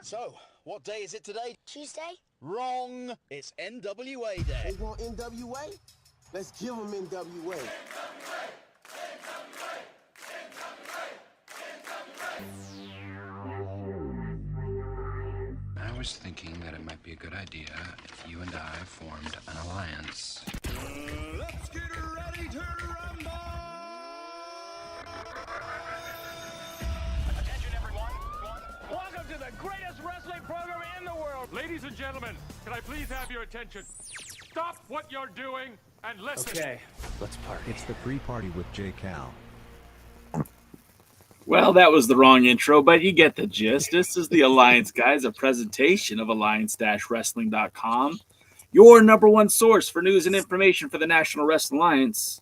So, what day is it today? Tuesday? Wrong. It's NWA Day. They want NWA? Let's give them NWA. I was thinking that it might be a good idea if you and I formed an alliance. Let's get ready to rumble! Attention, everyone. Welcome to the greatest wrestling program in the world. Ladies and gentlemen, can I please have your attention? Stop what you're doing and listen. Okay, let's party. It's the pre-party with J. Cal. Well, that was the wrong intro, but you get the gist. This is the Alliance, guys, a presentation of alliance-wrestling.com, your number one source for news and information for the National Wrestling Alliance.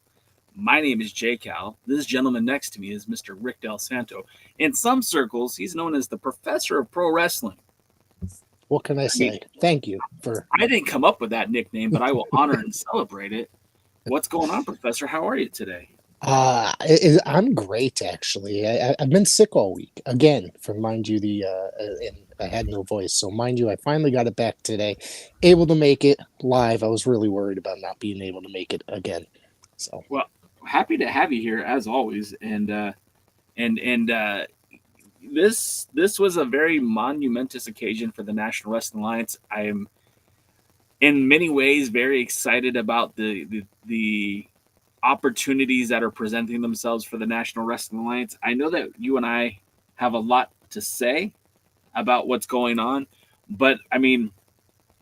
My name is J. Cal. This gentleman next to me is Mr. Rick Del Santo. In some circles, he's known as the Professor of Pro Wrestling. What can I say? Thank you for. I didn't come up with that nickname, but I will honor and celebrate it. What's going on, Professor? How are you today? I'm great, actually. I've been sick all week again. For mind you, and I had no voice, so mind you, I finally got it back today. Able to make it live. I was really worried about not being able to make it again. So well, happy to have you here as always, and this was a very monumentous occasion for the National Wrestling Alliance. I am in many ways very excited about the opportunities that are presenting themselves for the National Wrestling Alliance. I know that you and I have a lot to say about what's going on, but I mean,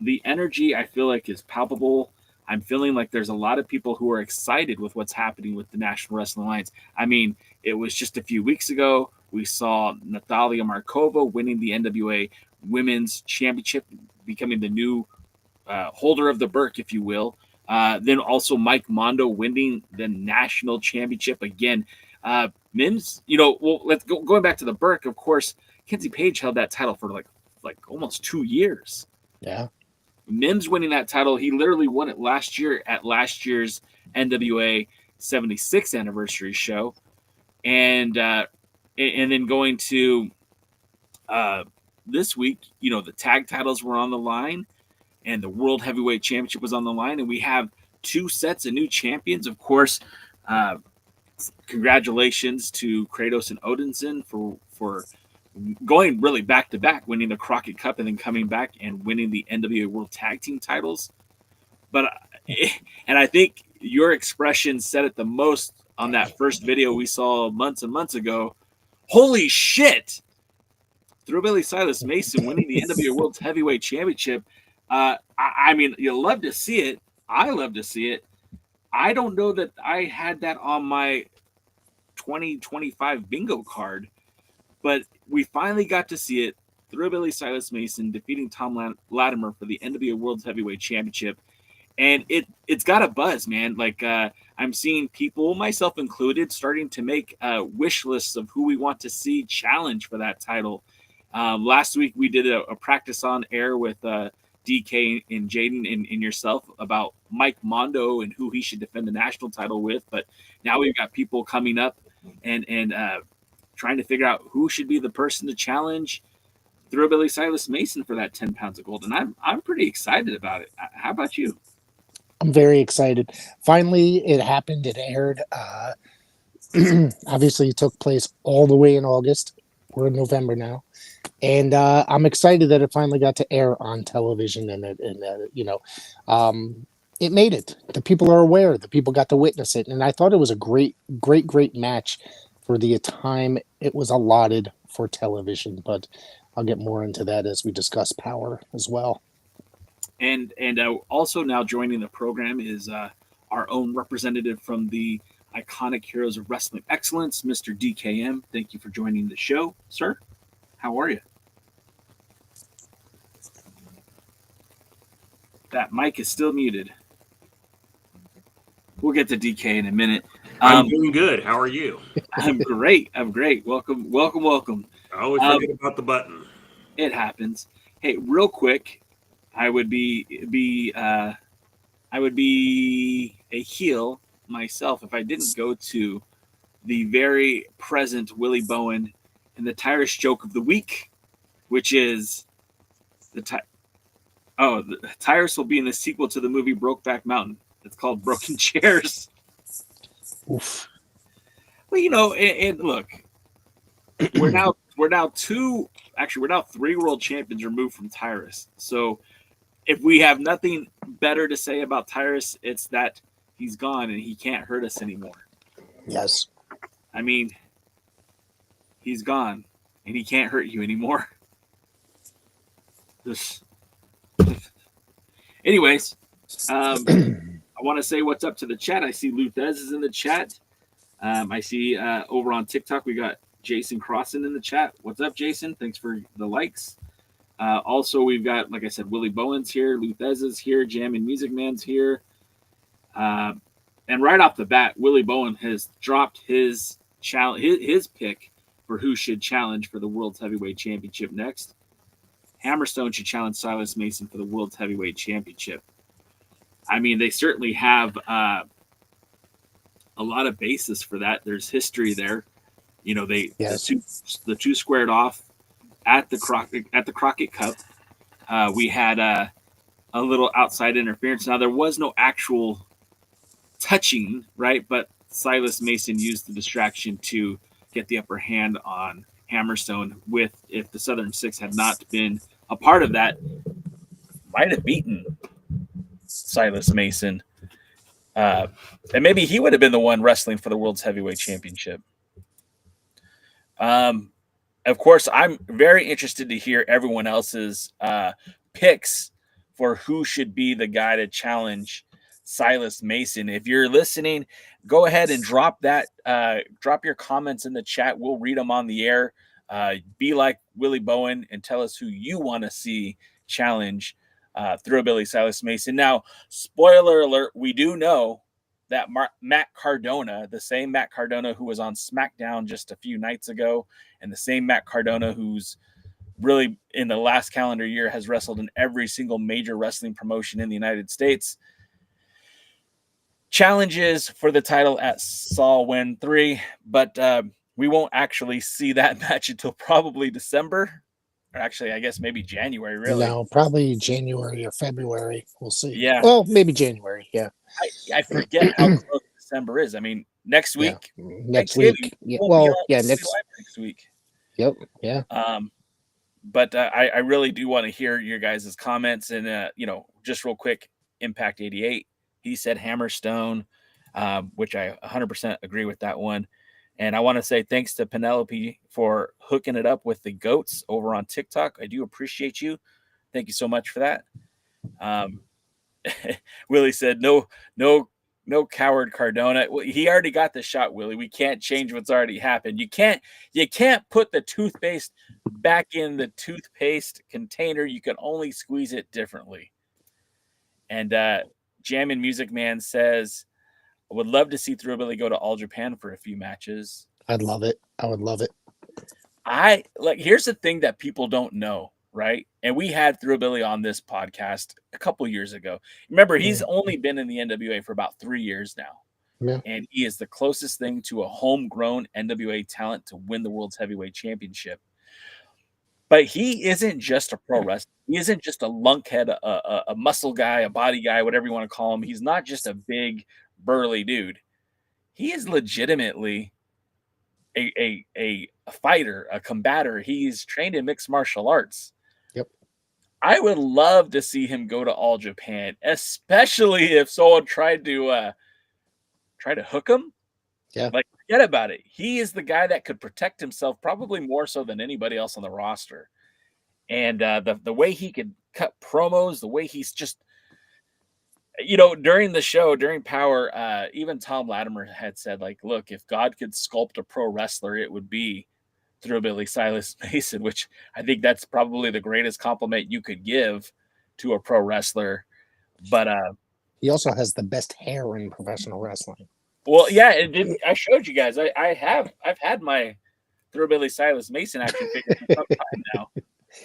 the energy I feel like is palpable. I'm feeling like there's a lot of people who are excited with what's happening with the National Wrestling Alliance. I mean, it was just a few weeks ago, we saw Natalia Markova winning the NWA Women's Championship, becoming the new holder of the Burke, if you will. Then also Mike Mondo winning the national championship again. Mims, well, let's go. Going back to the Burke, of course, Kenzie Page held that title for like almost 2 years. Yeah. Mims winning that title, he literally won it last year at last year's NWA 76th anniversary show, and then going to this week, the tag titles were on the line. And the World Heavyweight Championship was on the line. And we have two sets of new champions. Of course, congratulations to Kratos and Odinson for going really back-to-back, winning the Crockett Cup and then coming back and winning the NWA World Tag Team titles. And I think your expression said it the most on that first video we saw months and months ago. Holy shit! Thrilbilly Silas Mason winning the NWA World Heavyweight Championship. I mean, you love to see it. I love to see it. I don't know that I had that on my 2025 bingo card, but we finally got to see it. Thrilbilly Silas Mason defeating Thom Latimer for the NWA Worlds Heavyweight Championship. And it's got a buzz, man. Like, I'm seeing people, myself included, starting to make wish lists of who we want to see challenge for that title. Last week, we did a practice on air with DK and Jaden and yourself about Mike Mondo and who he should defend the national title with. But now we've got people coming up and trying to figure out who should be the person to challenge Thrilbilly Silas Mason for that 10 pounds of gold. And I'm pretty excited about it. How about you? I'm very excited. Finally, it happened. It aired. Obviously, it took place all the way in August. We're in November now. And I'm excited that it finally got to air on television and it made it. The people are aware. The people got to witness it. And I thought it was a great match for the time it was allotted for television. But I'll get more into that as we discuss Power as well. And also now joining the program is our own representative from the Iconic Heroes of Wrestling Excellence, Mr. DKM. Thank you for joining the show, sir. How are you? That mic is still muted. We'll get to DK in a minute. I'm doing good. How are you? I'm great. Welcome. I always forget about the button. It happens. Hey, real quick, I would be a heel myself if I didn't go to the very present Willie Bowen and the Tyrus joke of the week, which is the Tyrus will be in the sequel to the movie Brokeback Mountain. It's called Broken Chairs. Oof. Well, and look, we're now 3 world champions removed from Tyrus. So if we have nothing better to say about Tyrus, it's that he's gone and he can't hurt us anymore. Yes. I mean, he's gone and he can't hurt you anymore. Anyways, I want to say what's up to the chat. I see Luthez is in the chat. I see over on TikTok, we got Jason Crossan in the chat. What's up, Jason? Thanks for the likes. Also, we've got, like I said, Willie Bowen's here. Luthez is here. Jam and Music Man's here. And right off the bat, Willie Bowen has dropped his pick for who should challenge for the World's Heavyweight Championship next. Hammerstone should challenge Silas Mason for the World's Heavyweight Championship. I mean, they certainly have a lot of basis for that. There's history there. You know, the two squared off at the Crockett Cup. We had a little outside interference. Now, there was no actual touching, right? But Silas Mason used the distraction to get the upper hand on Hammerstone. If the Southern Six had not been a part of that, might have beaten Silas Mason. And maybe he would have been the one wrestling for the World's Heavyweight Championship. Of course, I'm very interested to hear everyone else's picks for who should be the guy to challenge Silas Mason. If you're listening, go ahead and drop your comments in the chat. We'll read them on the air. Be like Willie Bowen and tell us who you want to see challenge Thrilbilly Silas Mason. Now, spoiler alert, we do know that Matt Cardona, the same Matt Cardona who was on SmackDown just a few nights ago, and the same Matt Cardona who's really in the last calendar year has wrestled in every single major wrestling promotion in the United States, challenges for the title at Saw Win 3, but we won't actually see that match until probably December. Or actually, I guess maybe January, really. No, probably January or February. We'll see. Yeah. Well, maybe January. Yeah. I forget how close December is. I mean, next week. Yeah. Next week. Yeah. Well, yeah, next week. Yep. Yeah. But I really do want to hear your guys' comments. And, just real quick, Impact 88. He said Hammerstone, which I 100% agree with that one. And I want to say thanks to Penelope for hooking it up with the goats over on TikTok. I do appreciate you. Thank you so much for that. Willie said, no coward Cardona. Well, he already got the shot, Willie. We can't change what's already happened. You can't put the toothpaste back in the toothpaste container. You can only squeeze it differently. And Jam and Music Man says, I would love to see Thrilbilly go to All Japan for a few matches. I'd love it. I would love it. Here's the thing that people don't know, right? And we had Thrilbilly on this podcast a couple years ago. Remember, he's only been in the NWA for about 3 years now. Yeah. And he is the closest thing to a homegrown NWA talent to win the World's Heavyweight Championship. But he isn't just a pro wrestler. He isn't just a lunkhead, a muscle guy, a body guy, whatever you want to call him. He's not just a big, burly dude. He is legitimately a fighter, a combator. He's trained in mixed martial arts. Yep. I would love to see him go to All Japan, especially if someone tried to hook him. Yeah. Like, forget about it. He is the guy that could protect himself probably more so than anybody else on the roster. And the way he could cut promos, the way he's just, during the show, during Power, even Thom Latimer had said, like, look, if God could sculpt a pro wrestler, it would be Thrilbilly Silas Mason, which I think that's probably the greatest compliment you could give to a pro wrestler. But he also has the best hair in professional wrestling. Well, yeah, I showed you guys. I've had my Thrilbilly Silas Mason action figure for some time now.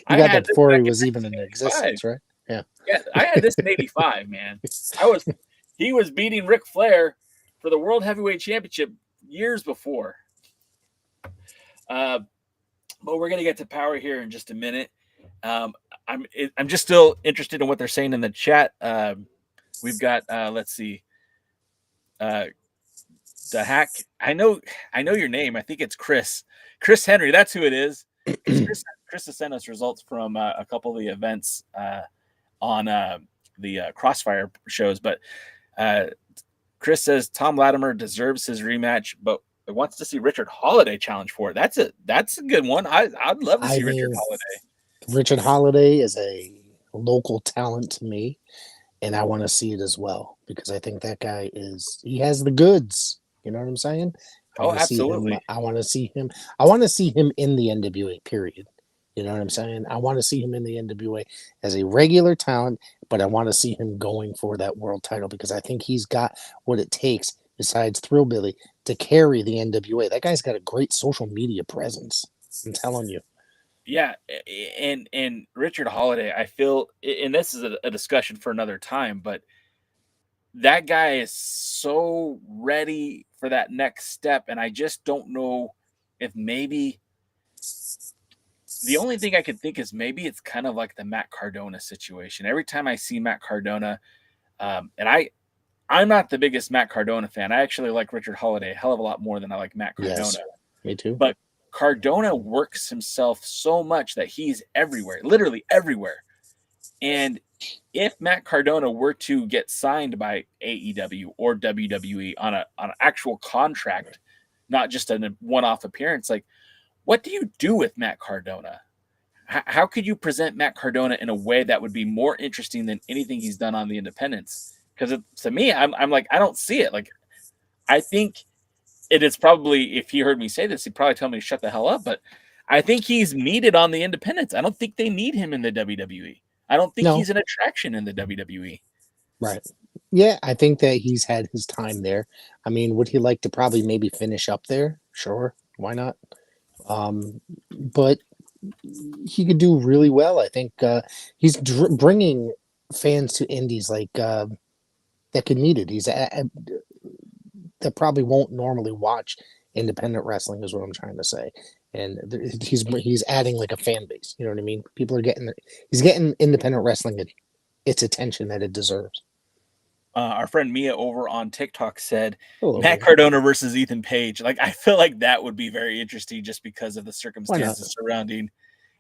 You got that before he was even in existence, right? Yeah. Yeah, I had this in '85, man. He was beating Ric Flair for the World Heavyweight Championship years before. But we're gonna get to Power here in just a minute. I'm just still interested in what they're saying in the chat. We've got let's see. The hack. I know your name. I think it's Chris Henry. That's who it is. Chris has sent us results from a couple of the events on the Crossfire shows. But Chris says Thom Latimer deserves his rematch, but wants to see Richard Holiday challenge for it. That's a good one. I'd love to see Richard Holiday. Richard Holiday is a local talent to me, and I want to see it as well because I think that guy he has the goods. You know what I'm saying? Absolutely. I want to see him. I want to see him in the NWA, period. You know what I'm saying? I want to see him in the NWA as a regular talent, but I want to see him going for that world title because I think he's got what it takes, besides Thrilbilly, to carry the NWA. That guy's got a great social media presence. I'm telling you. Yeah, and Richard Holiday, I feel, and this is a discussion for another time, but that guy is so ready for that next step, and I just don't know if maybe the only thing I could think is maybe it's kind of like the Matt Cardona situation. Every time I see Matt Cardona, and I'm not the biggest Matt Cardona fan. I actually like Richard Holiday a hell of a lot more than I like Matt Cardona. Yes, me too. But Cardona works himself so much that he's everywhere, literally everywhere. And if Matt Cardona were to get signed by AEW or WWE on an actual contract, not just a one-off appearance, like, what do you do with Matt Cardona? How could you present Matt Cardona in a way that would be more interesting than anything he's done on the independents? Because to me, I'm like, I don't see it. Like, I think it is probably, if he heard me say this, he'd probably tell me to shut the hell up. But I think he's needed on the independents. I don't think they need him in the WWE. I don't think he's an attraction in the WWE. Right. Yeah, I think that he's had his time there. I mean, would he like to probably maybe finish up there? Sure. Why not? But he could do really well. I think he's bringing fans to indies like that could need it. He's that probably won't normally watch independent wrestling is what I'm trying to say. And he's adding like a fan base. You know what I mean? He's getting independent wrestling its attention that it deserves. Our friend Mia over on TikTok said Hello. Matt Cardona versus Ethan Page. Like, I feel like that would be very interesting just because of the circumstances surrounding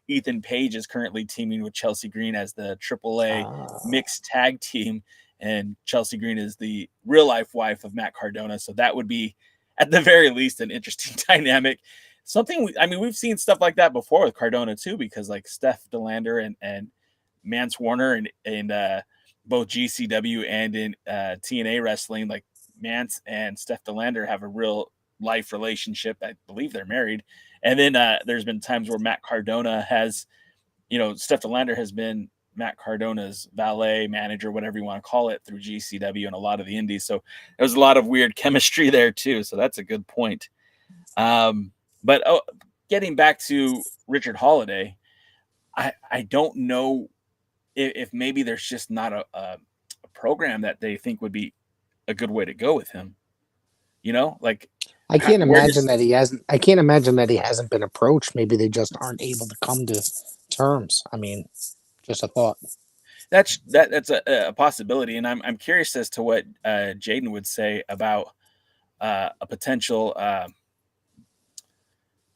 Ethan Page is currently teaming with Chelsea Green as the AAA mixed tag team. And Chelsea Green is the real life wife of Matt Cardona. So that would be, at the very least, an interesting dynamic. We've seen stuff like that before with Cardona too, because like Steph DeLander and Mance Warner and both GCW and in TNA wrestling, like Mance and Steph DeLander have a real life relationship. I believe they're married. And then there's been times where Matt Cardona has, Steph DeLander has been Matt Cardona's valet, manager, whatever you want to call it, through GCW and a lot of the indies. So there's a lot of weird chemistry there too. So that's a good point. But getting back to Richard Holiday, I don't know if maybe there's just not a program that they think would be a good way to go with him. Like I can't imagine that he hasn't. I can't imagine that he hasn't been approached. Maybe they just aren't able to come to terms. I mean, just a thought. That's a possibility, and I'm curious as to what Jaden would say about a potential,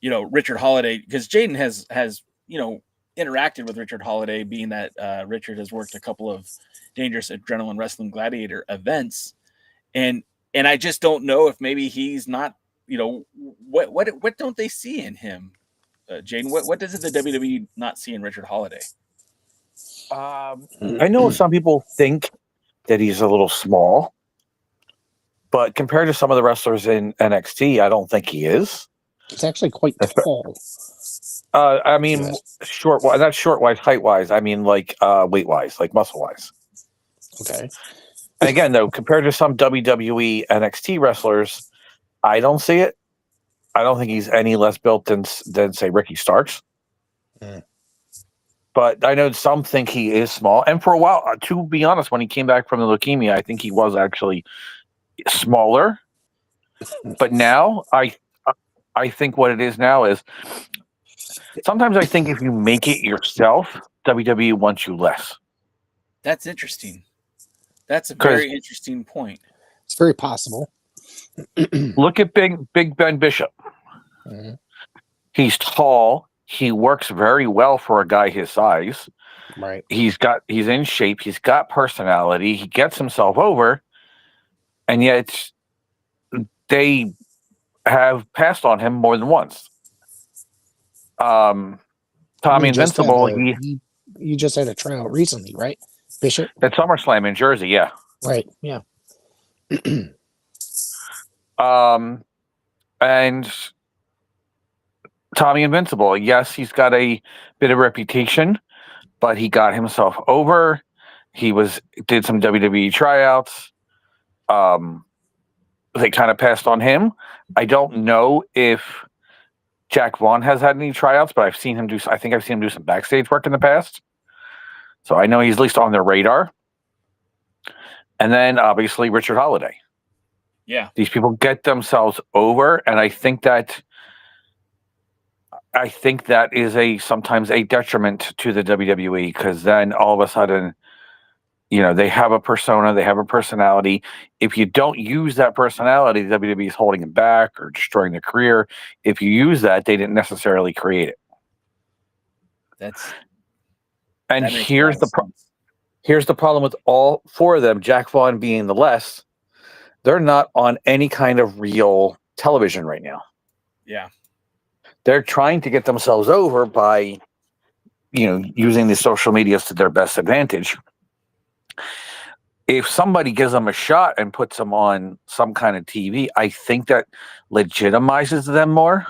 Richard Holiday, because Jaden has interacted with Richard Holiday, being that Richard has worked a couple of Dangerous Adrenaline Wrestling Gladiator events, and I just don't know if maybe he's not, what don't they see in him, Jaden? What does the WWE not see in Richard Holiday? I know some people think that he's a little small, but compared to some of the wrestlers in NXT, I don't think he is. It's actually quite tall. I mean, short, not short wise, height wise. I mean, like weight wise, like muscle wise. Okay. And again, though, compared to some WWE NXT wrestlers, I don't see it. I don't think he's any less built than say Ricky Starks. But I know some think he is small. And for a while, to be honest, when he came back from the leukemia, I think he was actually smaller. But now, I think what it is now is sometimes I think if you make it yourself, WWE wants you less. That's interesting. That's a very interesting point. It's very possible. Look at Big Ben Bishop. Mm-hmm. He's tall. He works very well for a guy his size. Right. He's in shape. He's got personality. He gets himself over, and yet they have passed on him more than once. Tommy Invincible. You just had a tryout recently, right, Bishop? At SummerSlam in Jersey, yeah. Right. Yeah. And Tommy Invincible, yes, he's got a bit of reputation, but he got himself over. He did some WWE tryouts. They kind of passed on him. I don't know if Jack Vaughn has had any tryouts, but I've seen him do some backstage work in the past. So I know he's at least on their radar. And then obviously Richard Holiday. Yeah. These people get themselves over, and I think that is sometimes a detriment to the WWE, because then all of a sudden, they have a persona, they have a personality. If you don't use that personality, the WWE is holding them back or destroying their career. If you use that, they didn't necessarily create it. Here's the problem with all four of them, Jack Vaughn being the less. They're not on any kind of real television right now. Yeah. They're trying to get themselves over by, using the social medias to their best advantage. If somebody gives them a shot and puts them on some kind of TV, I think that legitimizes them more.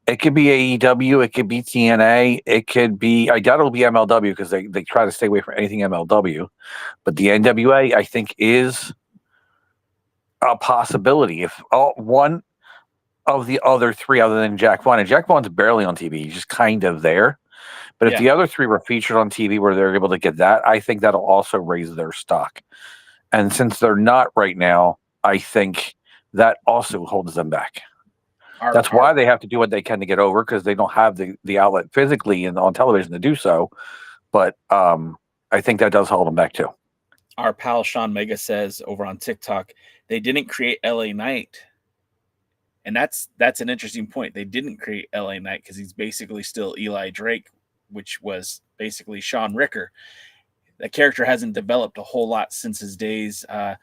It could be AEW, it could be TNA, it could be, I doubt it'll be MLW because they try to stay away from anything MLW. But the NWA, I think, is a possibility. If one of the other three, other than Jack Vaughn, and Jack Vaughn's barely on TV, he's just kind of there. But if the other three were featured on TV where they're able to get that, I think that'll also raise their stock. And since they're not right now, I think that also holds them back. That's why they have to do what they can to get over, because they don't have the outlet physically and on television to do so. But I think that does hold them back too. Our pal Sean Mega says over on TikTok, they didn't create LA Knight. And that's an interesting point. They didn't create LA Knight because he's basically still Eli Drake, which was basically Sean Ricker. The character hasn't developed a whole lot since his days at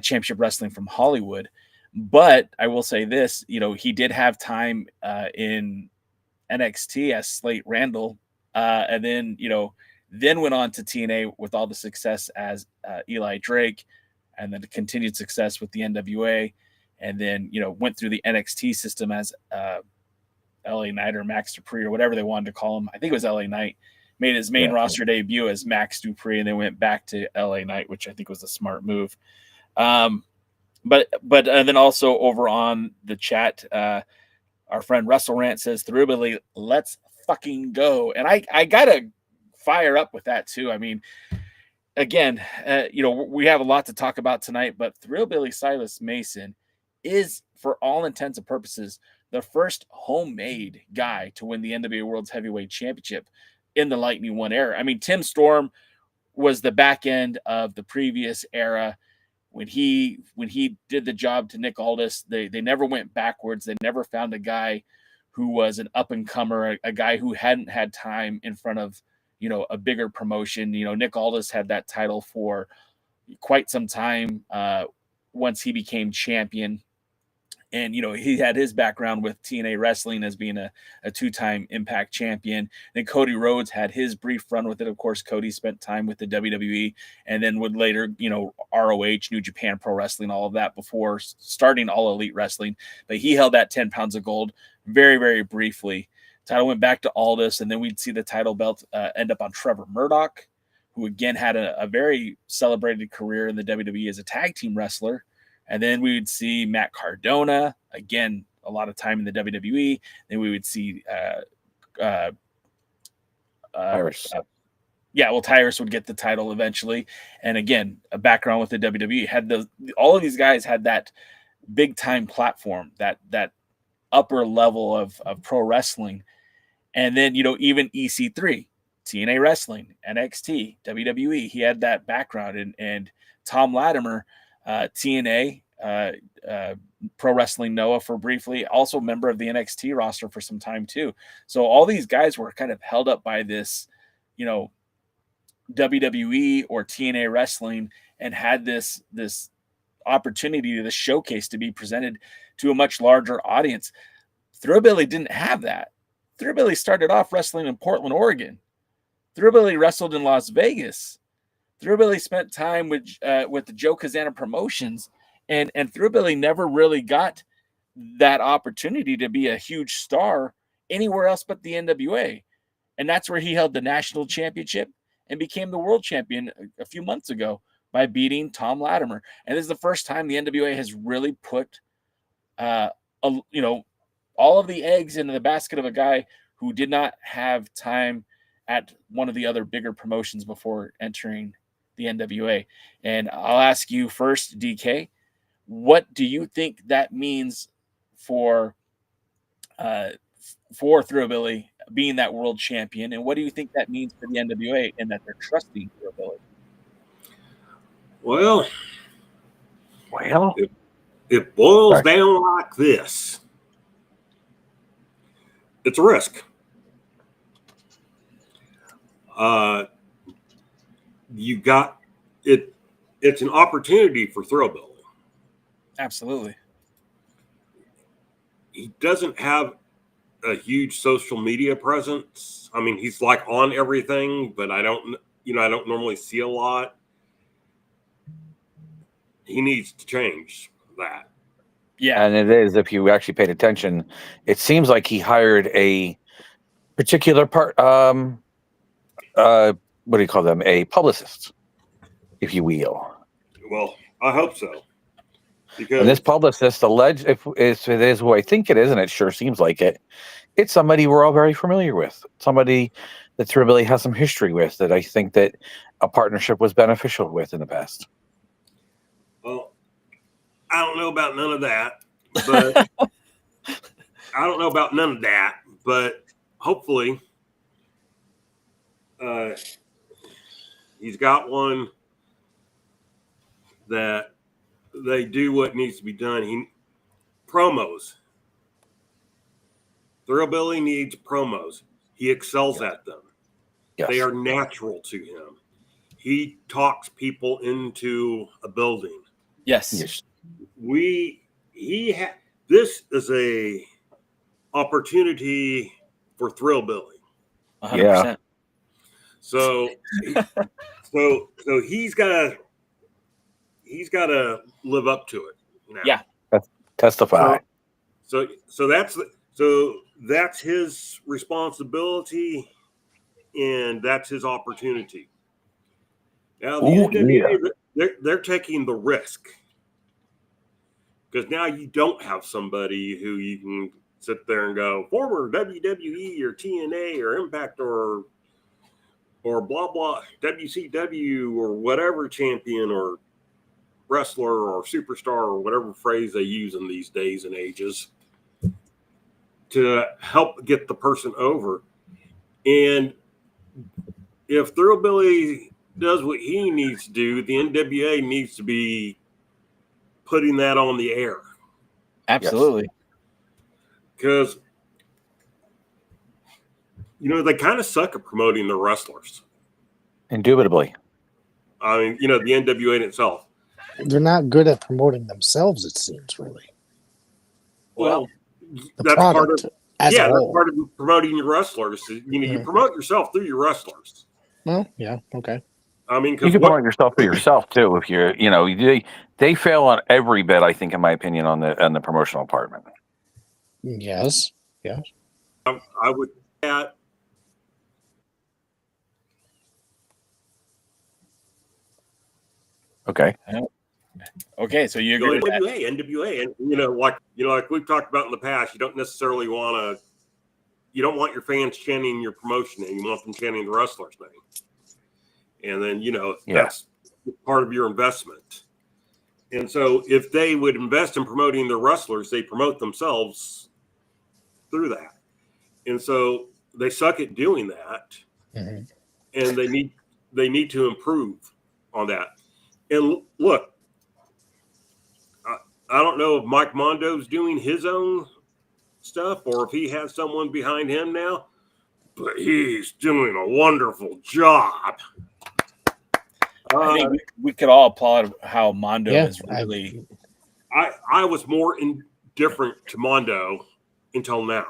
Championship Wrestling from Hollywood. But I will say this, he did have time in NXT as Slate Randall, and then, then went on to TNA with all the success as Eli Drake, and then the continued success with the NWA, and then, went through the NXT system as LA Knight or Max Dupree or whatever they wanted to call him. I think it was LA Knight. Made his main roster debut as Max Dupree, and then went back to LA Knight, which I think was a smart move. But then also over on the chat, our friend Russell Rant says, Thrilbilly, let's fucking go. And I gotta fire up with that too. I mean, again, we have a lot to talk about tonight, but Thrillbilly Silas Mason is, for all intents and purposes, the first homemade guy to win the NWA Worlds Heavyweight Championship in the Lightning One era. I mean, Tim Storm was the back end of the previous era. When he did the job to Nick Aldis, they never went backwards. They never found a guy who was an up-and-comer, a guy who hadn't had time in front of, a bigger promotion. Nick Aldis had that title for quite some time once he became champion. And, he had his background with TNA Wrestling as being a two-time Impact champion. Then Cody Rhodes had his brief run with it. Of course, Cody spent time with the WWE and then would later, ROH, New Japan Pro Wrestling, all of that before starting All Elite Wrestling. But he held that 10 pounds of gold very, very briefly. Title went back to Aldis, and then we'd see the title belt end up on Trevor Murdoch, who again had a very celebrated career in the WWE as a tag team wrestler. And then we would see Matt Cardona, again, a lot of time in the WWE. Then we would see Tyrus. Tyrus would get the title eventually. And again, a background with the WWE. All of these guys had that big time platform, that upper level of pro wrestling. And then, even EC3, TNA Wrestling, NXT, WWE, he had that background. And Thom Latimer, TNA, Pro Wrestling Noah for briefly, also a member of the NXT roster for some time too. So all these guys were kind of held up by this, WWE or TNA Wrestling, and had this opportunity, this showcase to be presented to a much larger audience. Thrilbilly didn't have that. Thrilbilly started off wrestling in Portland, Oregon. Thrilbilly wrestled in Las Vegas. Thrilbilly spent time with the Joe Kazana Promotions, and Thrilbilly never really got that opportunity to be a huge star anywhere else but the NWA. And that's where he held the national championship and became the world champion a few months ago by beating Thom Latimer. And this is the first time the NWA has really put, all of the eggs into the basket of a guy who did not have time at one of the other bigger promotions before entering the NWA. And I'll ask you first, DK, what do you think that means for Thrilbilly being that world champion? And what do you think that means for the NWA and that they're trusting Thrilbilly? Well, it boils down like this. It's a risk. You got it. It's an opportunity for Thrilbilly. Absolutely. He doesn't have a huge social media presence. I mean, he's like on everything, but I don't normally see a lot. He needs to change that. Yeah. And it is, if you actually paid attention, it seems like he hired a particular part, what do you call them? A publicist, if you will. Well, I hope so. Because and this publicist, alleged, if it is who I think it is, and it sure seems like it, it's somebody we're all very familiar with. Somebody that Thrilbilly has some history with, that I think that a partnership was beneficial with in the past. Well, I don't know about none of that, but hopefully he's got one that they do what needs to be done. Promos. Thrilbilly needs promos. He excels at them. Yes. They are natural to him. He talks people into a building. Yes. This is a opportunity for Thrilbilly. 100%. Yeah. So he's got to live up to it now. Yeah. Testify. So that's his responsibility, and that's his opportunity. Now the NWA, they're taking the risk, because now you don't have somebody who you can sit there and go former WWE or TNA or Impact or blah blah WCW or whatever champion or wrestler or superstar or whatever phrase they use in these days and ages to help get the person over. And if Thrilbilly does what he needs to do, the NWA needs to be putting that on the air. Absolutely. Because, they kind of suck at promoting their wrestlers. Indubitably. I mean, the NWA in itself. They're not good at promoting themselves, it seems, really. Well, the that's product part of as a that's whole. part of promoting your wrestlers. You promote yourself through your wrestlers. Well, yeah, okay. I mean, You can promote yourself for yourself too. If you're, they fail on every bit. I think, in my opinion, on the promotional department. Yes. Yeah. I would add. Okay. Okay, so you agree with that? NWA, and like we've talked about in the past, you don't necessarily you don't want your fans chanting your promotion name. You want them chanting the wrestler's name, and then that's part of your investment. And so, if they would invest in promoting their wrestlers, they promote themselves through that. And so they suck at doing that, and they need to improve on that. And look, I don't know if Mike Mondo's doing his own stuff or if he has someone behind him now, but he's doing a wonderful job. I think we could all applaud how Mondo is really. I was more indifferent to Mondo until now.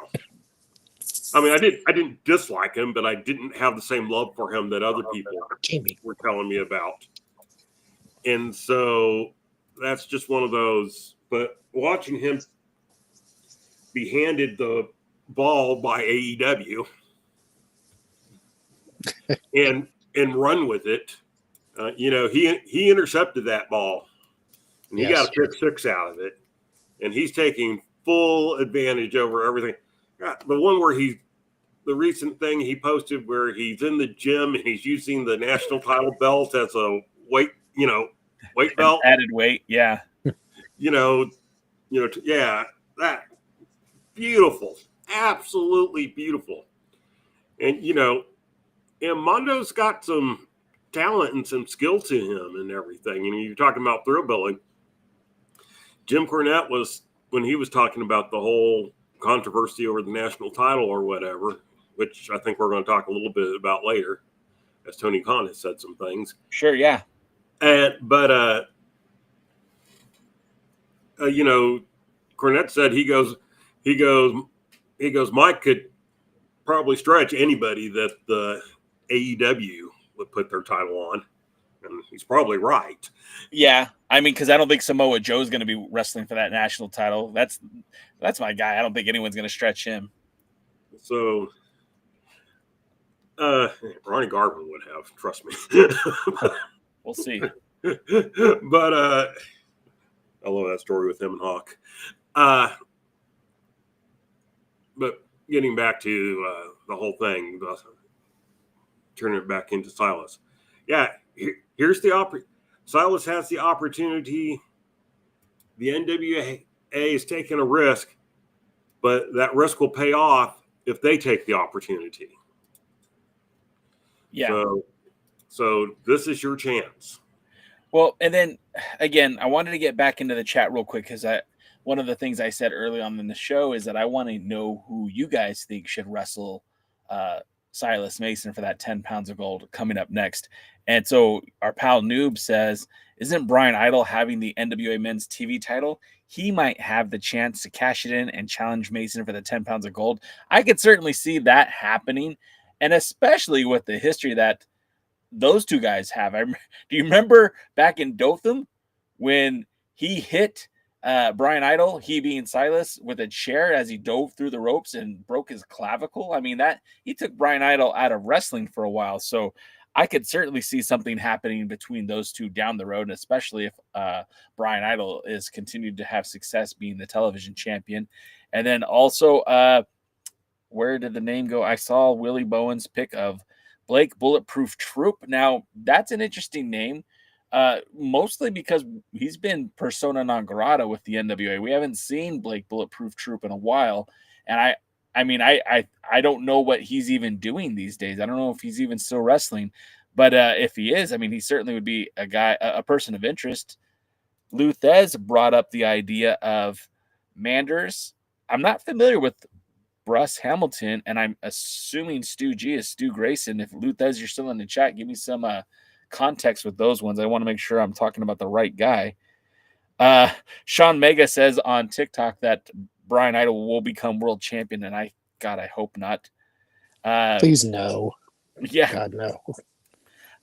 I mean, I didn't dislike him, but I didn't have the same love for him that other people were telling me about. And so that's just one of those. But watching him be handed the ball by AEW and run with it, he intercepted that ball and he got a pick six out of it, and he's taking full advantage over everything. The one where the recent thing he posted where he's in the gym and he's using the national title belt as a weight belt, added weight. Yeah. That beautiful, absolutely beautiful. And, and Mondo's got some talent and some skill to him and everything. And you're talking about Thrilbilly. Jim Cornette when he was talking about the whole controversy over the national title or whatever, which I think we're going to talk a little bit about later, as Tony Khan has said some things. Sure, yeah. But Cornette said he goes, Mike could probably stretch anybody that the AEW would put their title on. And he's probably right. Yeah. I mean, because I don't think Samoa Joe's going to be wrestling for that national title. That's my guy. I don't think anyone's going to stretch him. So Ronnie Garvin would have, trust me. We'll see. But I love that story with him and Hawk. But getting back to the whole thing, turning it back into Silas. Yeah, here's the Silas has the opportunity. The NWA is taking a risk, but that risk will pay off if they take the opportunity. Yeah. So this is your chance. Well, and then again, I wanted to get back into the chat real quick because one of the things I said early on in the show is that I want to know who you guys think should wrestle Silas Mason for that 10 pounds of gold coming up next. And so our pal Noob says, isn't Brian Idol having the NWA men's TV title? He might have the chance to cash it in and challenge Mason for the 10 pounds of gold. I could certainly see that happening. And especially with the history that those two guys have. Do you remember back in Dothan when he hit Brian Idol, he being Silas, with a chair as he dove through the ropes and broke his clavicle? I mean, that he took Brian Idol out of wrestling for a while. So I could certainly see something happening between those two down the road, and especially if Brian Idol is continued to have success being the television champion. And then also, where did the name go? I saw Willie Bowen's pick of Blake Bulletproof Troop. Now, that's an interesting name, mostly because he's been persona non grata with the NWA. We haven't seen Blake Bulletproof Troop in a while, and I don't know what he's even doing these days. I don't know if he's even still wrestling, but if he is, I mean, he certainly would be a person of interest. Luthez brought up the idea of Manders. I'm not familiar with Bruce Hamilton, and I'm assuming Stu G is Stu Grayson. If Luthez, you're still in the chat, give me some context with those ones. I want to make sure I'm talking about the right guy. Sean Mega says on TikTok that Brian Idol will become world champion, and I hope not. Please no. Yeah. God, no.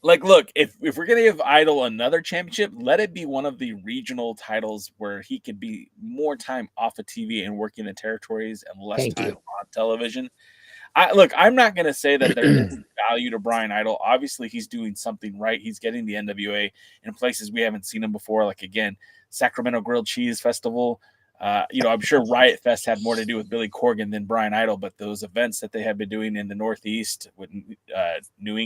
Like, look, if we're going to give Idol another championship, let it be one of the regional titles where he could be more time off of TV and working the territories and less time on television. I'm not going to say that there is value to Brian Idol. Obviously, he's doing something right. He's getting the NWA in places we haven't seen him before. Like, again, Sacramento Grilled Cheese Festival. I'm sure Riot Fest had more to do with Billy Corgan than Brian Idol, but those events that they have been doing in the Northeast with New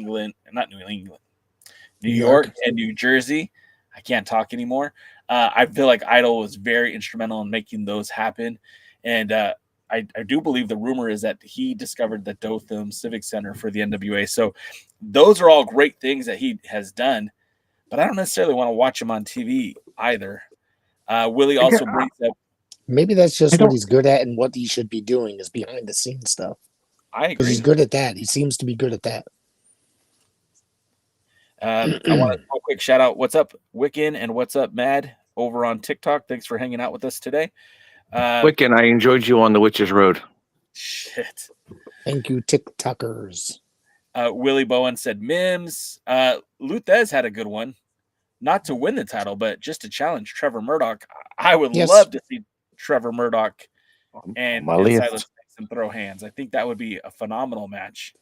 York and New Jersey, I can't talk anymore. I feel like Idol was very instrumental in making those happen. And I do believe the rumor is that he discovered the Dothan Civic Center for the NWA. So those are all great things that he has done, but I don't necessarily want to watch him on TV either. Willie also brings up, maybe that's just what he's good at, and what he should be doing is behind the scenes stuff. I agree. Because he's good at that. He seems to be good at that. I want to do a quick shout out. What's up, Wiccan, and what's up, Mad, over on TikTok. Thanks for hanging out with us today. Wiccan, I enjoyed you on the Witch's Road. Shit. Thank you, TikTokers. Willie Bowen said Mims. Luthez had a good one. Not to win the title, but just to challenge Trevor Murdoch. I would love to see Trevor Murdoch and Silas and throw hands. I think that would be a phenomenal match.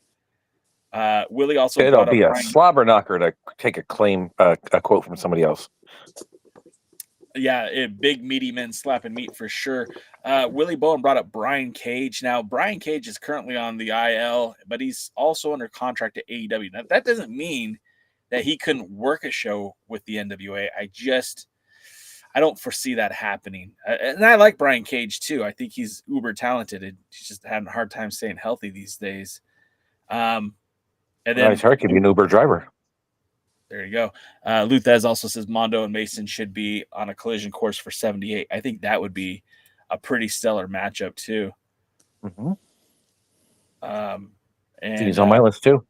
Willie also it'll be a slobber knocker to take a quote from somebody else. Yeah, big meaty men slapping meat for sure. Willie Bowen brought up Brian Cage. Now, Brian Cage is currently on the IL, but he's also under contract to AEW. Now, that doesn't mean that he couldn't work a show with the NWA. I don't foresee that happening. And I like Brian Cage too. I think he's uber talented. He's just having a hard time staying healthy these days. And then nice hair could be an Uber driver. There you go. Luthez also says Mondo and Mason should be on a collision course for 78. I think that would be a pretty stellar matchup too. Mm-hmm. And he's on my list too.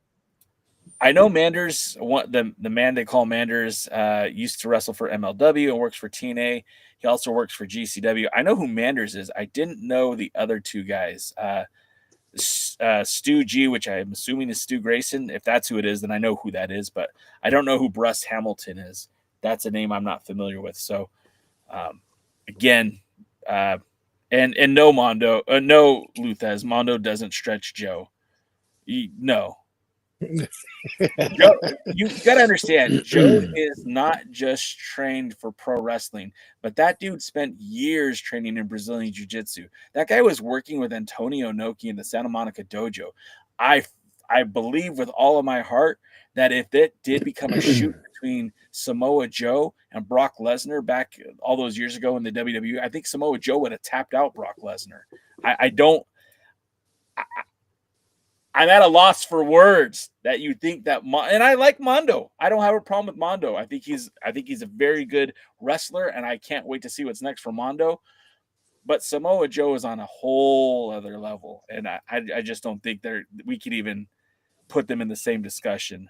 I know Manders, the man they call Manders, used to wrestle for MLW and works for TNA. He also works for GCW. I know who Manders is. I didn't know the other two guys. Stu G, which I'm assuming is Stu Grayson. If that's who it is, then I know who that is. But I don't know who Bruce Hamilton is. That's a name I'm not familiar with. So, again, and no Mondo, no Luthez. Mondo doesn't stretch Joe. No. Joe, you got to understand, Joe is not just trained for pro wrestling, but that dude spent years training in Brazilian Jiu-Jitsu. That guy was working with Antonio Inoki in the Santa Monica dojo. I believe with all of my heart that if it did become a shoot between Samoa Joe and Brock Lesnar back all those years ago in the WWE, I think Samoa Joe would have tapped out Brock Lesnar. I'm at a loss for words that you think that, and I like Mondo. I don't have a problem with Mondo. I think he's a very good wrestler, and I can't wait to see what's next for Mondo. But Samoa Joe is on a whole other level, and I just don't think we could even put them in the same discussion.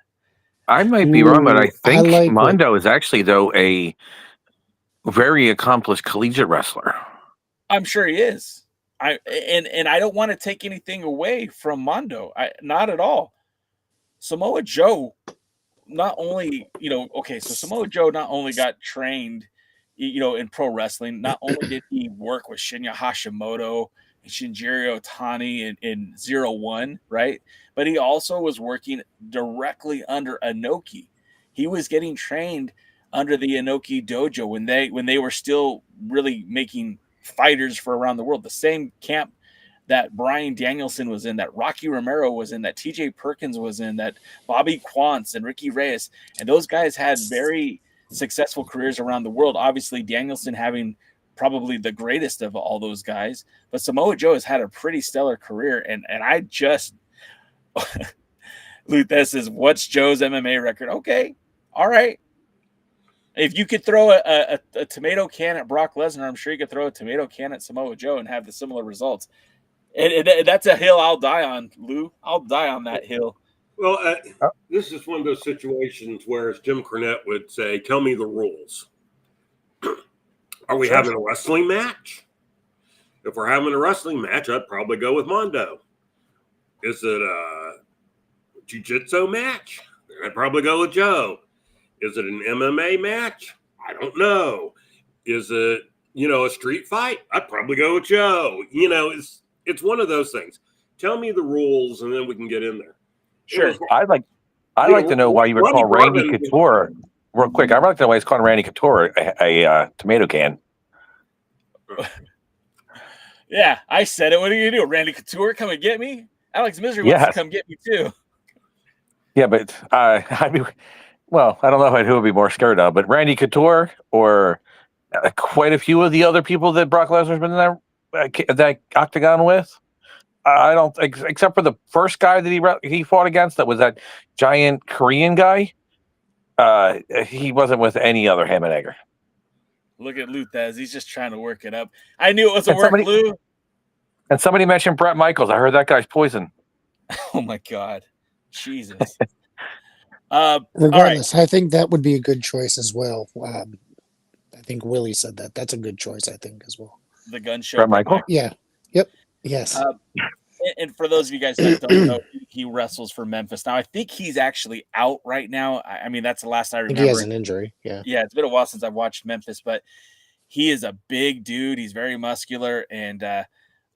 I might be wrong, but I think Mondo is actually, though, a very accomplished collegiate wrestler. I'm sure he is. I don't want to take anything away from Mondo. Not at all. Samoa Joe not only, Samoa Joe not only got trained, in pro wrestling, not only did he work with Shinya Hashimoto Shinjiro Otani in 0-1, right? But he also was working directly under Inoki. He was getting trained under the Inoki dojo when they were still really making fighters for around the world. The same camp that Bryan Danielson was in, that Rocky Romero was in, that TJ Perkins was in, that Bobby Quance and Ricky Reyes. And those guys had very successful careers around the world. Obviously, Danielson having probably the greatest of all those guys. But Samoa Joe has had a pretty stellar career. And I just Luthes says, what's Joe's MMA record? Okay. All right. If you could throw a tomato can at Brock Lesnar, I'm sure you could throw a tomato can at Samoa Joe and have the similar results. And that's a hill I'll die on, Lou. I'll die on that hill. Well, this is one of those situations where, as Jim Cornette would say, tell me the rules. Are we having a wrestling match? If we're having a wrestling match, I'd probably go with Mondo. Is it a jiu-jitsu match? I'd probably go with Joe. Is it an MMA match? I don't know. Is it, a street fight? I'd probably go with Joe. It's one of those things. Tell me the rules, and then we can get in there. Sure. I'd like to know why you would call Randy Couture, real quick. I'd like to know why he's calling Randy Couture a tomato can. Yeah, I said it. What are you going to do? Randy Couture, come and get me? Alex Misery wants to come get me, too. Yeah, but I don't know who would be more scared of, but Randy Couture or quite a few of the other people that Brock Lesnar's been in that octagon with. I don't, except for the first guy that he fought against, that was that giant Korean guy. He wasn't with any other ham and egger. Look at Luthez. He's just trying to work it up. I knew it was a work, Lou. And somebody mentioned Brett Michaels. I heard that guy's poison. Oh, my God. Jesus. Regardless, I think that would be a good choice as well. I think Willie said that. That's a good choice, I think, as well. The gun show. Brett Michaels? Yeah. Yep. Yes. And for those of you guys that don't know, he wrestles for Memphis. Now, I think he's actually out right now. I mean, that's the last I remember. He has an injury. Yeah. Yeah, it's been a while since I've watched Memphis, but he is a big dude. He's very muscular, and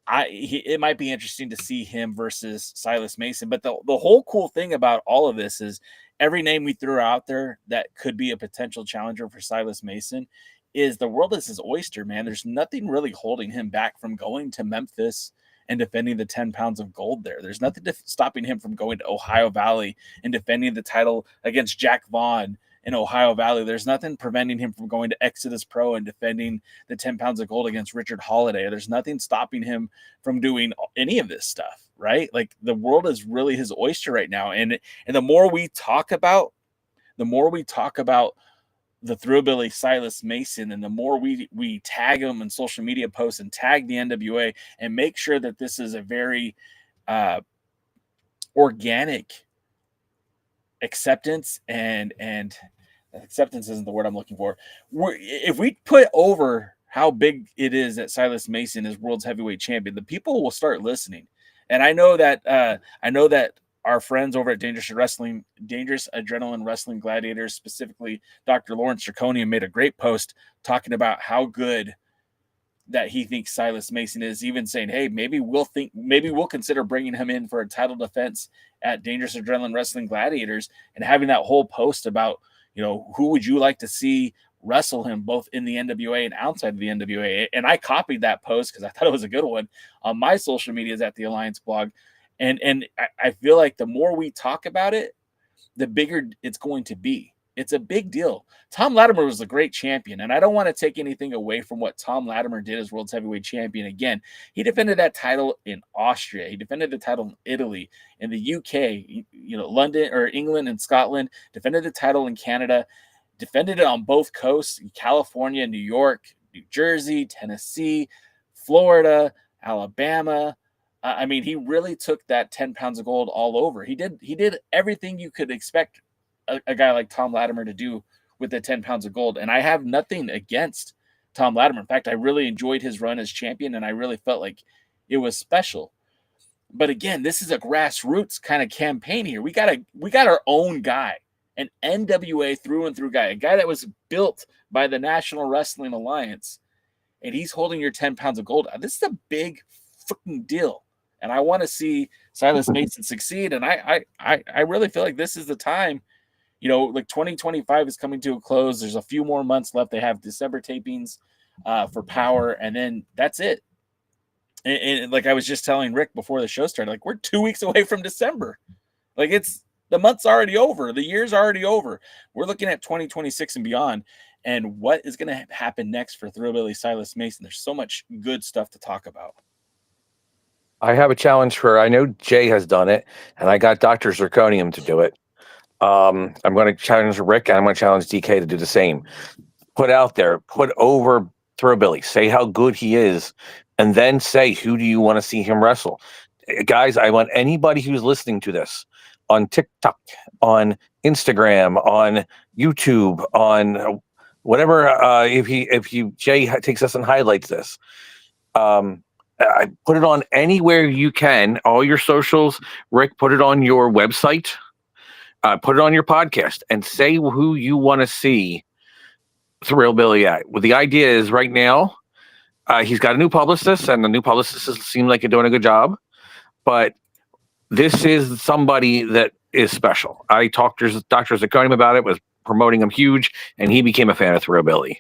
it might be interesting to see him versus Silas Mason. But the whole cool thing about all of this is every name we threw out there that could be a potential challenger for Silas Mason is the world is his oyster, man. There's nothing really holding him back from going to Memphis and defending the 10 pounds of gold there. There's nothing stopping him from going to Ohio Valley and defending the title against Jack Vaughn in Ohio Valley. There's nothing preventing him from going to Exodus Pro and defending the 10 pounds of gold against Richard Holiday. There's nothing stopping him from doing any of this stuff, right? Like, the world is really his oyster right now. And the more we talk about the Thrilbilly Silas Mason, and the more we tag him in social media posts and tag the NWA and make sure that this is a very organic acceptance, and acceptance isn't the word I'm looking for. If we put over how big it is that Silas Mason is world's heavyweight champion, the people will start listening. And I know that our friends over at Dangerous Adrenaline Wrestling Gladiators, specifically Dr. Lawrence Draconian, made a great post talking about how good that he thinks Silas Mason is, even saying, hey, maybe we'll consider bringing him in for a title defense at Dangerous Adrenaline Wrestling Gladiators, and having that whole post about, who would you like to see wrestle him both in the NWA and outside of the NWA. And I copied that post because I thought it was a good one on my social medias at the Alliance blog. And I feel like the more we talk about it, the bigger it's going to be. It's a big deal. Thom Latimer was a great champion, and I don't want to take anything away from what Thom Latimer did as world's heavyweight champion. Again, he defended that title in Austria. He defended the title in Italy, in the UK, London or England and Scotland, defended the title in Canada, defended it on both coasts, in California, New York, New Jersey, Tennessee, Florida, Alabama. I mean, he really took that 10 pounds of gold all over. He did everything you could expect a guy like Thom Latimer to do with the 10 pounds of gold. And I have nothing against Thom Latimer. In fact, I really enjoyed his run as champion, and I really felt like it was special. But again, this is a grassroots kind of campaign here. We got our own guy, an NWA through and through guy, a guy that was built by the National Wrestling Alliance, and he's holding your 10 pounds of gold. This is a big freaking deal. And I want to see Silas Mason succeed. And I really feel like this is the time. You know, like 2025 is coming to a close. There's a few more months left. They have December tapings for Power, and then that's it. And like I was just telling Rick before the show started, like we're 2 weeks away from December. Like the month's already over. The year's already over. We're looking at 2026 and beyond. And what is going to happen next for Thrilbilly Silas Mason? There's so much good stuff to talk about. I have a challenge I know Jay has done it, and I got Dr. Zirconium to do it. I'm going to challenge Rick, and I'm going to challenge DK to do the same. Put over Thrilbilly. Say how good he is, and then say, who do you want to see him wrestle? Guys, I want anybody who's listening to this on TikTok, on Instagram, on YouTube, on whatever, if Jay takes us and highlights this, I put it on anywhere you can, all your socials. Rick, put it on your website, put it on your podcast, and say who you want to see Thrilbilly at. Well, the idea is right now, he's got a new publicist, and the new publicist seems like they're doing a good job, but this is somebody that is special. I talked to Dr. Zirconium about it, was promoting him huge, and he became a fan of Thrilbilly.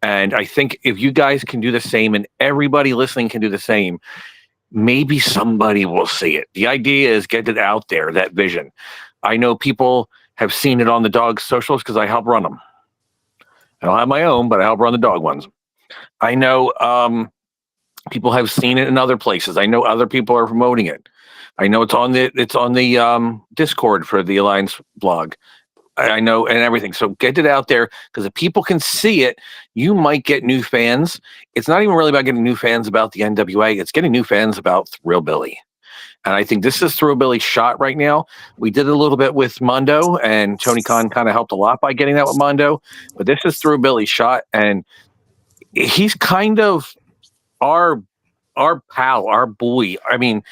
And I think if you guys can do the same, and everybody listening can do the same, maybe somebody will see it. The idea is get it out there, that vision. I know people have seen it on the dog socials because I help run them. I don't have my own, but I help run the dog ones. I know people have seen it in other places. I know other people are promoting it. I know it's on the Discord for the Alliance blog. I know, and everything. So get it out there, because if people can see it, you might get new fans. It's not even really about getting new fans about the NWA. It's getting new fans about Thrilbilly. And I think this is Thrilbilly's shot right now. We did a little bit with Mondo, and Tony Khan kind of helped a lot by getting that with Mondo. But this is Thrilbilly's shot, and he's kind of our pal, our boy. I mean,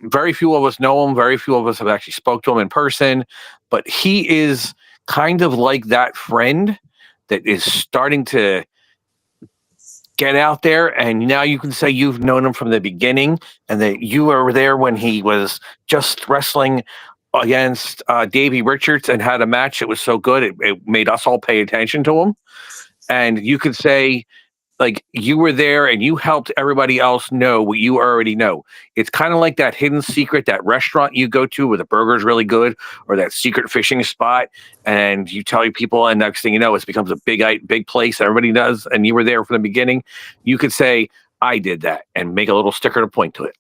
very few of us know him. Very few of us have actually spoke to him in person, but he is kind of like that friend that is starting to get out there. And now you can say you've known him from the beginning, and that you were there when he was just wrestling against Davey Richards and had a match that was so good. It made us all pay attention to him. And you could say, like, you were there and you helped everybody else know what you already know. It's kind of like that hidden secret, that restaurant you go to where the burger's really good, or that secret fishing spot, and you tell your people, and next thing you know, it becomes a big place. Everybody does, and you were there from the beginning. You could say, I did that, and make a little sticker to point to it.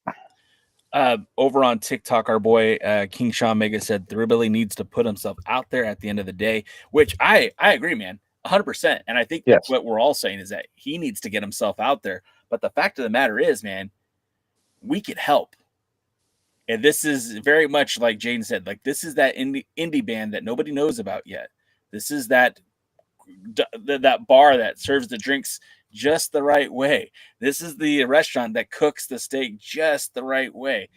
Over on TikTok, our boy King Sean Mega said Thrilbilly needs to put himself out there at the end of the day, which I agree, man. 100%. And I think yes, what we're all saying is that he needs to get himself out there. But the fact of the matter is, man, we could help. And this is very much like Jane said, like, this is that indie band that nobody knows about yet. This is that bar that serves the drinks just the right way. This is the restaurant that cooks the steak just the right way.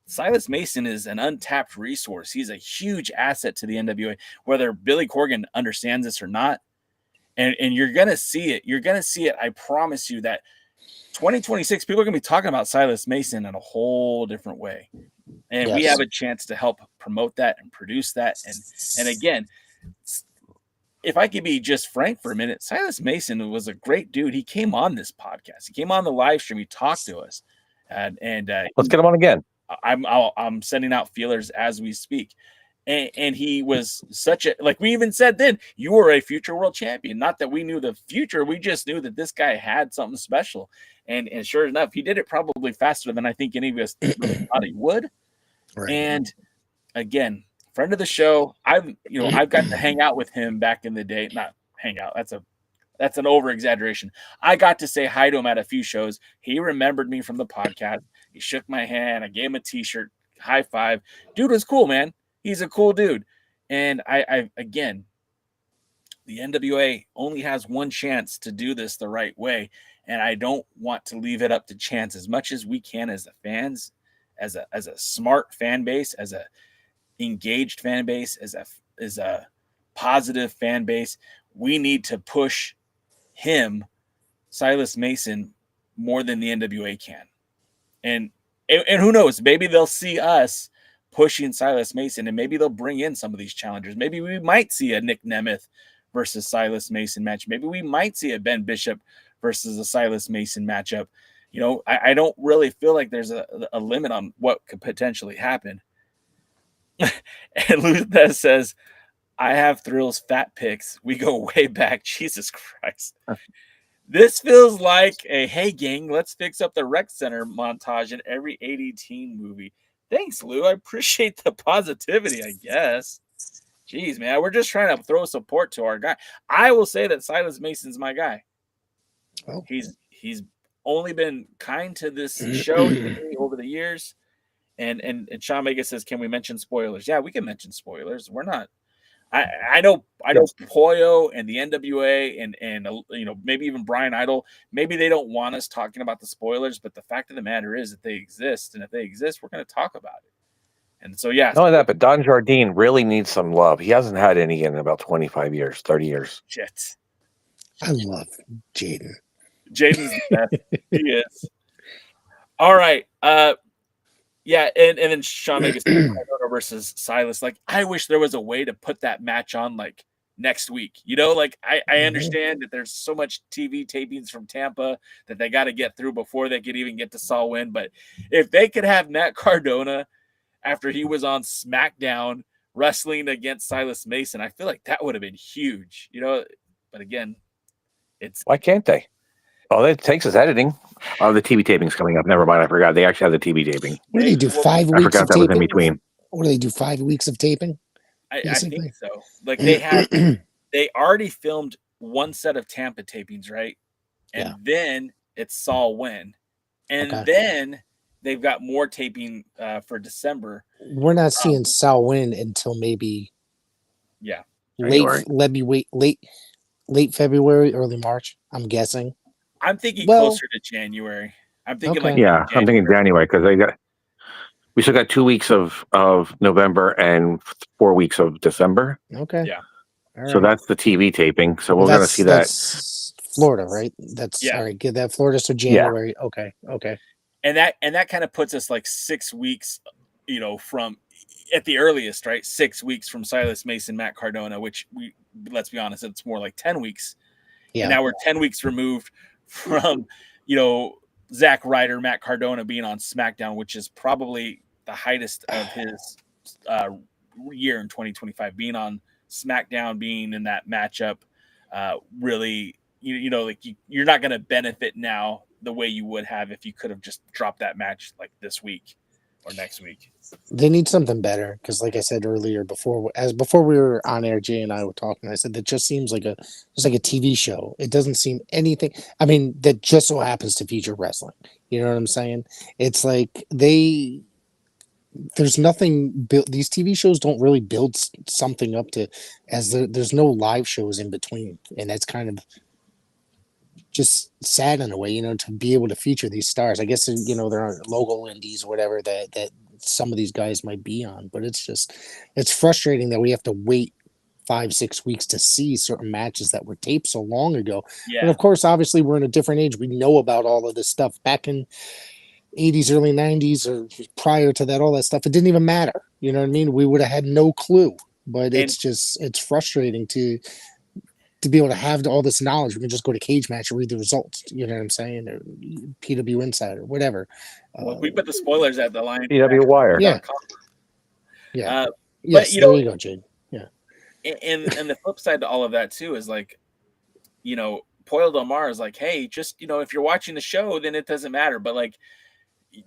Silas Mason is an untapped resource. He's a huge asset to the NWA, whether Billy Corgan understands this or not. And you're going to see it. You're going to see it. I promise you that 2026, people are going to be talking about Silas Mason in a whole different way. And we have a chance to help promote that and produce that. And again, if I could be just frank for a minute, Silas Mason was a great dude. He came on this podcast. He came on the live stream. He talked to us. And let's get him on again. I'm sending out feelers as we speak. And he was such a, like we even said then, you were a future world champion. Not that we knew the future. We just knew that this guy had something special. And sure enough, he did it probably faster than I think any of us really thought he would. Right. And again, friend of the show, I've got to hang out with him back in the day. Not hang out. That's an over exaggeration. I got to say hi to him at a few shows. He remembered me from the podcast. He shook my hand. I gave him a t-shirt, high five. Dude was cool, man. He's a cool dude. And I again, the NWA only has one chance to do this the right way. And I don't want to leave it up to chance. As much as we can as the fans, as a smart fan base, as a engaged fan base, as a positive fan base, we need to push him, Silas Mason, more than the NWA can. And who knows? Maybe they'll see us pushing Silas Mason, and maybe they'll bring in some of these challengers. Maybe we might see a Nick Nemeth versus Silas Mason match. Maybe we might see a Ben Bishop versus a Silas Mason matchup. You know, I don't really feel like there's a limit on what could potentially happen. And Luthez says, I have Thrill's fat picks. We go way back. Jesus Christ. This feels like a, hey, gang, let's fix up the rec center montage in every 80 teen movie. Thanks, Lou. I appreciate the positivity, I guess. Jeez, man. We're just trying to throw support to our guy. I will say that Silas Mason's my guy. Oh. He's only been kind to this show over the years. And Sean Mega says, can we mention spoilers? Yeah, we can mention spoilers. We're not. I know Poyo and the NWA and you know, maybe even Brian Idol, maybe they don't want us talking about the spoilers, but the fact of the matter is that they exist, and if they exist, we're going to talk about it. And so, yeah. Not only that, but Don Jardine really needs some love. He hasn't had any in about 25 years, 30 years. Shit. I love Jaden. Jaden's the best. He is. All right. Yeah, and then Sean Vegas versus Silas. Like, I wish there was a way to put that match on like next week. You know, like I understand that there's so much TV tapings from Tampa that they got to get through before they could even get to Saul Win. But if they could have Matt Cardona after he was on SmackDown wrestling against Silas Mason, I feel like that would have been huge. You know, but again, why can't they? Oh, that takes us editing. Oh, the TV taping's coming up. Never mind. I forgot. They actually have the TV taping. What do they do? 5 weeks? I forgot of that taping? was in between. What do they do? 5 weeks of taping? I think so. Like they already filmed one set of Tampa tapings, right? And then it's Saul Win. And then they've got more taping for December. We're not seeing Saul Win until maybe late February, early March, I'm guessing. I'm thinking closer to January. I'm thinking I'm thinking January because we still got 2 weeks of November and 4 weeks of December. Okay. Yeah. So that's the TV taping. So we're going to see that. That's Florida, right? That's all right. Get that Florida. So January. Yeah. Okay. And that kind of puts us like 6 weeks, you know, from at the earliest, right? 6 weeks from Silas Mason, Matt Cardona, which let's be honest, it's more like 10 weeks. Yeah. And now we're 10 weeks removed from, you know, Zack Ryder, Matt Cardona being on SmackDown, which is probably the highest of his year in 2025, being on SmackDown, being in that matchup. Really, you know, like you're not going to benefit now the way you would have if you could have just dropped that match like this week or next week. They need something better because, like I said earlier, before we were on air, Jay and I were talking. I said that just seems like a TV show. It doesn't seem anything. I mean, that just so happens to feature wrestling. You know what I'm saying? It's like there's nothing built. These TV shows don't really build something up to, there's no live shows in between, and that's kind of just sad in a way, you know, to be able to feature these stars. I guess, you know, there are local indies or whatever that some of these guys might be on, but it's frustrating that we have to wait 5-6 weeks to see certain matches that were taped so long ago. Yeah. And of course, obviously we're in a different age. We know about all of this stuff back in 80s, early 90s, or prior to that, all that stuff. It didn't even matter. You know what I mean? We would have had no clue, but it's frustrating to be able to have all this knowledge. We can just go to Cage Match and read the results. You know what I'm saying? Or PW Insider, whatever. Well, we put the spoilers at the line. PW Wire. Yeah. Yeah. Yes, but, there you go, Jade. Yeah. And the flip side to all of that too is like, you know, Poyo Del Mar is like, hey, just, you know, if you're watching the show, then it doesn't matter. But like,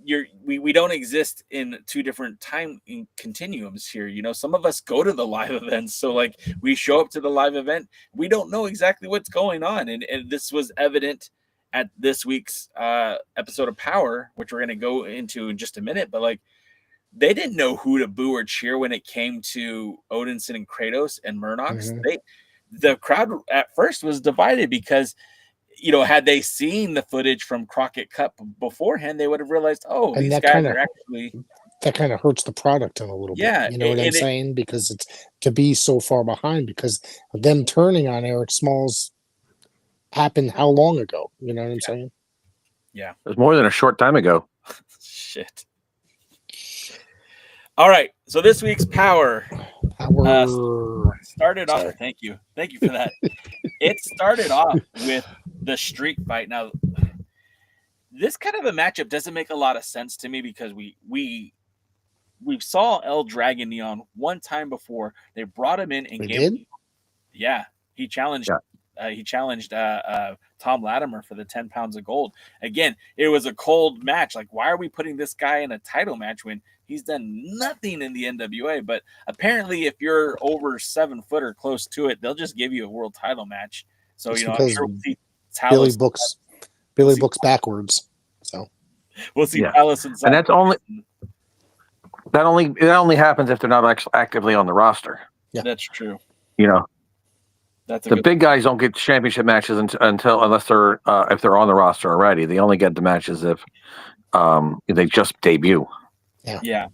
we don't exist in two different time continuums here. You know, some of us go to the live events. So like we show up to the live event, we don't know exactly what's going on. And this was evident at this week's episode of Power, which we're going to go into in just a minute. But like, they didn't know who to boo or cheer when it came to Odinson and Kratos and Murdoch's. Mm-hmm. The crowd at first was divided because, you know, had they seen the footage from Crockett Cup beforehand, they would have realized, oh, and these guys are actually. That kind of hurts the product in a little bit. You know what I'm saying? Because it's to be so far behind because them turning on Eric Smalls happened how long ago? You know what I'm saying? Yeah. It was more than a short time ago. Shit. All right. So this week's Power started off. Thank you for that. It started off with the street fight. Now, this kind of a matchup doesn't make a lot of sense to me because we saw El Dragon Neon one time before. They brought him in and he challenged. He challenged Thom Latimer for the 10 pounds of gold. Again, it was a cold match. Like, why are we putting this guy in a title match when he's done nothing in the NWA? But apparently, if you're over 7 foot or close to it, they'll just give you a world title match. So, It's you know, I'm because sure we'll see Billy books backwards. So we'll see Palace and that only happens if they're not actively on the roster. Yeah, that's true. You know. That's the big guys don't get championship matches unless they're if they're on the roster already. They only get the matches if they just debut. Yeah.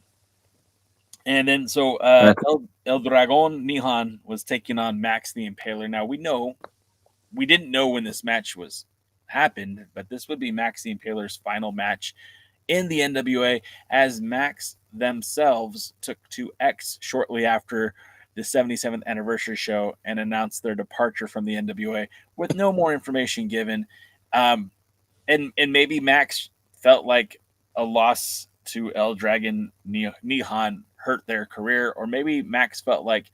And then so El Dragon Nihan was taking on Max the Impaler. Now we didn't know when this match happened, but this would be Max the Impaler's final match in the NWA, as Max themselves took to X shortly after the 77th anniversary show and announced their departure from the NWA with no more information given. And maybe Max felt like a loss to El Dragon Nihan hurt their career, or maybe Max felt like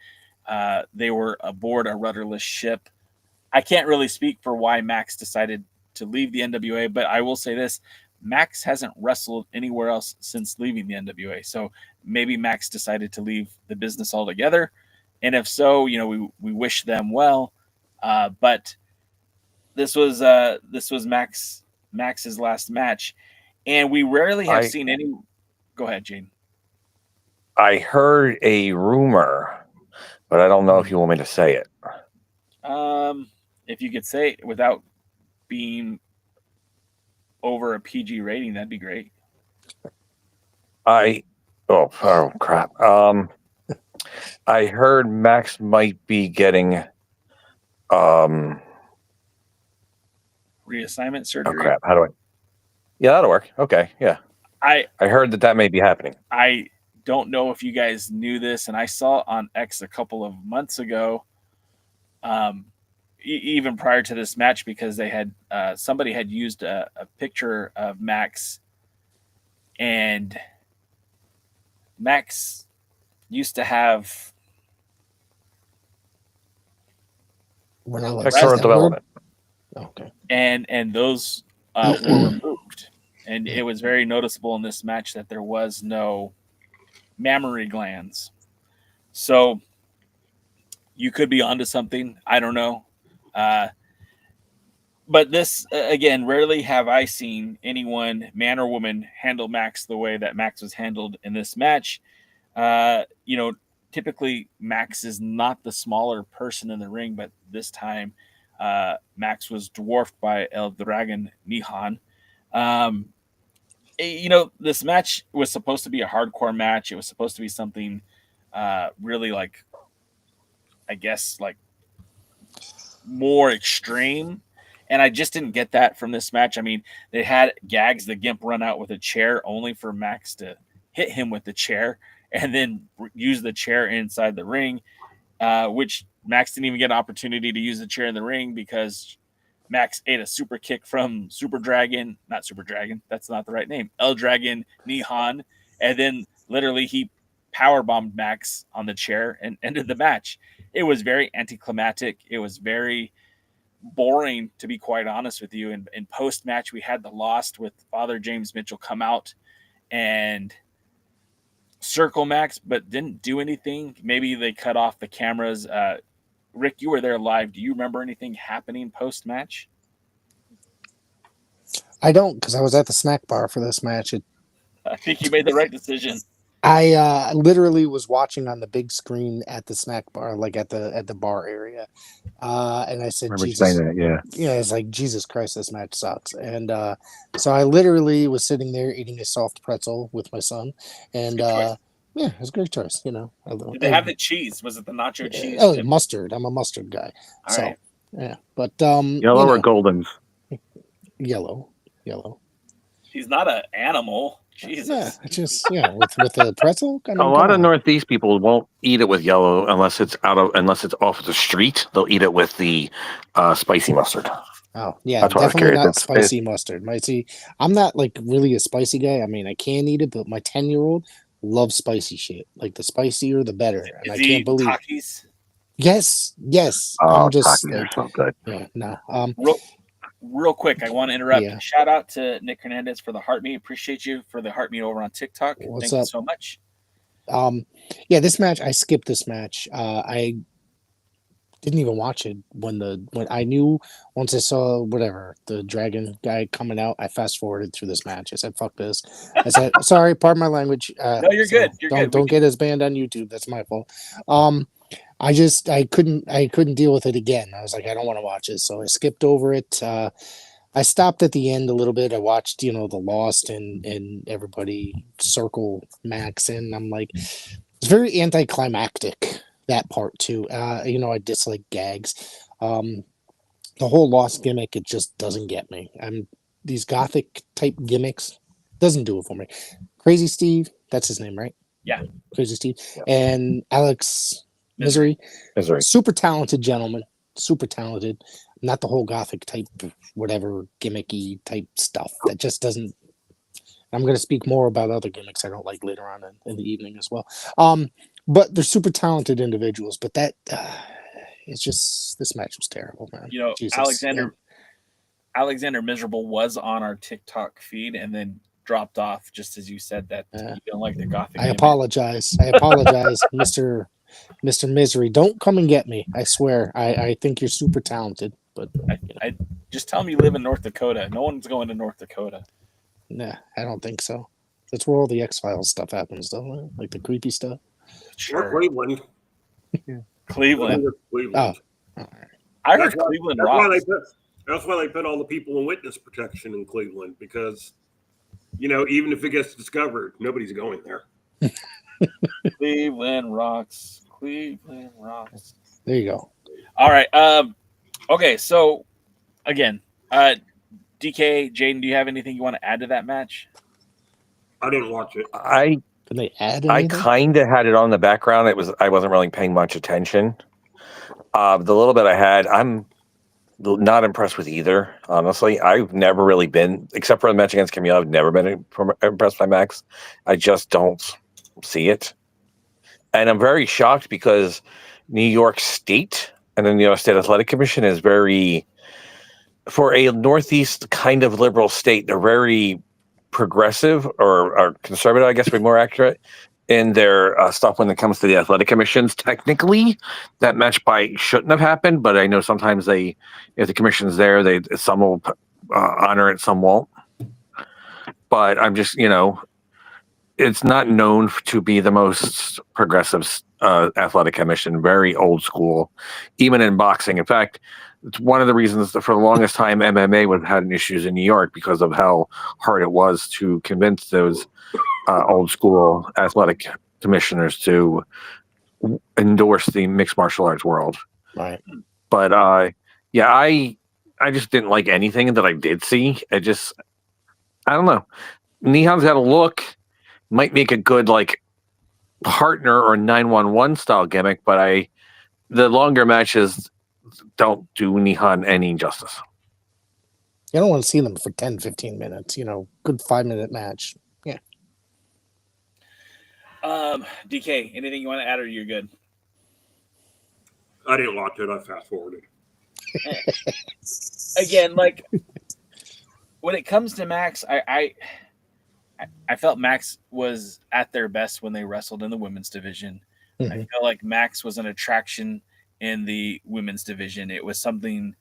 they were aboard a rudderless ship. I can't really speak for why Max decided to leave the NWA, but I will say this: Max hasn't wrestled anywhere else since leaving the NWA. So maybe Max decided to leave the business altogether. And if so, you know, we wish them well. But this was Max's last match, and we rarely have seen any. Go ahead, Gene. I heard a rumor, but I don't know if you want me to say it. If you could say it without being over a PG rating, that'd be great. Oh crap. I heard Max might be getting reassignment surgery. Oh crap! How do I? Yeah, that'll work. Okay, yeah. I heard that may be happening. I don't know if you guys knew this, and I saw on X a couple of months ago, even prior to this match, because they had somebody had used a picture of Max, and Max used to have excellent development. Okay. And those were removed. And it was very noticeable in this match that there was no mammary glands. So you could be onto something. I don't know. But this, again, rarely have I seen anyone, man or woman, handle Max the way that Max was handled in this match. You know, typically Max is not the smaller person in the ring, but this time Max was dwarfed by El Dragon Nihan. You know, this match was supposed to be a hardcore match. It was supposed to be something really, like, I guess, like, more extreme. And I just didn't get that from this match. I mean, they had Gags the Gimp run out with a chair only for Max to hit him with the chair and then use the chair inside the ring, which Max didn't even get an opportunity to use the chair in the ring because Max ate a super kick from not Super Dragon, that's not the right name, El Dragon Nihan, and then literally he powerbombed Max on the chair and ended the match. It was very anticlimactic. It was very boring, to be quite honest with you. And in post-match, we had the Lost with Father James Mitchell come out and circle Max, but didn't do anything. Maybe they cut off the cameras. Rick, you were there live. Do you remember anything happening post-match? I don't, because I was at the snack bar for this match. I think you made the right decision. I literally was watching on the big screen at the snack bar, like at the bar area, and I said, "Jesus, yeah, it's like Jesus Christ, this match sucks." And so I literally was sitting there eating a soft pretzel with my son, and yeah, it was a great choice. You know, did they have the cheese? Was it the nacho cheese? Oh, mustard. I'm a mustard guy. All right. Yeah, but yellow or goldens? Yellow. He's not an animal. Jesus. just with the pretzel. I mean, A lot come of on. Northeast people won't eat it with yellow unless it's off the street. They'll eat it with the spicy mustard. Oh yeah, That's why I was definitely curious. not spicy mustard. I'm not like really a spicy guy. I mean, I can eat it, but my 10-year-old loves spicy shit. Like the spicier, the better. And Is I he can't eating believe. Takis? Yes. Oh, I'm just Takis are like, so good. yeah, nah. Real quick, I want to interrupt. Yeah. Shout out to Nick Hernandez for the heart meet. Appreciate you for the heart meet over on TikTok. What's Thank you up? so much. Yeah, this match I skipped this match. I didn't even watch it when I knew once I saw whatever the dragon guy coming out. I fast forwarded through this match. I said, "Fuck this." I said, "Sorry, pardon my language." No, you're good. You're good. Don't get us banned on YouTube. That's my fault. I couldn't deal with it again. I was like, I don't want to watch it, so I skipped over it. I stopped at the end a little bit. I watched, the Lost and everybody circle Max in. I'm like, it's very anticlimactic, that part too. I dislike gags. The whole Lost gimmick, it just doesn't get me. These gothic type gimmicks doesn't do it for me. Crazy Steve, that's his name, right? Yeah. Crazy Steve. Yeah. And Alex Misery. Super talented gentleman. Super talented. Not the whole gothic type, whatever gimmicky type stuff. That just doesn't. I'm going to speak more about other gimmicks I don't like later on in the evening as well. But they're super talented individuals. But that it's just, this match was terrible, man. Jesus. Alexander Miserable was on our TikTok feed and then dropped off just as you said that you don't like the gothic. I apologize, Mr. Misery. Don't come and get me. I swear. I think you're super talented, but I just tell him you live in North Dakota. No one's going to North Dakota. Nah, I don't think so. That's where all the X-Files stuff happens, though, right? Like the creepy stuff. Sure. Or Cleveland. Cleveland. Cleveland. Oh, all right. I heard Cleveland rocks. That's why they put all the people in witness protection in Cleveland, because even if it gets discovered, nobody's going there. Cleveland rocks. Cleveland rocks. There you go. All right. Okay. So, again, DK, Jaden, do you have anything you want to add to that match? I didn't watch it. Can they add anything? I kind of had it on the background. I wasn't really paying much attention. The little bit I had, I'm not impressed with either. Honestly, I've never really been, except for the match against Camille. I've never been impressed by Max. I just don't see it, and I'm very shocked because New York State and the New York State Athletic Commission is very, for a Northeast kind of liberal state, they're very progressive or conservative, I guess would be more accurate, in their stuff when it comes to the athletic commissions. Technically, that match shouldn't have happened, but I know sometimes if the commission's there, some will honor it, some won't. But I'm just, it's not known to be the most progressive athletic commission, very old school, even in boxing. In fact, it's one of the reasons that for the longest time MMA was having issues in New York because of how hard it was to convince those old school athletic commissioners to endorse the mixed martial arts world. Right. But I just didn't like anything that I did see. I don't know. Nihon's got a look, might make a good partner or 911 style gimmick, but the longer matches don't do Nihon any justice. You don't want to see them for 10, 15 minutes, good 5-minute match. Yeah. DK, anything you want to add or you're good? I didn't watch it. I fast forwarded. Again, when it comes to Max, I felt Max was at their best when they wrestled in the women's division. Mm-hmm. I feel like Max was an attraction in the women's division. It was something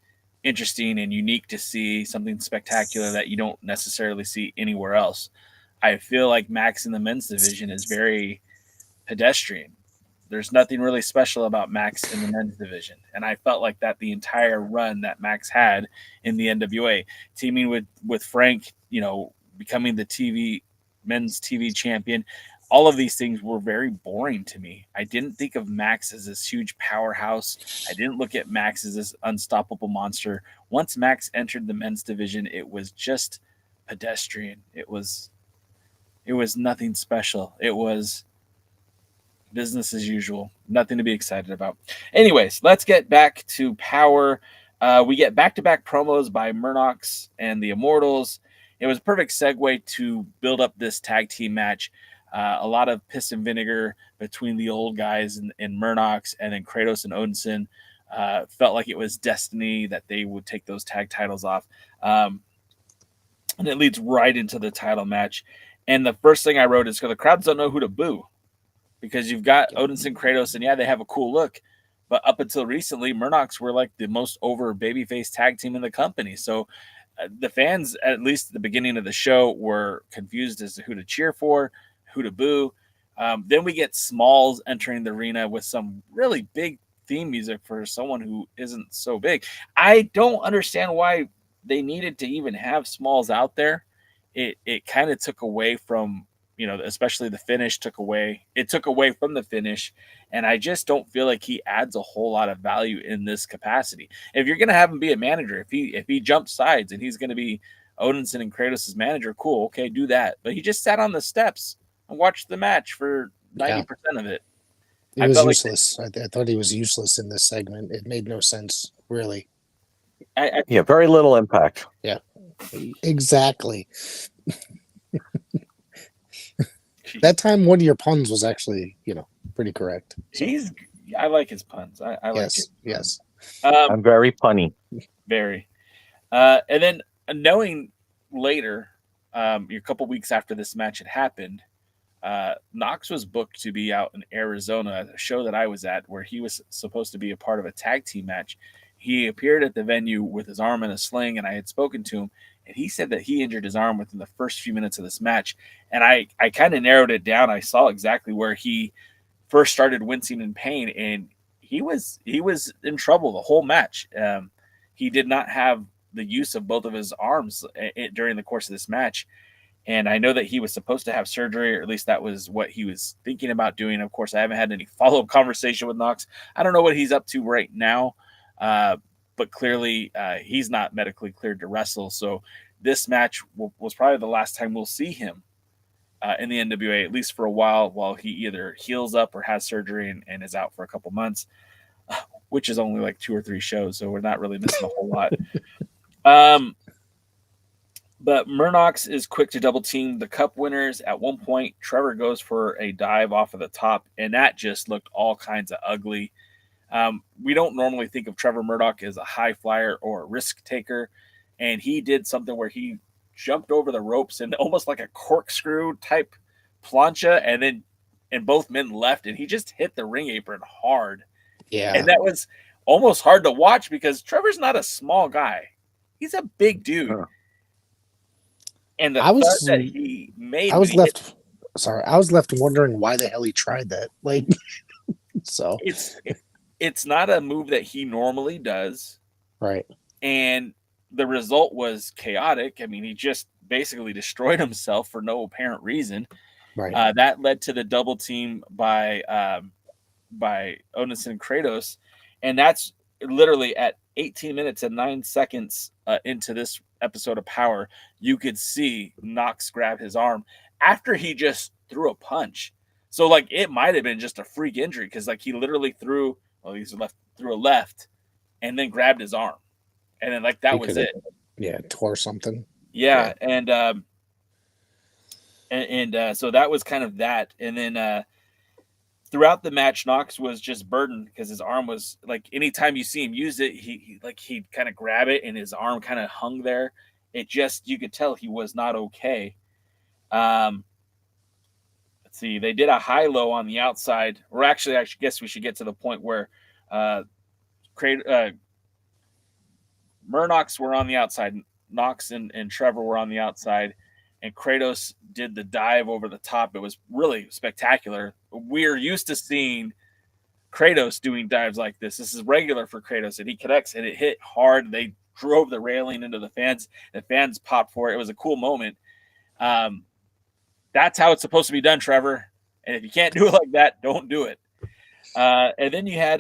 interesting and unique to see, something spectacular that you don't necessarily see anywhere else. I feel like Max in the men's division is very pedestrian. There's nothing really special about Max in the men's division. And I felt like that the entire run that Max had in the NWA, teaming with Frank, becoming the men's TV champion, all of these things were very boring to me. I didn't think of Max as this huge powerhouse. I didn't look at Max as this unstoppable monster. Once Max entered the men's division, it was just pedestrian. It was It was nothing special. It was business as usual. Nothing to be excited about. Anyways, let's get back to Power. We get back-to-back promos by Murdochs and the Immortals. It was a perfect segue to build up this tag team match. A lot of piss and vinegar between the old guys and Murdochs, and then Kratos and Odinson. Felt like it was destiny that they would take those tag titles off. And it leads right into the title match. And the first thing I wrote is because the crowds don't know who to boo. Because you've got Odinson, Kratos, and yeah, they have a cool look. But up until recently, Murdochs were like the most over babyface tag team in the company. So the fans, at least at the beginning of the show, were confused as to who to cheer for, who to boo. Then we get Smalls entering the arena with some really big theme music for someone who isn't so big. I don't understand why they needed to even have Smalls out there. It kind of took away from, especially the finish took away from the finish. And I just don't feel like he adds a whole lot of value in this capacity. If you're going to have him be a manager, if he jumps sides and he's going to be Odinson and Kratos' manager, cool. Okay, do that. But he just sat on the steps and watched the match for 90% of it. He was useless. I thought he was useless in this segment. It made no sense, really. Yeah, very little impact. Yeah, exactly. That time, one of your puns was actually, pretty correct. So. I like his puns. I like it. Yes. I'm very punny. Very. And then knowing later, a couple weeks after this match had happened, Knox was booked to be out in Arizona at a show that I was at where he was supposed to be a part of a tag team match. He appeared at the venue with his arm in a sling, and I had spoken to him, and he said that he injured his arm within the first few minutes of this match. And I kind of narrowed it down. I saw exactly where he first started wincing in pain, and he was in trouble the whole match. He did not have the use of both of his arms during the course of this match. And I know that he was supposed to have surgery, or at least that was what he was thinking about doing. Of course, I haven't had any follow-up conversation with Knox. I don't know what he's up to right now, but clearly he's not medically cleared to wrestle. So this match was probably the last time we'll see him in the NWA, at least for a while he either heals up or has surgery and is out for a couple months, which is only like 2 or 3 shows. So we're not really missing a whole lot. But Murdochs is quick to double team the cup winners. At one point, Trevor goes for a dive off of the top, and that just looked all kinds of ugly. We don't normally think of Trevor Murdoch as a high flyer or a risk taker, and he did something where he jumped over the ropes and almost like a corkscrew type plancha, and both men left, and he just hit the ring apron hard. Yeah. And that was almost hard to watch because Trevor's not a small guy. He's a big dude. Huh. And the thud that he made. I was left wondering why the hell he tried that. Like, so it's not a move that he normally does. Right. And the result was chaotic. I mean, he just basically destroyed himself for no apparent reason. Right. That led to the double team by Odinson and Kratos. And that's literally at 18 minutes and 9 seconds into this episode of Power, you could see Knox grab his arm after he just threw a punch. So like it might have been just a freak injury because like he literally threw a left and then grabbed his arm. And then like that was it. Yeah, tore something. Yeah. And so that was kind of that. And then throughout the match, Knox was just burdened because his arm was like anytime you see him use it, he'd kind of grab it and his arm kind of hung there. It just, you could tell he was not okay. Let's see, they did a high-low on the outside. Or actually, I guess we should get to the point where Murdochs were on the outside. Knox and Trevor were on the outside. And Kratos did the dive over the top. It was really spectacular. We're used to seeing Kratos doing dives like this. This is regular for Kratos, and he connects, and it hit hard. They drove the railing into the fans. The fans popped for it. It was a cool moment. That's how it's supposed to be done, Trevor. And if you can't do it like that, don't do it. And then you had,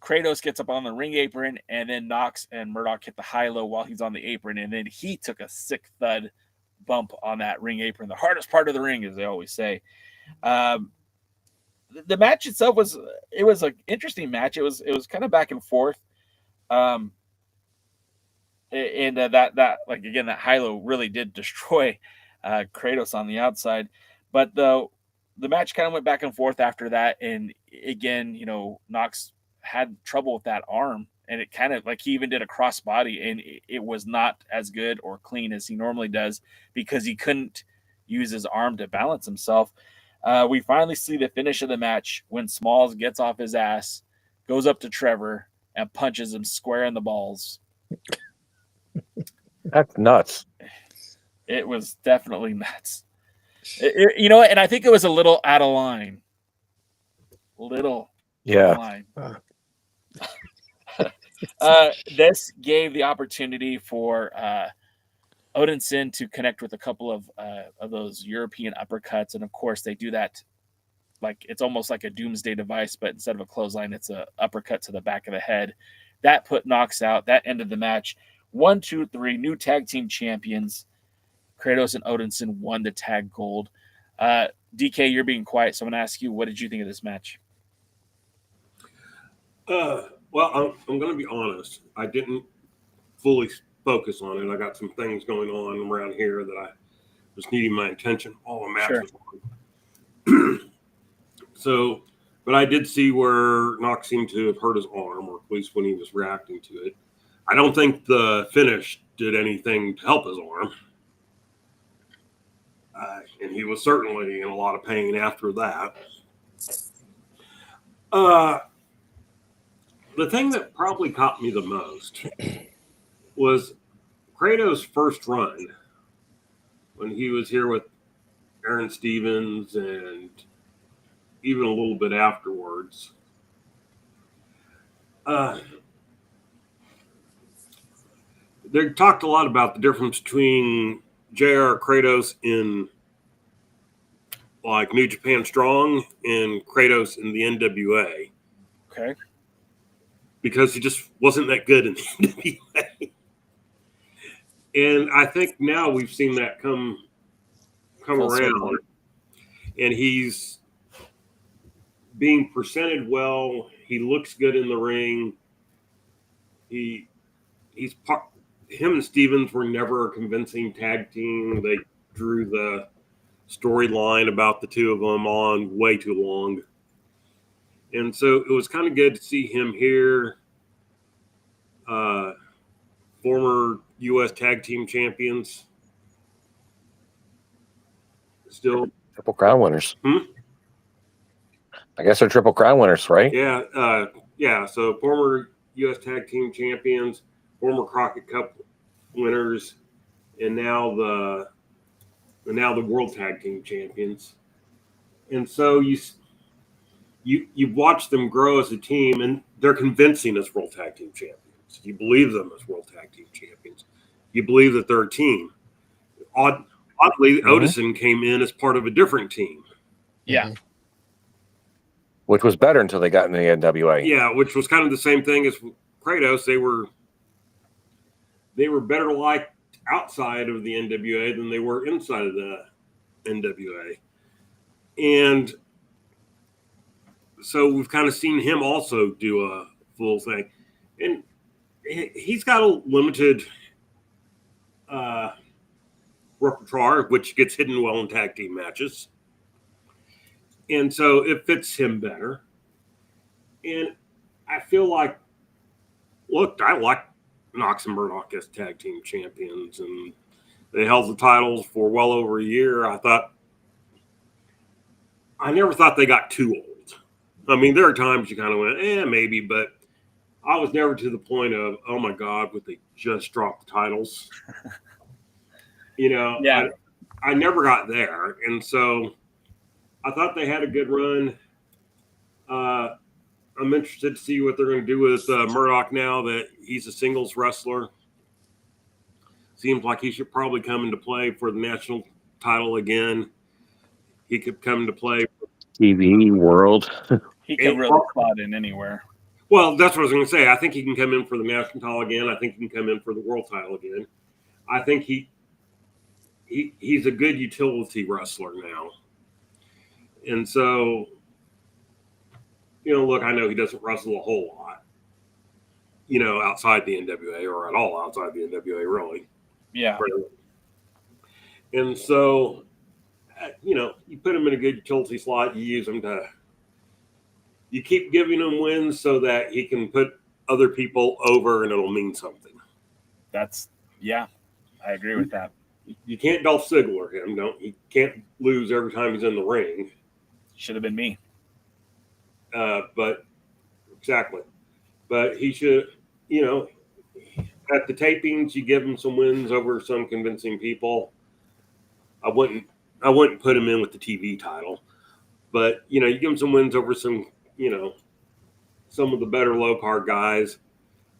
Kratos gets up on the ring apron, and then Knox and Murdoch hit the high-low while he's on the apron, and then he took a sick thud bump on that ring apron, the hardest part of the ring, as they always say. The match itself was an interesting match. It was kind of back and forth. That high-low really did destroy Kratos on the outside, but the match kind of went back and forth after that. And again, Knox had trouble with that arm, and it kind of he even did a crossbody, and it was not as good or clean as he normally does because he couldn't use his arm to balance himself. We finally see the finish of the match when Smalls gets off his ass, goes up to Trevor, and punches him square in the balls. That's nuts. It was definitely nuts. And I think it was a little out of line. Yeah. This gave the opportunity for Odinson to connect with a couple of those European uppercuts, and of course they do that it's almost like a doomsday device, but instead of a clothesline, it's a uppercut to the back of the head. That put Knox out. That ended the match. 1, 2, 3 new tag team champions. Kratos and Odinson won the tag gold. DK, you're being quiet, so I'm going to ask you, what did you think of this match? Well, I'm going to be honest. I didn't fully focus on it. I got some things going on around here that I was needing my attention. All the matches on. So, but I did see where Knox seemed to have hurt his arm, or at least when he was reacting to it. I don't think the finish did anything to help his arm. And he was certainly in a lot of pain after that. The thing that probably caught me the most was Kratos' first run when he was here with Aaron Stevens and even a little bit afterwards. They talked a lot about the difference between JR Kratos in New Japan Strong and Kratos in the NWA. Okay. Because he just wasn't that good in the NWA. And I think now we've seen that come around. And he's being presented well. He looks good in the ring. Him and Stevens were never a convincing tag team. They drew the storyline about the two of them on way too long. And so it was kind of good to see him here. Former U.S. tag team champions. Still. Triple Crown winners. I guess they're Triple Crown winners, right? Yeah. So former U.S. tag team champions, former Crockett Cup winners, and now the World Tag Team Champions. And so you watch them grow as a team, and they're convincing as World Tag Team Champions. You believe them as World Tag Team Champions. You believe that they're a team. Oddly, Odinson came in as part of a different team. Yeah. Which was better until they got in the NWA. Yeah, which was kind of the same thing as Kratos. They were better liked outside of the NWA than they were inside of the NWA. And so we've kind of seen him also do a full thing. And he's got a limited repertoire, which gets hidden well in tag team matches. And so it fits him better. And I feel like, look, I like Knox and Murdoch as tag team champions, and they held the titles for well over a year. I never thought they got too old. I mean, there are times you kind of went, maybe, but I was never to the point of, oh my God, would they just drop the titles? Yeah. I never got there. And so I thought they had a good run. I'm interested to see what they're going to do with Murdoch now that he's a singles wrestler. Seems like he should probably come into play for the national title again. He could come into play for TV world. He can really slot in anywhere. Well, that's what I was going to say. I think he can come in for the national title again. I think he can come in for the world title again. I think he's a good utility wrestler now. And so, look, I know he doesn't wrestle a whole lot, outside the NWA or at all outside the NWA, really. Yeah. And so, you put him in a good utility slot. You use him you keep giving him wins so that he can put other people over and it'll mean something. I agree with that. You can't Dolph Ziggler him. He can't lose every time he's in the ring. Should have been me. But he should, at the tapings, you give him some wins over some convincing people. I wouldn't put him in with the TV title, but you give him some wins over some, some of the better low card guys,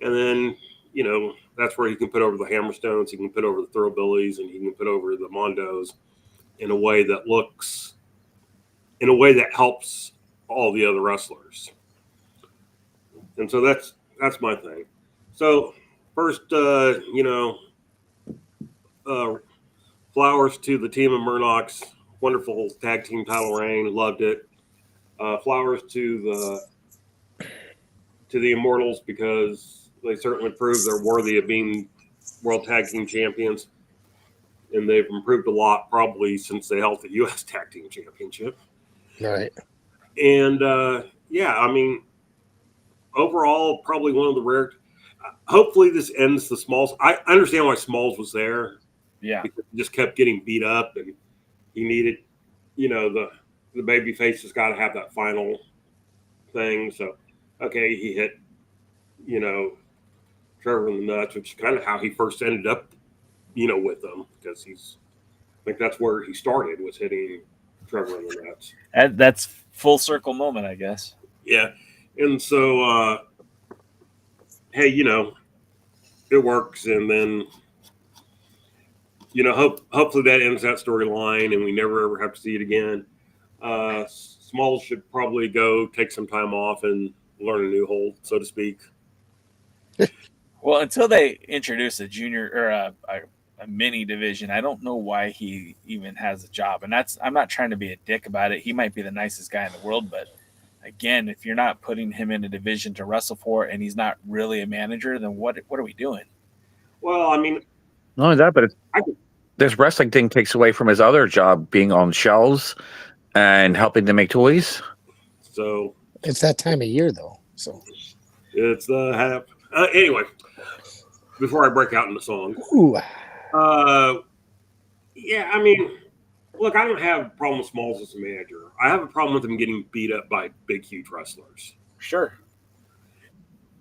and then that's where he can put over the Hammerstones, he can put over the Thrillbillies, and he can put over the Mondos in a way that helps all the other wrestlers. And so that's my thing. So first, flowers to the team of Murdoch's wonderful tag team title reign. Loved it. Flowers to the Immortals, because they certainly proved they're worthy of being World Tag Team Champions. And they've improved a lot probably since they held the U.S. Tag Team Championship. Right. And, overall, probably one of the rare. Hopefully this ends the Smalls. I understand why Smalls was there. Yeah. Because he just kept getting beat up, and he needed, the baby face has got to have that final thing. So, okay, he hit, Trevor in the nuts, which is kind of how he first ended up, with them, because I think that's where he started, was hitting Trevor in the nuts. That's full circle moment, I guess. Yeah. And so, hey, it works. And then, hopefully that ends that storyline and we never ever have to see it again. Smalls should probably go take some time off and learn a new hold, so to speak. Well, until they introduce a junior or a mini division, I don't know why he even has a job. And I'm not trying to be a dick about it. He might be the nicest guy in the world, but again, if you're not putting him in a division to wrestle for and he's not really a manager, then what are we doing? Well, I mean, not only that, but this wrestling thing takes away from his other job, being on shelves and helping to make toys. So it's that time of year, though. So it's anyway. Before I break out in the song, yeah, I mean, look, I don't have a problem with Smalls as a manager. I have a problem with him getting beat up by big, huge wrestlers. Sure.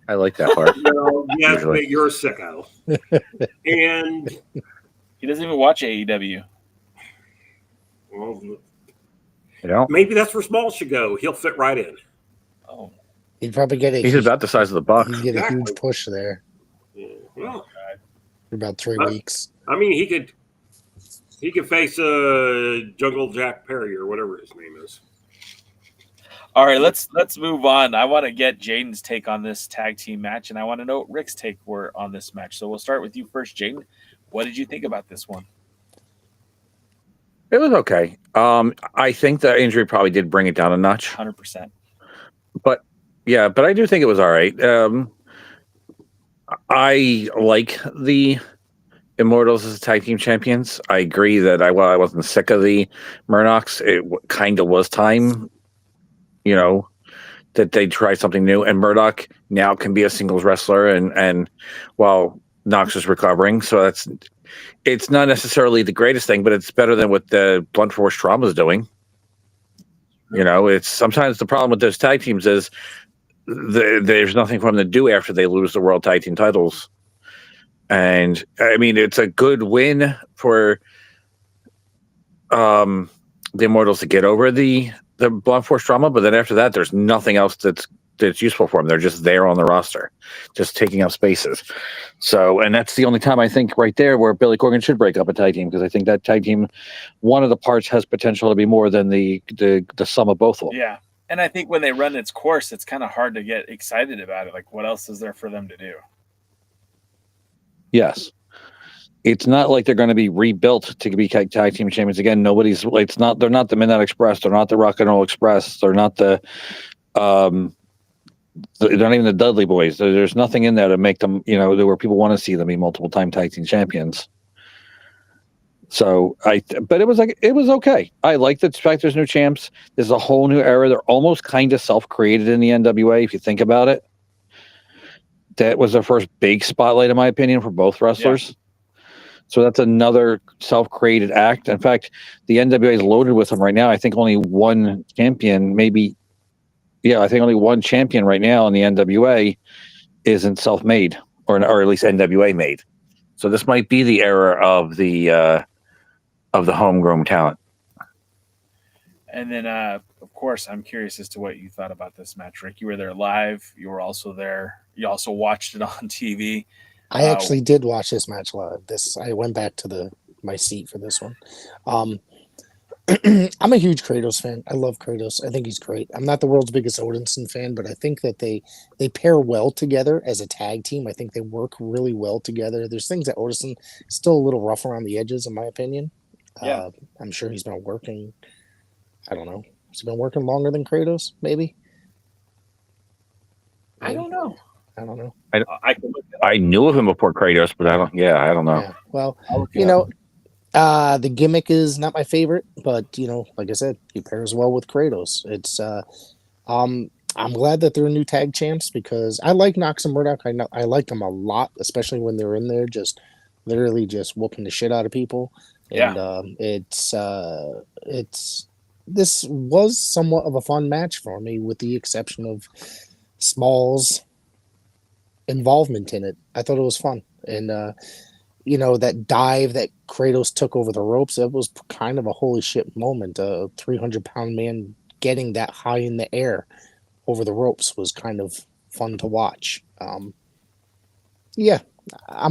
I like that part. Yes, but you're a sicko. And he doesn't even watch AEW. Well, maybe that's where Smalls should go. He'll fit right in. Oh, he'd probably get He's about the size of the Buck. He'd get a huge push there. Yeah. Well, for about 3 weeks. I mean, he could face Jungle Jack Perry or whatever his name is. All right, let's move on. I want to get Jaden's take on this tag team match, and I want to know what Rick's take were on this match. So we'll start with you first, Jaden. What did you think about this one? It was okay. I think the injury probably did bring it down a notch. 100%. But I do think it was all right. I like the Immortals as tag team champions. I agree that while I wasn't sick of the Murdochs, it kind of was time, that they try something new. And Murdoch now can be a singles wrestler, and while Knox is recovering, so it's not necessarily the greatest thing, but it's better than what the Blunt Force Trauma is doing. It's sometimes the problem with those tag teams is there's nothing for them to do after they lose the World Tag Team titles. And I mean, it's a good win for the Immortals to get over the Blunt Force Trauma, but then after that, there's nothing else that's useful for them. They're just there on the roster, just taking up spaces. So, and that's the only time I think right there where Billy Corgan should break up a tag team, because I think that tag team, one of the parts has potential to be more than the sum of both of them. Yeah. And I think when they run its course, it's kind of hard to get excited about it. Like, what else is there for them to do? Yes. It's not like they're going to be rebuilt to be tag team champions again. They're not the Midnight Express. They're not the Rock and Roll Express. They're not they're not even the Dudley Boys. There's nothing in there to make them, where people want to see them be multiple time tag team champions. So but it was okay. I like the fact there's new champs. There's a whole new era. They're almost kind of self-created in the NWA, if you think about it. That was their first big spotlight, in my opinion, for both wrestlers. Yeah. So that's another self-created act. In fact, the NWA is loaded with them right now. I think only one champion, I think only one champion right now in the NWA isn't self-made, or at least NWA made. So this might be the era of the homegrown talent. And then, of course, I'm curious as to what you thought about this match, Rick. You were there live. You were also there. You also watched it on TV. I actually did watch this match live. I went back to my seat for this one. I'm a huge Kratos fan. I love Kratos. I think he's great. I'm not the world's biggest Odinson fan, but I think that they pair well together as a tag team. I think they work really well together. There's things that Odinson is still a little rough around the edges, in my opinion. Yeah. I'm sure he's been working. I don't know. Has he been working longer than Kratos? Maybe. I don't know. I knew of him before Kratos, but I don't know. Yeah. Well, the gimmick is not my favorite, but like I said, he pairs well with Kratos. It's I'm glad that they're new tag champs because I like Knox and Murdoch. I like them a lot, especially when they're in there just literally just whooping the shit out of people. And this was somewhat of a fun match for me, with the exception of Small's involvement in it. I thought it was fun. And that dive that Kratos took over the ropes, it was kind of a holy shit moment. A 300-pound man getting that high in the air over the ropes was kind of fun to watch. I'm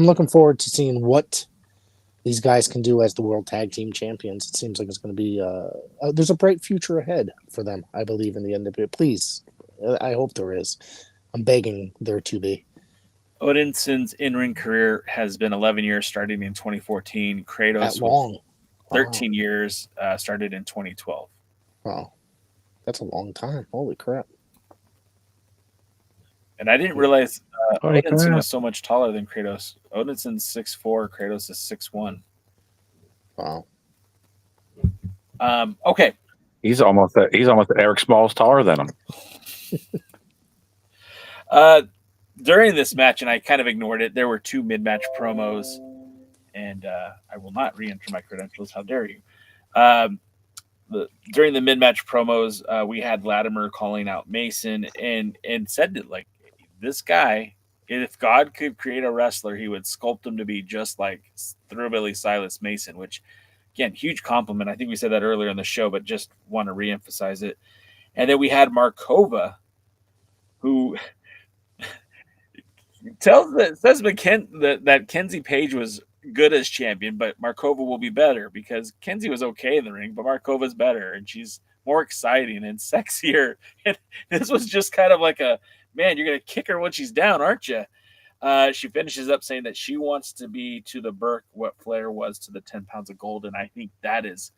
looking forward to seeing what these guys can do as the World Tag Team Champions. It seems like it's going to be there's a bright future ahead for them, I believe, in the NWA. Please, I hope there is. I'm begging there to be. Odinson's in-ring career has been 11 years, starting in 2014. Kratos was 13 years, started in 2012. Wow. That's a long time. Holy crap. And I didn't realize Odinson was so much taller than Kratos. Odinson's 6'4", Kratos is 6'1". Wow. Okay. He's almost Eric Smalls taller than him. During this match, and I kind of ignored it, there were two mid-match promos, and I will not re-enter my credentials. How dare you? During the mid-match promos, we had Latimer calling out Mason and said that, like, this guy, if God could create a wrestler, he would sculpt him to be just like Thrilbilly Silas Mason, which, again, huge compliment. I think we said that earlier in the show, but just want to reemphasize it. And then we had Markova, who says that Kenzie Page was good as champion, but Markova will be better because Kenzie was okay in the ring, but Markova's better, and she's more exciting and sexier. And this was just kind of like man, you're going to kick her when she's down, aren't you? She finishes up saying that she wants to be to the Burke what Flair was to the 10 pounds of gold. And I think that is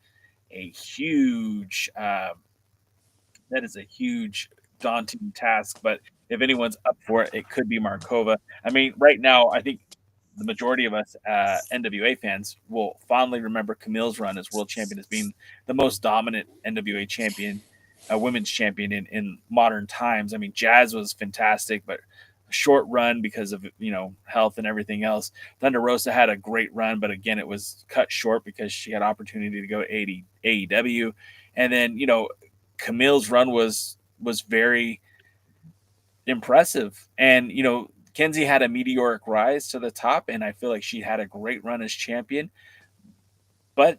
a huge daunting task. But if anyone's up for it, it could be Markova. I mean, right now, I think the majority of us NWA fans will fondly remember Camille's run as world champion as being the most dominant NWA champion, women's champion in modern times. I mean, Jazz was fantastic, but a short run because of, health and everything else. Thunder Rosa had a great run, but again, it was cut short because she had opportunity to go to AEW. And then, Camille's run was very impressive. And, Kenzie had a meteoric rise to the top, and I feel like she had a great run as champion. But,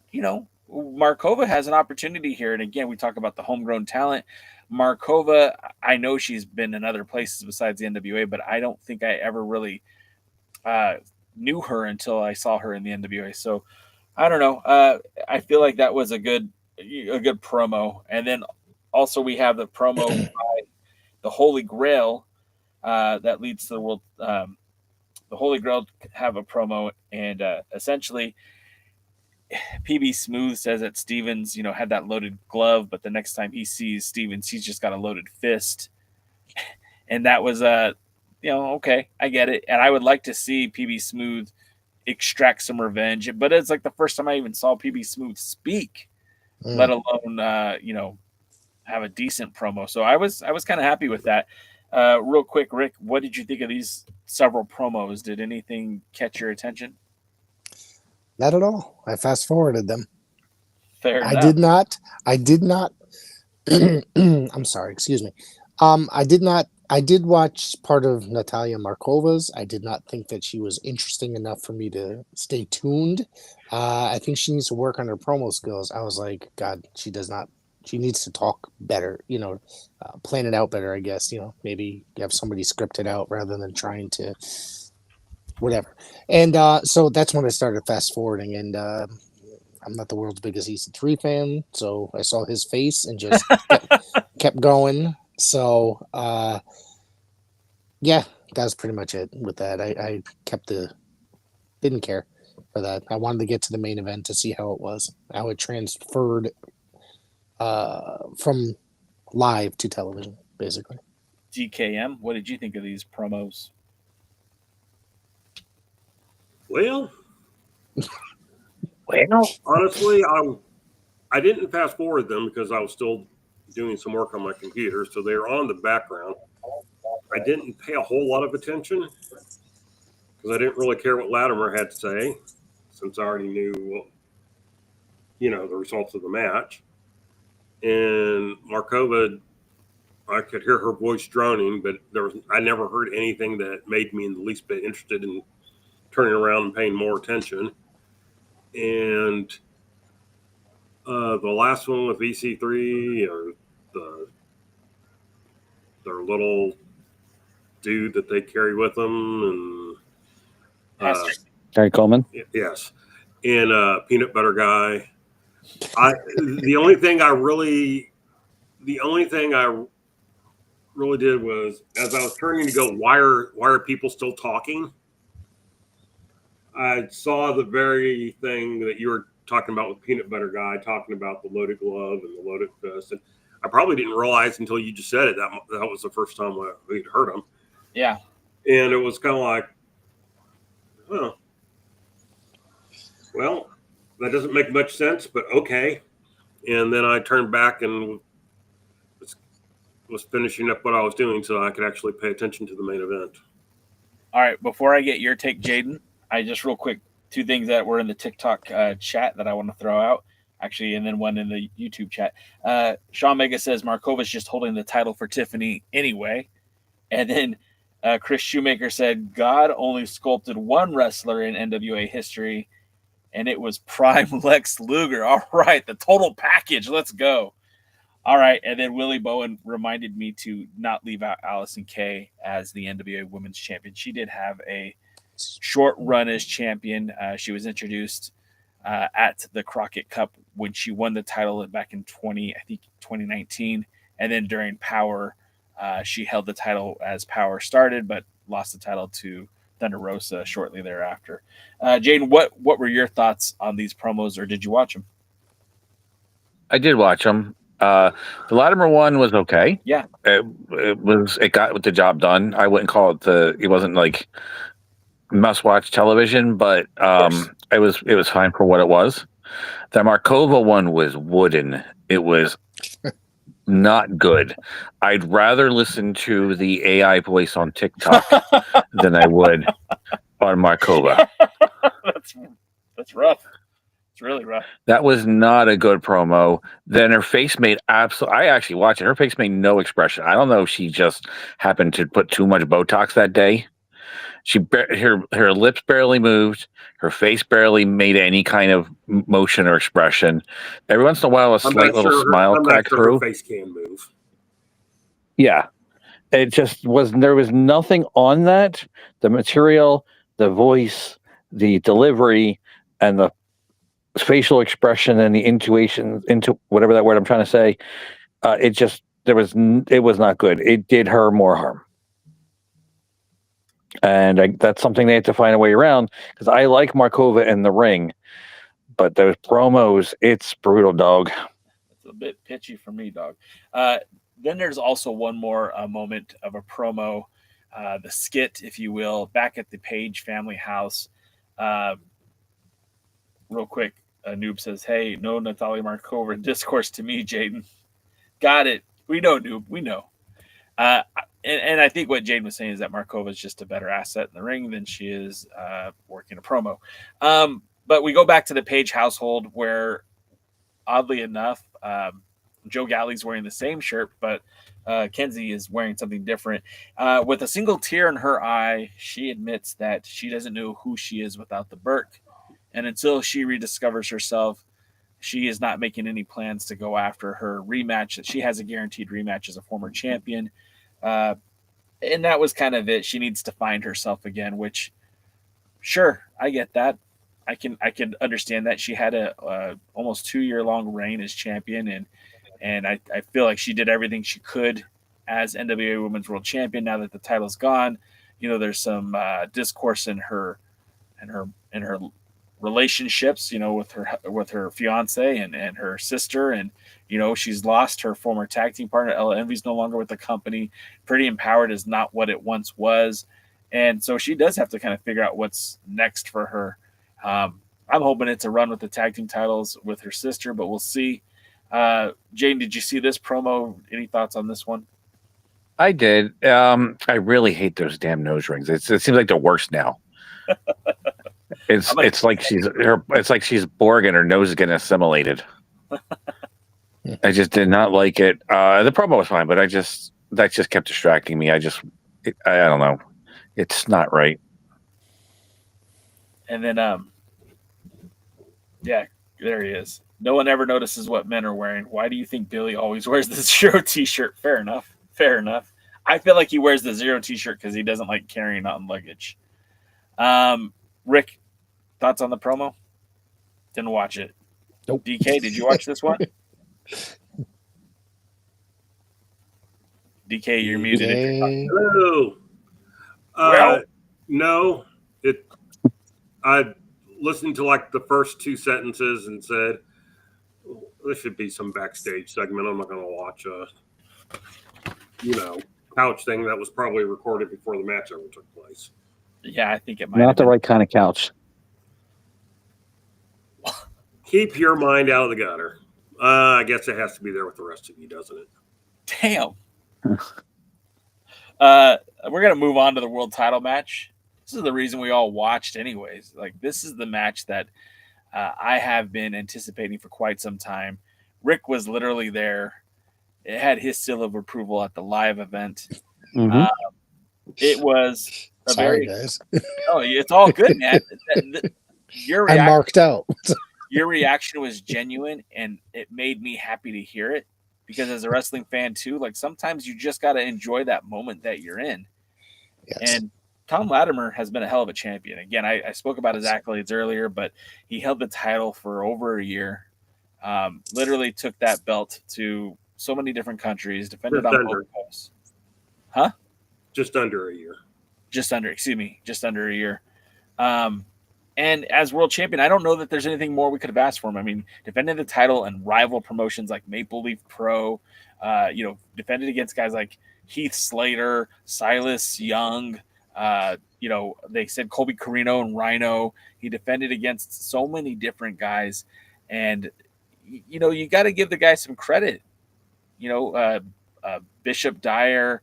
Markova has an opportunity here. And again, we talk about the homegrown talent. Markova, I know she's been in other places besides the NWA, but I don't think I ever really knew her until I saw her in the NWA. So I don't know. I feel like that was a good promo. And then Also, we have the promo by the Holy Grail that leads to the world. The Holy Grail have a promo, and essentially, PB Smooth says that Stevens, had that loaded glove, but the next time he sees Stevens, he's just got a loaded fist. And that was okay, I get it. And I would like to see PB Smooth extract some revenge, but it's like the first time I even saw PB Smooth speak, let alone have a decent promo. So I was kind of happy with that. Real quick, Rick, what did you think of these several promos? Did anything catch your attention? Not at all. I fast forwarded them. Fair enough. I did not. I'm sorry. Excuse me. I did watch part of Natalia Markova's. I did not think that she was interesting enough for me to stay tuned. I think she needs to work on her promo skills. I was like, God, she does not. She needs to talk better, plan it out better, I guess, maybe have somebody script it out rather than trying to whatever. And so that's when I started fast forwarding, and I'm not the world's biggest EC3 fan, so I saw his face and just kept going. So yeah, that was pretty much it with that. I didn't care for that. I wanted to get to the main event to see how it was, how it transferred from live to television, basically. DKM, what did you think of these promos? Well, honestly, I didn't fast forward them because I was still doing some work on my computer, so they were on the background. I didn't pay a whole lot of attention because I didn't really care what Latimer had to say, since I already knew, the results of the match. And Markova, I could hear her voice droning, but I never heard anything that made me in the least bit interested in turning around and paying more attention. And the last one with EC3, or their little dude that they carry with them, and Gary Coleman. Yes, and Peanut Butter Guy. The only thing I really did was, as I was turning to go, why are people still talking? I saw the very thing that you were talking about with Peanut Butter Guy, talking about the loaded glove and the loaded fist. And I probably didn't realize until you just said it that was the first time we'd heard him. Yeah. And it was kind of like, oh, well, that doesn't make much sense, but okay. And then I turned back and was finishing up what I was doing so I could actually pay attention to the main event. All right, before I get your take, Jaden, I just real quick, two things that were in the TikTok chat that I want to throw out, actually, and then one in the YouTube chat. Sean Mega says Markova's just holding the title for Tiffany anyway. And then Chris Shoemaker said God only sculpted one wrestler in NWA history, and it was Prime Lex Luger. All right, the total package. Let's go. All right, and then Willie Bowen reminded me to not leave out Allison Kay as the NWA Women's Champion. She did have a short run as champion. She was introduced at the Crockett Cup when she won the title back in 2019, and then during Power, she held the title as Power started, but lost the title to Thunder Rosa shortly thereafter. Jaden, what were your thoughts on these promos, or did you watch them? I did watch them. The Latimer one was okay. Yeah, it got the job done. I wouldn't call it wasn't like must watch television, but it was fine for what it was. The Markova one was wooden. It was not good. I'd rather listen to the AI voice on TikTok than I would on Markova. That's rough. It's really rough. That was not a good promo. Then her face made I actually watched it. Her face made no expression. I don't know if she just happened to put too much Botox that day. Her lips barely moved. Her face barely made any kind of motion or expression. Every once in a while, a slight little smile cracked through. Her face can move. Yeah, it just was. There was nothing on that. The material, the voice, the delivery, and the facial expression and the intuition into whatever that word I'm trying to say it was not good. It did her more harm. And that's something they have to find a way around, because I like Markova in the ring, but those promos, it's brutal, dog. It's a bit pitchy for me, dog. Then there's also one more moment of a promo, the skit, if you will, back at the Page family house. Real quick, Noob says, "Hey, no Natalia Markova discourse to me, Jaden." Got it. We know, Noob. We know. And I think what Jaden was saying is that Markova is just a better asset in the ring than she is working a promo. But we go back to the Page household where, oddly enough, Joe Galli's wearing the same shirt, but Kenzie is wearing something different. With a single tear in her eye, she admits that she doesn't know who she is without the Burke. And until she rediscovers herself, she is not making any plans to go after her rematch. She has a guaranteed rematch as a former champion. And that was kind of it. She needs to find herself again, which, sure, I get that. I can understand that. She had a almost 2-year-long reign as champion, and I feel like she did everything she could as NWA Women's World Champion. Now that the title's gone, there's some discourse in her relationships, with her fiance and her sister, and she's lost her former tag team partner. Ella Envy's no longer with the company. Pretty Empowered is not what it once was, and so she does have to kind of figure out what's next for her. I'm hoping it's a run with the tag team titles with her sister, but we'll see. Jane, did you see this promo? Any thoughts on this one? I did. I really hate those damn nose rings. It seems like they're worse now. It's like she's Borg and her nose is getting assimilated. I just did not like it. The promo was fine, but that just kept distracting me. I don't know. It's not right. And then, yeah, there he is. No one ever notices what men are wearing. Why do you think Billy always wears the Zero T-shirt? Fair enough. I feel like he wears the Zero T-shirt because he doesn't like carrying on luggage. Rick, thoughts on the promo? Didn't watch it. Nope. DK, did you watch this one? DK, you're muted. Hello. No. I listened to like the first 2 sentences and said, this should be some backstage segment. I'm not going to watch a, couch thing that was probably recorded before the match ever took place. Yeah, I think it might. Not the right kind of couch. Keep your mind out of the gutter. I guess it has to be there with the rest of you, doesn't it? Damn. We're going to move on to the world title match. This is the reason we all watched anyways. Like, this is the match that I have been anticipating for quite some time. Rick was literally there. It had his seal of approval at the live event. Mm-hmm. It was guys. Oh, it's all good, man. I'm marked out. Your reaction was genuine, and it made me happy to hear it, because as a wrestling fan too, like, sometimes you just got to enjoy that moment that you're in. Yes. And Thom Latimer has been a hell of a champion. Again, I spoke about his accolades earlier, but he held the title for over a year. Literally took that belt to so many different countries, defended on both coasts. Huh? Just under a year. Just under a year. And as world champion, I don't know that there's anything more we could have asked for him. I mean, defended the title and rival promotions like Maple Leaf Pro, defended against guys like Heath Slater, Silas Young, they said Colby Carino and Rhino. He defended against so many different guys, and you got to give the guy some credit. Bishop Dyer,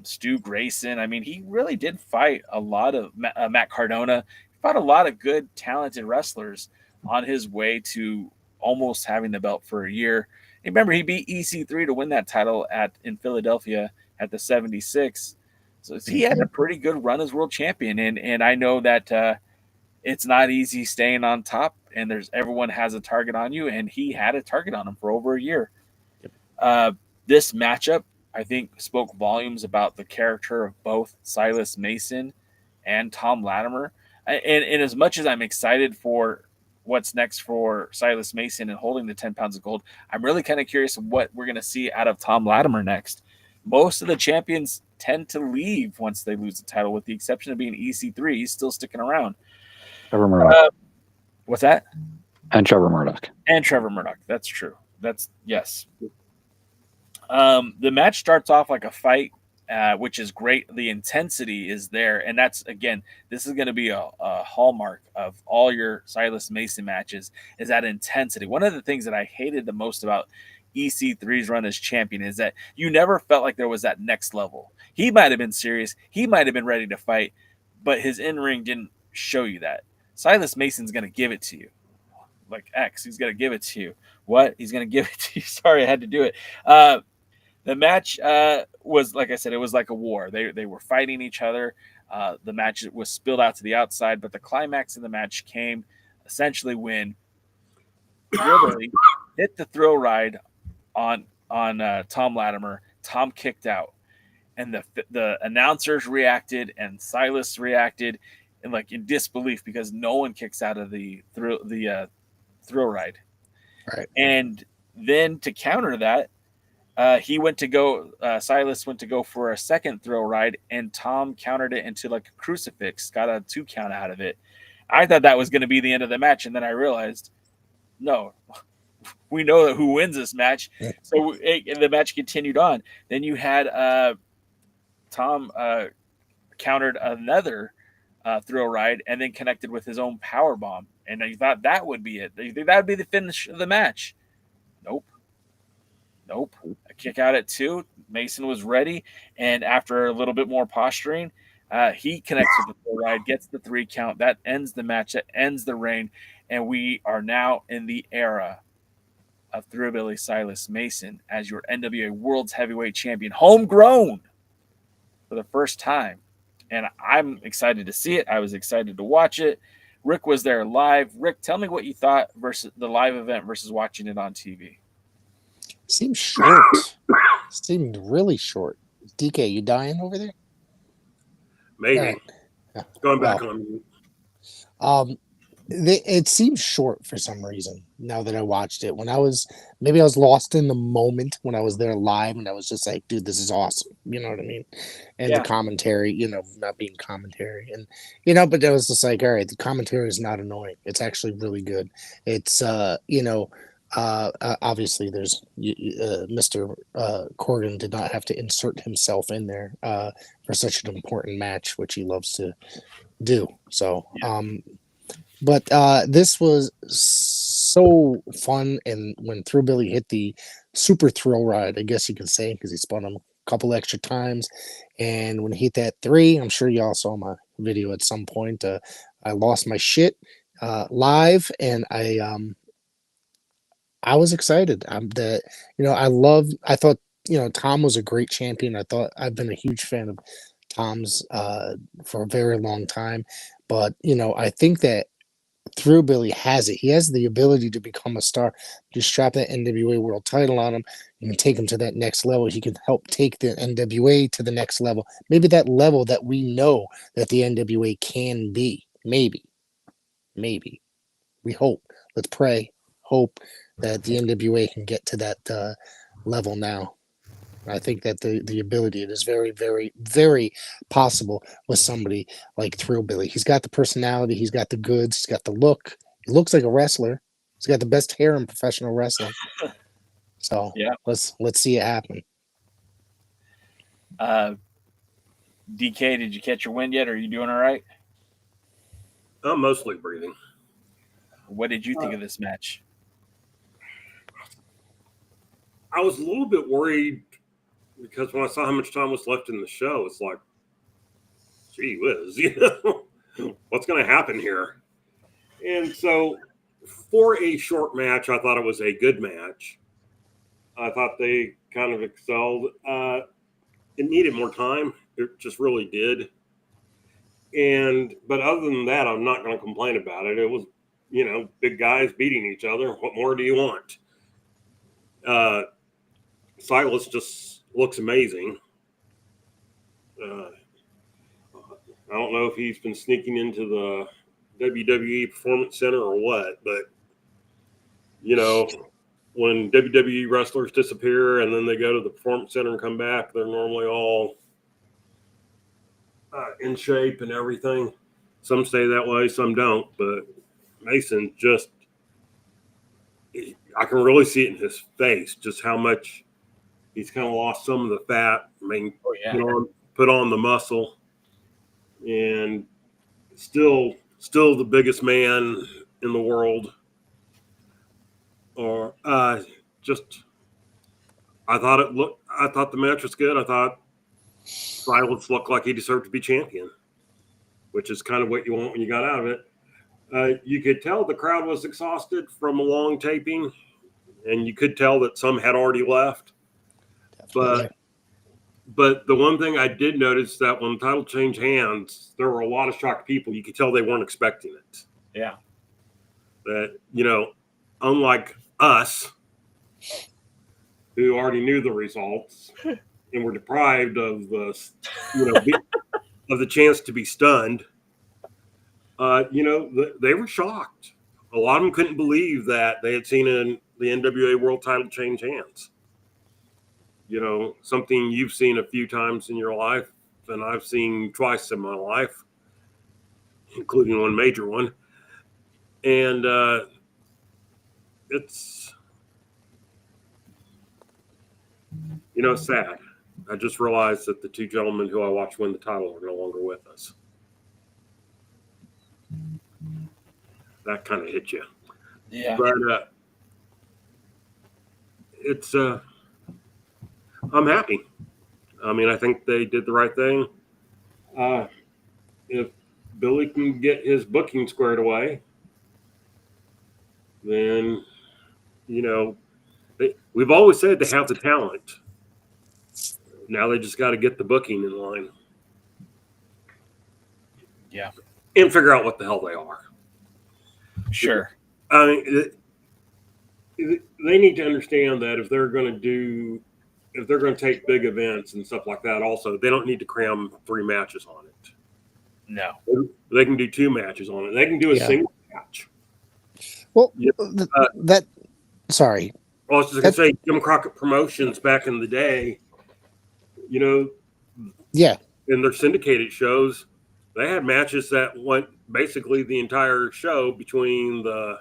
Stu Grayson. I mean, he really did fight a lot of Matt Cardona. He fought a lot of good, talented wrestlers on his way to almost having the belt for a year. And remember, he beat EC3 to win that title in Philadelphia at the 76. So he had a pretty good run as world champion. And I know that it's not easy staying on top, and everyone has a target on you, and he had a target on him for over a year. This matchup, I think, spoke volumes about the character of both Silas Mason and Thom Latimer. And as much as I'm excited for what's next for Silas Mason and holding the 10 pounds of gold. I'm really kind of curious what we're going to see out of Thom Latimer next. Most of the champions tend to leave once they lose the title, with the exception of being EC3. He's still sticking around. Trevor Murdoch. What's that? And Trevor Murdoch. And Trevor Murdoch. That's true. That's yes. The match starts off like a fight, which is great. The intensity is there. And that's, again, this is going to be a hallmark of all your Silas Mason matches, is that intensity. One of the things that I hated the most about EC3's run as champion is that you never felt like there was that next level. He might have been serious. He might have been ready to fight, but his in-ring didn't show you that. Silas Mason's going to give it to you. Like X, he's going to give it to you. What? He's going to give it to you. Sorry, I had to do it. The match was, like I said, it was like a war. They were fighting each other. The match was spilled out to the outside, but the climax of the match came essentially when Thrilbilly hit the thrill ride on Thom Latimer. Thom kicked out, and the announcers reacted, and Silas reacted, and like in disbelief, because no one kicks out of the thrill ride. Right. And then to counter that, Silas went to go for a second thrill ride, and Thom countered it into like a crucifix, got a 2 count out of it. I thought that was going to be the end of the match, and then I realized, no, we know that who wins this match. So the match continued on. Then you had Thom countered another thrill ride and then connected with his own power bomb, and you thought that would be it. You think that would be the finish of the match? Nope. A kick out at 2. Mason was ready, and after a little bit more posturing, he connects with the 4 ride, gets the 3 count. That ends the match. That ends the reign, and we are now in the era of Thrilbilly Silas Mason as your NWA Worlds Heavyweight Champion, homegrown for the first time. And I'm excited to see it. I was excited to watch it. Rick was there live. Rick, tell me what you thought versus the live event versus watching it on TV. Seemed short. Seemed really short. DK, you dying over there? Maybe. Right. Yeah. Going back on. It seemed short for some reason. Now that I watched it, maybe I was lost in the moment when I was there live, and I was just like, "Dude, this is awesome." You know what I mean? And the commentary, not being commentary, and but it was just like, all right, the commentary is not annoying. It's actually really good. It's obviously there's Mr. Corgan did not have to insert himself in there for such an important match, which he loves to do. So, but this was so fun, and when Thrilbilly hit the super thrill ride, I guess you can say, because he spun him a couple extra times, and when he hit that 3, I'm sure y'all saw my video at some point. I lost my shit live, and I was excited. I thought, Thom was a great champion. I've been a huge fan of Thom's for a very long time, but I think that Thrilbilly has it. He has the ability to become a star. Just strap that NWA world title on him and take him to that next level. He can help take the NWA to the next level. Maybe that level that we know that the NWA can be. Maybe. We hope. Let's pray. Hope that the NWA can get to that level now. I think that the ability, it is very, very, very possible with somebody like Thrilbilly. He's got the personality, he's got the goods, he's got the look. He looks like a wrestler. He's got the best hair in professional wrestling. So let's see it happen. DK, did you catch your wind yet? Are you doing all right? I'm mostly breathing. What did you think of this match? I was a little bit worried because when I saw how much time was left in the show, it's like, gee whiz, what's going to happen here? And so for a short match, I thought it was a good match. I thought they kind of excelled. It needed more time. It just really did. But other than that, I'm not going to complain about it. It was, big guys beating each other. What more do you want? Silas just looks amazing. I don't know if he's been sneaking into the WWE Performance Center or what, but you know, when WWE wrestlers disappear and then they go to the Performance Center and come back, they're normally all in shape and everything. Some stay that way, some don't. But Mason just, I can really see it in his face, just how much he's kind of lost some of the fat. I mean, put on the muscle, and still the biggest man in the world. Or I thought the match was good. I thought Silence looked like he deserved to be champion, which is kind of what you want when you got out of it. You could tell the crowd was exhausted from a long taping, and you could tell that some had already left. But the one thing I did notice that when the title changed hands, there were a lot of shocked people. You could tell they weren't expecting it. Yeah. That, you know, unlike us, who already knew the results and were deprived of the, you know, of the chance to be stunned, you know, they were shocked. A lot of them couldn't believe that they had seen the NWA World Title change hands. You know, something you've seen a few times in your life, and I've seen twice in my life, including one major one. And it's, you know, sad. I just realized that the two gentlemen who I watched win the title are no longer with us. That kind of hit you. Yeah. But it's, I'm happy. I mean, I think they did the right thing. If Billy can get his booking squared away, then, you know, we've always said they have the talent. Now they just got to get the booking in line. Yeah. And figure out what the hell they are. Sure. I mean, they need to understand that if they're going to take big events and stuff like that, also, they don't need to cram 3 matches on it. No. They can do 2 matches on it. They can do a single match. Well, I sorry. was just going to say, Jim Crockett Promotions back in the day, you know, in their syndicated shows, they had matches that went basically the entire show between the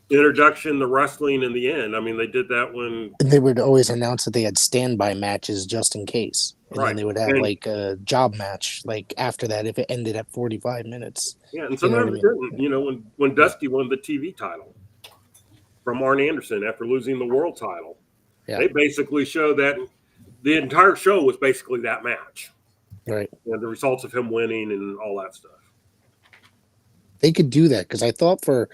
introduction, the wrestling, and the end. I mean, they did that when they would always announce that they had standby matches just in case. And then they would have like a job match like after that if it ended at 45 minutes. Yeah, and sometimes it didn't. You know, when Dusty won the TV title from Arn Anderson after losing the world title, they basically showed that the entire show was basically that match. Right. And the results of him winning and all that stuff. They could do that because I thought for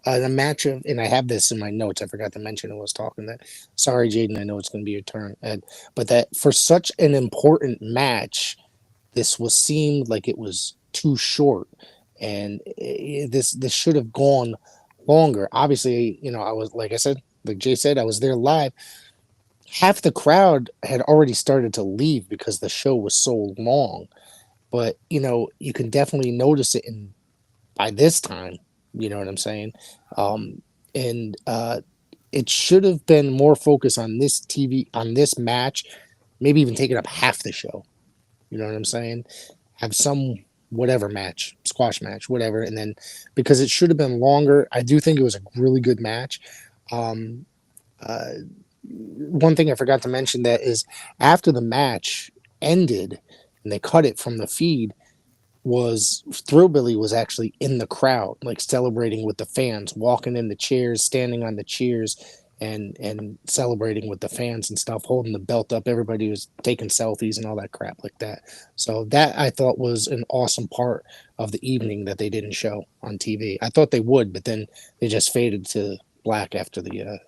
the match of, and I have this in my notes, I forgot to mention I was talking that. Sorry, Jaden, I know it's going to be your turn. But that for such an important match, this seemed like it was too short. And this should have gone longer. Obviously, you know, I was, like I said, like Jay said, I was there live. Half the crowd had already started to leave because the show was so long. But, you know, you can definitely notice it by this time. You know what I'm saying? And it should have been more focus on this match, maybe even taking up half the show. You know what I'm saying? Have some whatever match, squash match, whatever. And then because it should have been longer, I do think it was a really good match. One thing I forgot to mention that is after the match ended and they cut it from the feed, was Thrilbilly was actually in the crowd, like celebrating with the fans, walking in the chairs, standing on the chairs, and celebrating with the fans and stuff, holding the belt up. Everybody was taking selfies and all that crap like that. So that I thought was an awesome part of the evening that they didn't show on TV. I thought they would, but then they just faded to black after the.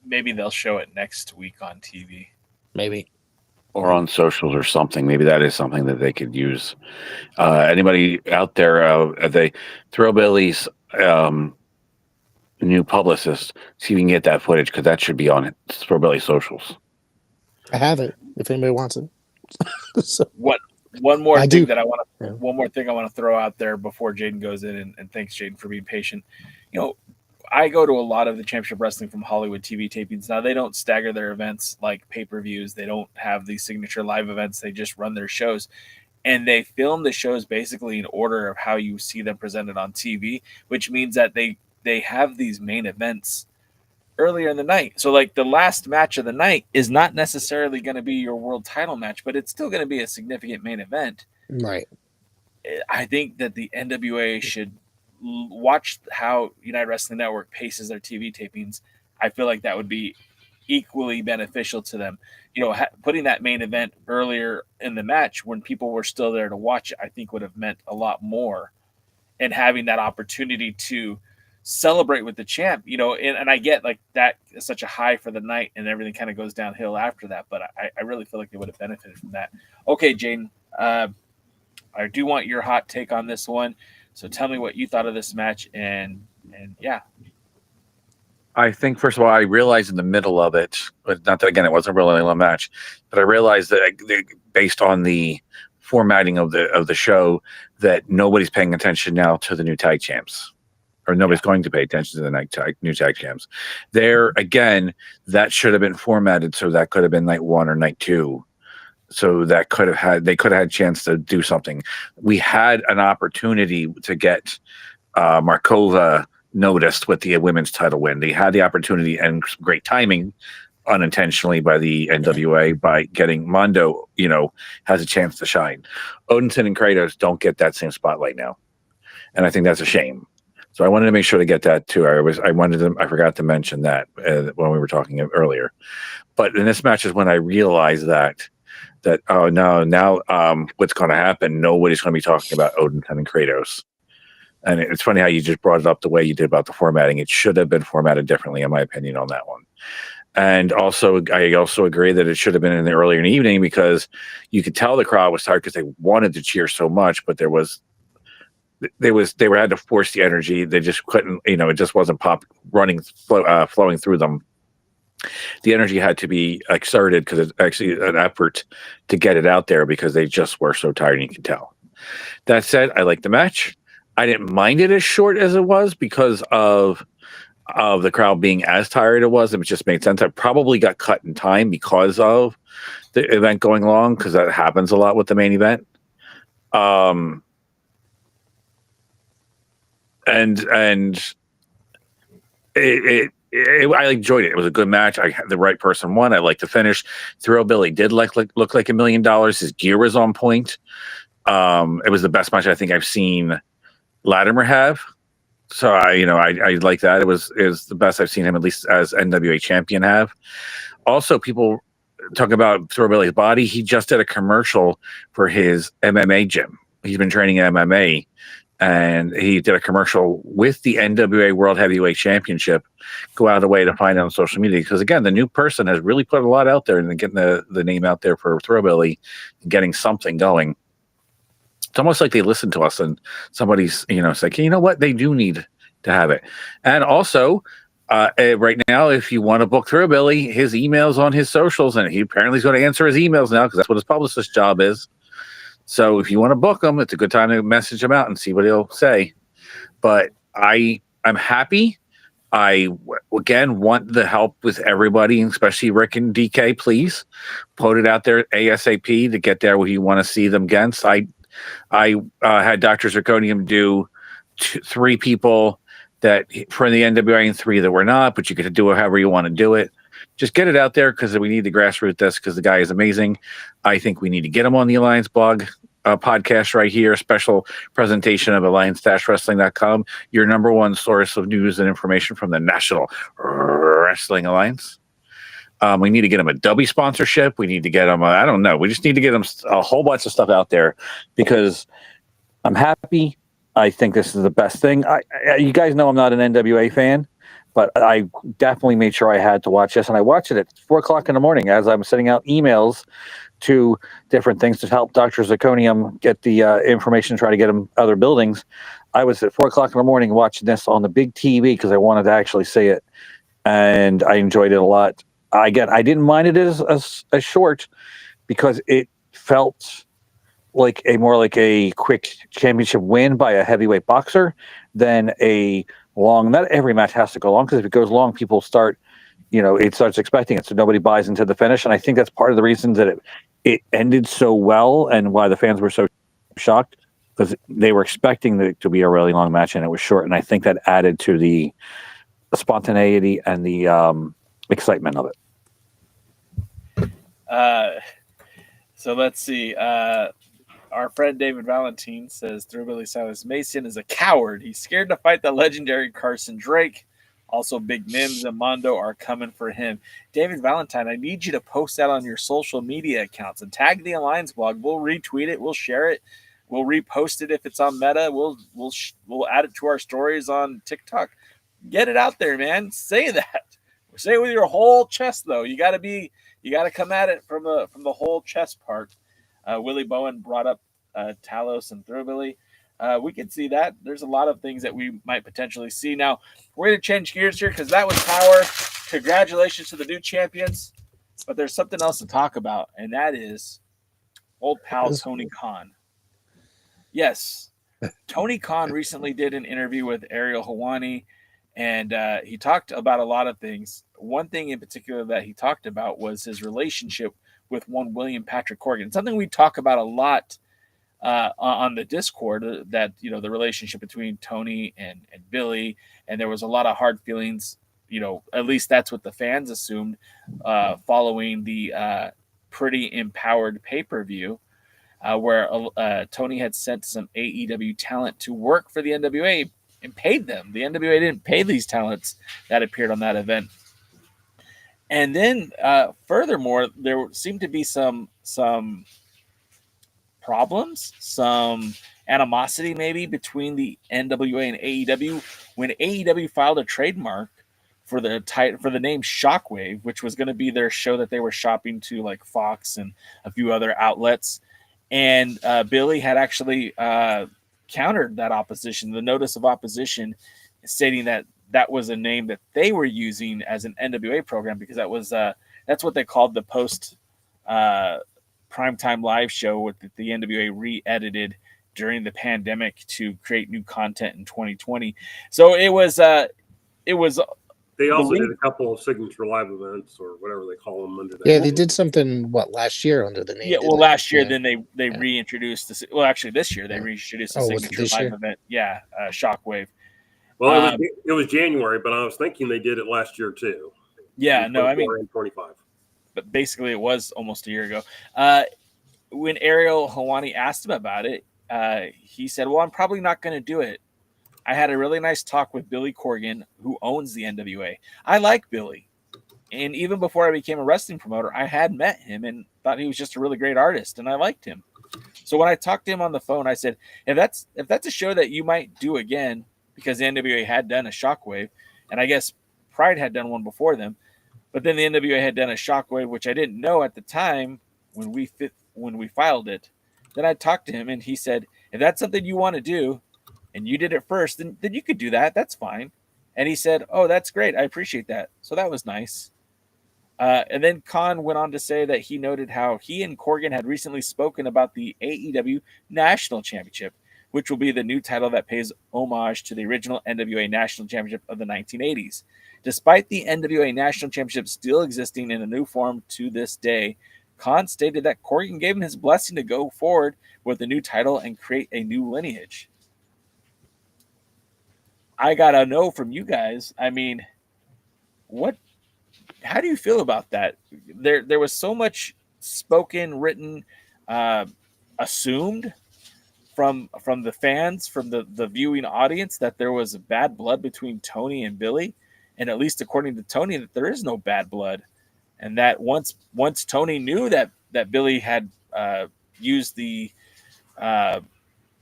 Maybe they'll show it next week on TV. Maybe. Or on socials or something. Maybe that is something that they could use. Anybody out there, Thrilbilly's new publicist, see if you can get that footage because that should be on it. Thrilbilly socials. I have it if anybody wants it. So, what One more I thing do. that I want to Yeah. one more thing I want to throw out there before Jaden goes in, and thanks Jaden for being patient. You know, I go to a lot of the Championship Wrestling from Hollywood TV tapings. Now they don't stagger their events like pay-per-views. They don't have these signature live events. They just run their shows. And they film the shows basically in order of how you see them presented on TV, which means that they have these main events earlier in the night. So like the last match of the night is not necessarily going to be your world title match, but it's still going to be a significant main event. Right. I think that the NWA should watch how United Wrestling Network paces their TV tapings. I feel like that would be equally beneficial to them. You know, putting that main event earlier in the match when people were still there to watch it, I think would have meant a lot more. And having that opportunity to celebrate with the champ, you know, and I get like that is such a high for the night and everything kind of goes downhill after that. But I really feel like they would have benefited from that. Okay, Jaden, I do want your hot take on this one. So tell me what you thought of this match and yeah. I think, first of all, I realized in the middle of it, but not that, again, it wasn't really a match, but I realized that based on the formatting of the show, that nobody's paying attention now to the new tag champs, or nobody's going to pay attention to the new tag champs. There, again, that should have been formatted so that could have been night 1 or night 2. So that they could have had a chance to do something. We had an opportunity to get Markova noticed with the women's title win. They had the opportunity and great timing, unintentionally by the NWA, by getting Mondo, you know, has a chance to shine. Odinson and Kratos don't get that same spotlight now, and I think that's a shame. So I wanted to make sure to get that too. I forgot to mention that when we were talking earlier. But in this match is when I realized that oh no, now what's going to happen? Nobody's going to be talking about Odinson and Kratos. And it's funny how you just brought it up the way you did about the formatting. It should have been formatted differently, in my opinion, on that one. And also, I also agree that it should have been in the earlier in the evening, because you could tell the crowd was tired because they wanted to cheer so much, but they had to force the energy. They just couldn't, you know, it just wasn't flowing through them. The energy had to be exerted because it's actually an effort to get it out there because they just were so tired, and you can tell. That said, I liked the match. I didn't mind it as short as it was because of the crowd being as tired it was. It just made sense. I probably got cut in time because of the event going long, because that happens a lot with the main event. And I enjoyed it. It was a good match. The right person won. I liked the finish. Thrilbilly did look like $1 million. His gear was on point. It was the best match I think I've seen Latimer have. So I like that. It was the best I've seen him, at least as NWA champion, have. Also, people talk about Thrilbilly's body. He just did a commercial for his MMA gym. He's been training MMA, and he did a commercial with the NWA World Heavyweight Championship. Go out of the way to find it on social media, because again, the new person has really put a lot out there and getting the name out there for Thrilbilly, getting something going. It's almost like they listen to us, and somebody's, it's like, you know what, they do need to have it. And also, right now, if you want to book Thrilbilly, his email's on his socials, and he apparently is going to answer his emails now, because that's what his publicist job is. So if you want to book him, it's a good time to message him out and see what he'll say. But I'm happy. I, again, want the help with everybody, especially Rick and DK. Please put it out there ASAP to get there where you want to see them against. I had Dr. Zirconium do 3 people that for the NWA and 3 that were not, but you could do it however you want to do it. Just get it out there, because we need to grassroots this, because the guy is amazing. I think we need to get him on the Alliance blog podcast right here. A special presentation of alliance-wrestling.com, your number one source of news and information from the National Wrestling Alliance. We need to get him a W sponsorship. We need to get him I don't know. We just need to get him a whole bunch of stuff out there, because I'm happy. I think this is the best thing. You guys know I'm not an NWA fan, but I definitely made sure I had to watch this, and I watched it at 4:00 in the morning as I'm sending out emails to different things to help Dr. Zirconium get the information, try to get him other buildings. I was at 4:00 in the morning watching this on the big TV because I wanted to actually see it, and I enjoyed it a lot. Again, I didn't mind it as short, because it felt like a quick championship win by a heavyweight boxer than a long. Not every match has to go long, because if it goes long, people start, it starts expecting it, so nobody buys into the finish. And I think that's part of the reason that it ended so well, and why the fans were so shocked, because they were expecting it to be a really long match, and it was short. And I think that added to the spontaneity and the excitement of it. So let's see. Our friend David Valentine says Thrilbilly Silas Mason is a coward. He's scared to fight the legendary Carson Drake. Also, Big Mims and Mondo are coming for him. David Valentine, I need you to post that on your social media accounts and tag the Alliance blog. We'll retweet it. We'll share it. We'll repost it if it's on Meta. We'll add it to our stories on TikTok. Get it out there, man. Say that. Say it with your whole chest, though. You got to come at it from the whole chest part. Willie Bowen brought up Talos and Thrilbilly. We can see that. There's a lot of things that we might potentially see. Now, we're going to change gears here because that was power. Congratulations to the new champions. But there's something else to talk about, and that is old pal Tony Khan. Yes, Tony Khan recently did an interview with Ariel Helwani, and he talked about a lot of things. One thing in particular that he talked about was his relationship with one William Patrick Corgan. Something we talk about a lot on the Discord, that the relationship between Tony and Billy, and there was a lot of hard feelings. At least that's what the fans assumed following the Pretty Empowered pay-per-view, where Tony had sent some AEW talent to work for the NWA and paid them. The NWA didn't pay these talents that appeared on that event. And then, furthermore, there seemed to be some problems, some animosity maybe between the NWA and AEW when AEW filed a trademark for the name Shockwave, which was going to be their show that they were shopping to, like Fox and a few other outlets. And Billy had actually countered that opposition, the notice of opposition, stating that was a name that they were using as an NWA program, because that's what they called the post primetime live show with the NWA re-edited during the pandemic to create new content in 2020. So it was. They also did a couple of signature live events, or whatever they call them, under that. Yeah, they did something last year under the name. Yeah, well, last year then they reintroduced this. Well, actually, this year they reintroduced the signature live event. Yeah, Shockwave. Well, it was January, but I was thinking they did it last year too. Yeah, no, I mean 25. But basically, it was almost a year ago. When Ariel Helwani asked him about it, he said, "Well, I'm probably not going to do it. I had a really nice talk with Billy Corgan, who owns the NWA. I like Billy, and even before I became a wrestling promoter, I had met him and thought he was just a really great artist, and I liked him. So when I talked to him on the phone, I said, if that's a show that you might do again." Because the NWA had done a Shockwave, and I guess Pride had done one before them. But then the NWA had done a Shockwave, which I didn't know at the time when we filed it. Then I talked to him, and he said, if that's something you want to do, and you did it first, then you could do that. That's fine. And he said, oh, that's great. I appreciate that. So that was nice. And then Khan went on to say that he noted how he and Corgan had recently spoken about the AEW National Championship, which will be the new title that pays homage to the original NWA National Championship of the 1980s. Despite the NWA National Championship still existing in a new form to this day, Khan stated that Corgan gave him his blessing to go forward with the new title and create a new lineage. I gotta know from you guys, I mean, how do you feel about that? There was so much spoken, written, assumed from the fans, from the viewing audience, that there was bad blood between Tony and Billy, and at least according to Tony, that there is no bad blood, and that once Tony knew that Billy had used the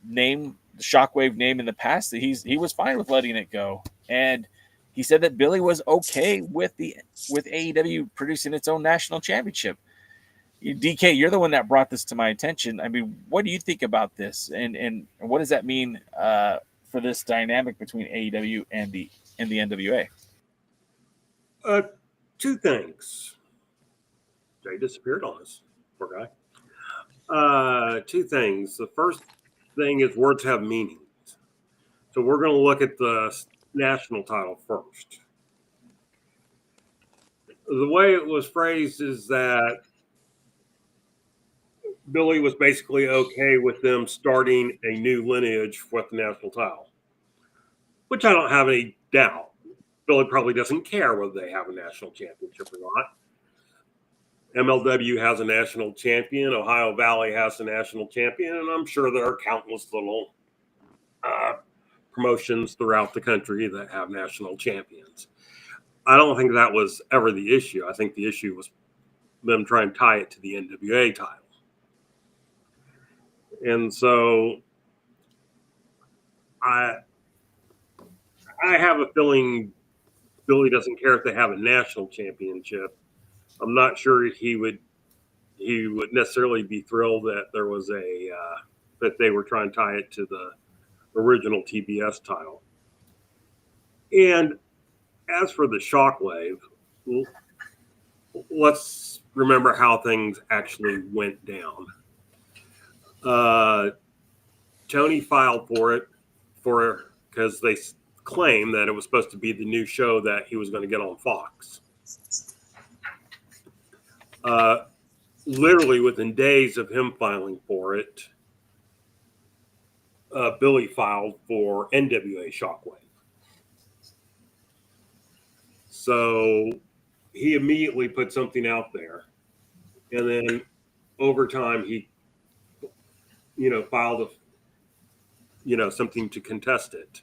name, the Shockwave name in the past, that he was fine with letting it go, and he said that Billy was okay with AEW producing its own national championship. DK, you're the one that brought this to my attention. I mean, what do you think about this, and what does that mean for this dynamic between AEW and the NWA? Two things. Jay disappeared on us, poor guy. Two things. The first thing is words have meanings. So we're going to look at the national title first. The way it was phrased is that Billy was basically okay with them starting a new lineage with the national title, which I don't have any doubt. Billy probably doesn't care whether they have a national championship or not. MLW has a national champion. Ohio Valley has a national champion. And I'm sure there are countless little promotions throughout the country that have national champions. I don't think that was ever the issue. I think the issue was them trying to tie it to the NWA title. And so I have a feeling Billy doesn't care if they have a national championship. I'm not sure he would necessarily be thrilled that there was that they were trying to tie it to the original TBS title. And as for the Shockwave, let's remember how things actually went down. Tony filed for it because they claim that it was supposed to be the new show that he was going to get on Fox. Literally within days of him filing for it, Billy filed for NWA Shockwave. So he immediately put something out there, and then over time he, filed something to contest it.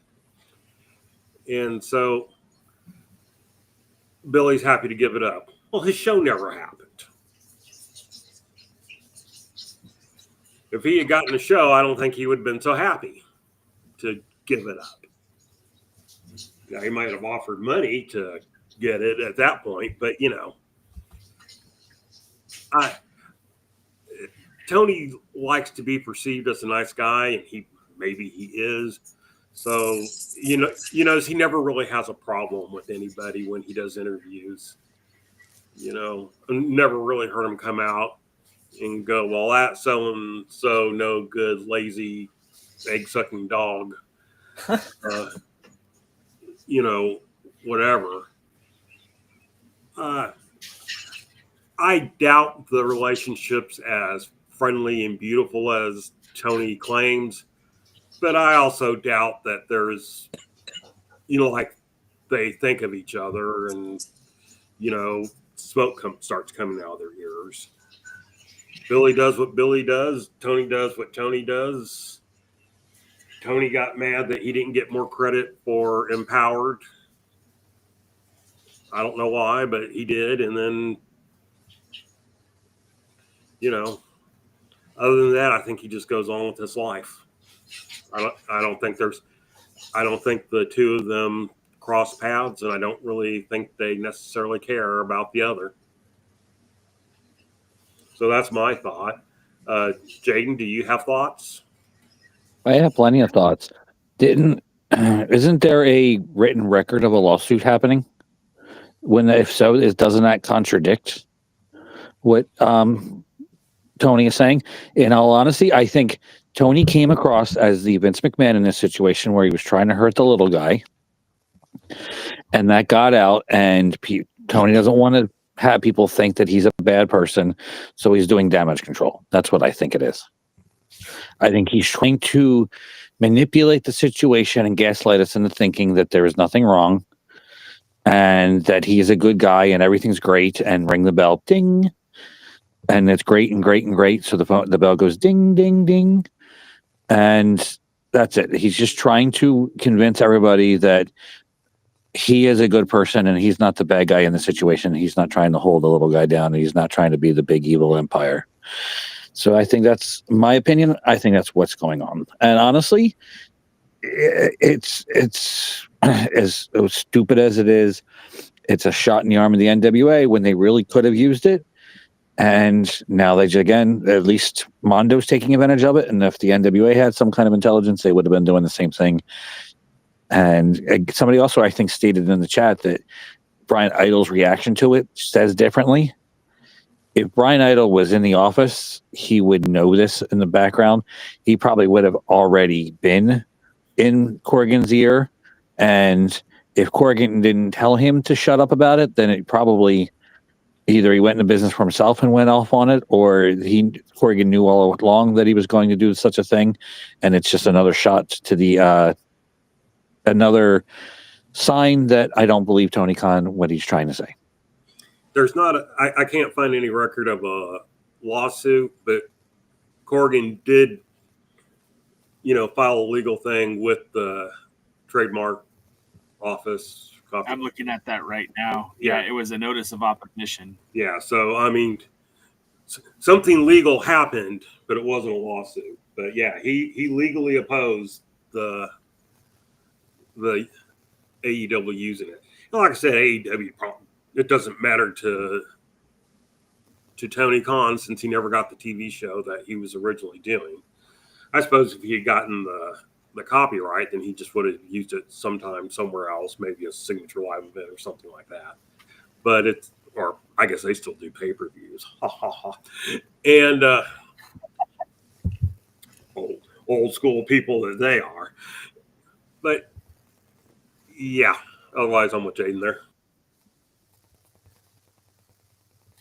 And so Billy's happy to give it up. Well, his show never happened. If he had gotten a show, I don't think he would have been so happy to give it up. Now, he might have offered money to get it at that point, but Tony likes to be perceived as a nice guy, and maybe he is. So he never really has a problem with anybody when he does interviews. Never really heard him come out and go, well, that's so no good, lazy, egg-sucking dog. Whatever. I doubt the relationship's as friendly and beautiful as Tony claims, but I also doubt that there's, like they think of each other and, smoke starts coming out of their ears. Billy does what Billy does. Tony does what Tony does. Tony got mad that he didn't get more credit for Empowered. I don't know why, but he did. And then, other than that, I think he just goes on with his life. I don't think the two of them cross paths, and I don't really think they necessarily care about the other. So that's my thought. Jaden, do you have thoughts? I have plenty of thoughts. Isn't there a written record of a lawsuit happening? If so, doesn't that contradict what Tony is saying? In all honesty, I think Tony came across as the Vince McMahon in this situation where he was trying to hurt the little guy, and that got out, and Tony doesn't want to have people think that he's a bad person, so he's doing damage control. That's what I think it is. I think he's trying to manipulate the situation and gaslight us into thinking that there is nothing wrong and that he is a good guy and everything's great, and ring the bell, ding, and it's great and great and great. So the bell goes ding, ding, ding, and that's it. He's just trying to convince everybody that he is a good person and he's not the bad guy in the situation. He's not trying to hold the little guy down, and he's not trying to be the big evil empire. So I think that's my opinion. I think that's what's going on. And honestly, it's as stupid as it is. It's a shot in the arm of the NWA when they really could have used it. And now at least Mondo's taking advantage of it. And if the NWA had some kind of intelligence, they would have been doing the same thing. And somebody also, I think, stated in the chat that Brian Idol's reaction to it says differently. if Brian Idol was in the office, he would know this in the background. He probably would have already been in Corrigan's ear. And if Corrigan didn't tell him to shut up about it, then it probably either he went into business for himself and went off on it, or Corrigan knew all along that he was going to do such a thing. And it's just another shot to the another sign that I don't believe Tony Khan what he's trying to say. There's not I can't find any record of a lawsuit, but Corrigan did, file a legal thing with the trademark office. I'm looking at that right now. Yeah, it was a notice of opposition. Yeah, so I mean, something legal happened, but it wasn't a lawsuit. But yeah, he legally opposed the AEW using it. And like I said, AEW it doesn't matter to Tony Khan since he never got the TV show that he was originally doing. I suppose if he had gotten the copyright, then he just would have used it sometime somewhere else, maybe a signature live event or something like that. But or I guess they still do pay-per-views. And old school people that they are. But yeah, otherwise I'm with Jaden there.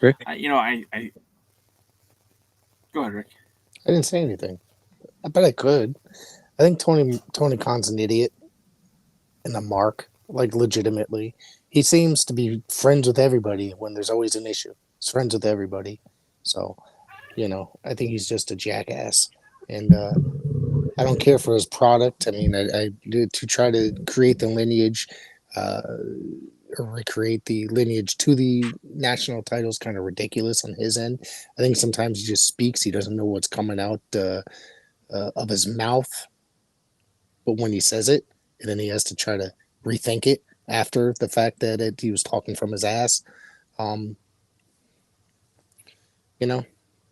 Rick? I go ahead, Rick. I didn't say anything. I bet I could. I think Tony Khan's an idiot and a mark, like legitimately. He seems to be friends with everybody when there's always an issue. He's friends with everybody. So, I think he's just a jackass. And I don't care for his product. I mean, I to try to create the lineage or recreate the lineage to the national title is kind of ridiculous on his end. I think sometimes he just speaks. He doesn't know what's coming out of his mouth. But when he says it, and then he has to try to rethink it after the fact that he was talking from his ass. This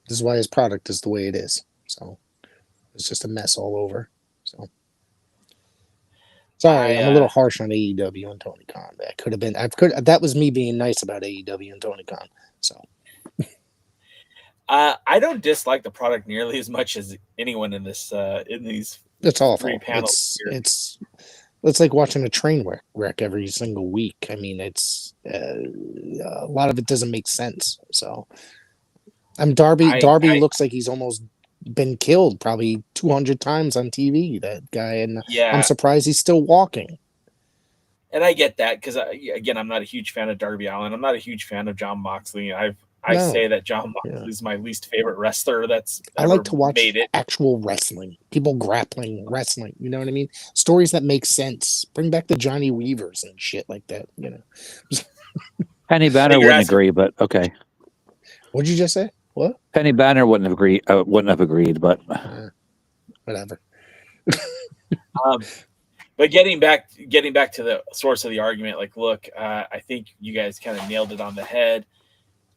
is why his product is the way it is. So it's just a mess all over. So sorry, I'm a little harsh on AEW and Tony Khan. That could have been. That was me being nice about AEW and Tony Khan. So. I don't dislike the product nearly as much as anyone in this in these. It's awful. It's like watching a train wreck every single week. I mean, it's a lot of it doesn't make sense. So, Darby looks like he's almost been killed probably 200 times on TV. That guy, and I'm surprised he's still walking. And I get that because again, I'm not a huge fan of Darby Allin. I'm not a huge fan of Jon Moxley. I say that Jon Moxley is my least favorite wrestler. I like to watch actual wrestling, people grappling, wrestling. You know what I mean? Stories that make sense. Bring back the Johnny Weavers and shit like that. Penny Banner wouldn't agree, but okay. What'd you just say? What? Penny Banner wouldn't have agreed, but whatever. But getting back to the source of the argument, look, I think you guys kind of nailed it on the head.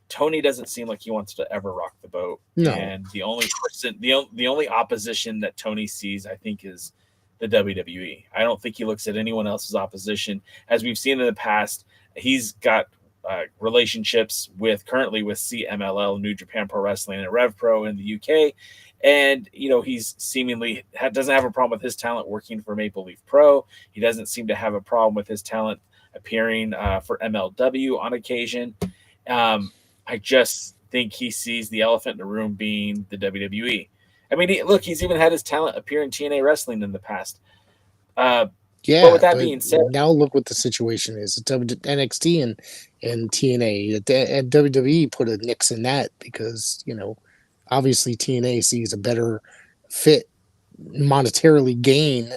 Tony doesn't seem like he wants to ever rock the boat. No. And the only person, the only opposition that Tony sees, I think, is the WWE. I don't think he looks at anyone else's opposition. As we've seen in the past, he's got relationships currently with CMLL, New Japan Pro Wrestling, and Rev Pro in the UK. And, he's seemingly doesn't have a problem with his talent working for Maple Leaf Pro. He doesn't seem to have a problem with his talent appearing for MLW on occasion. I just think he sees the elephant in the room being the WWE. I mean, he's even had his talent appear in TNA Wrestling in the past. But with that being said, now look what the situation is. NXT and TNA and WWE put a nix in that because obviously TNA sees a better fit monetarily gain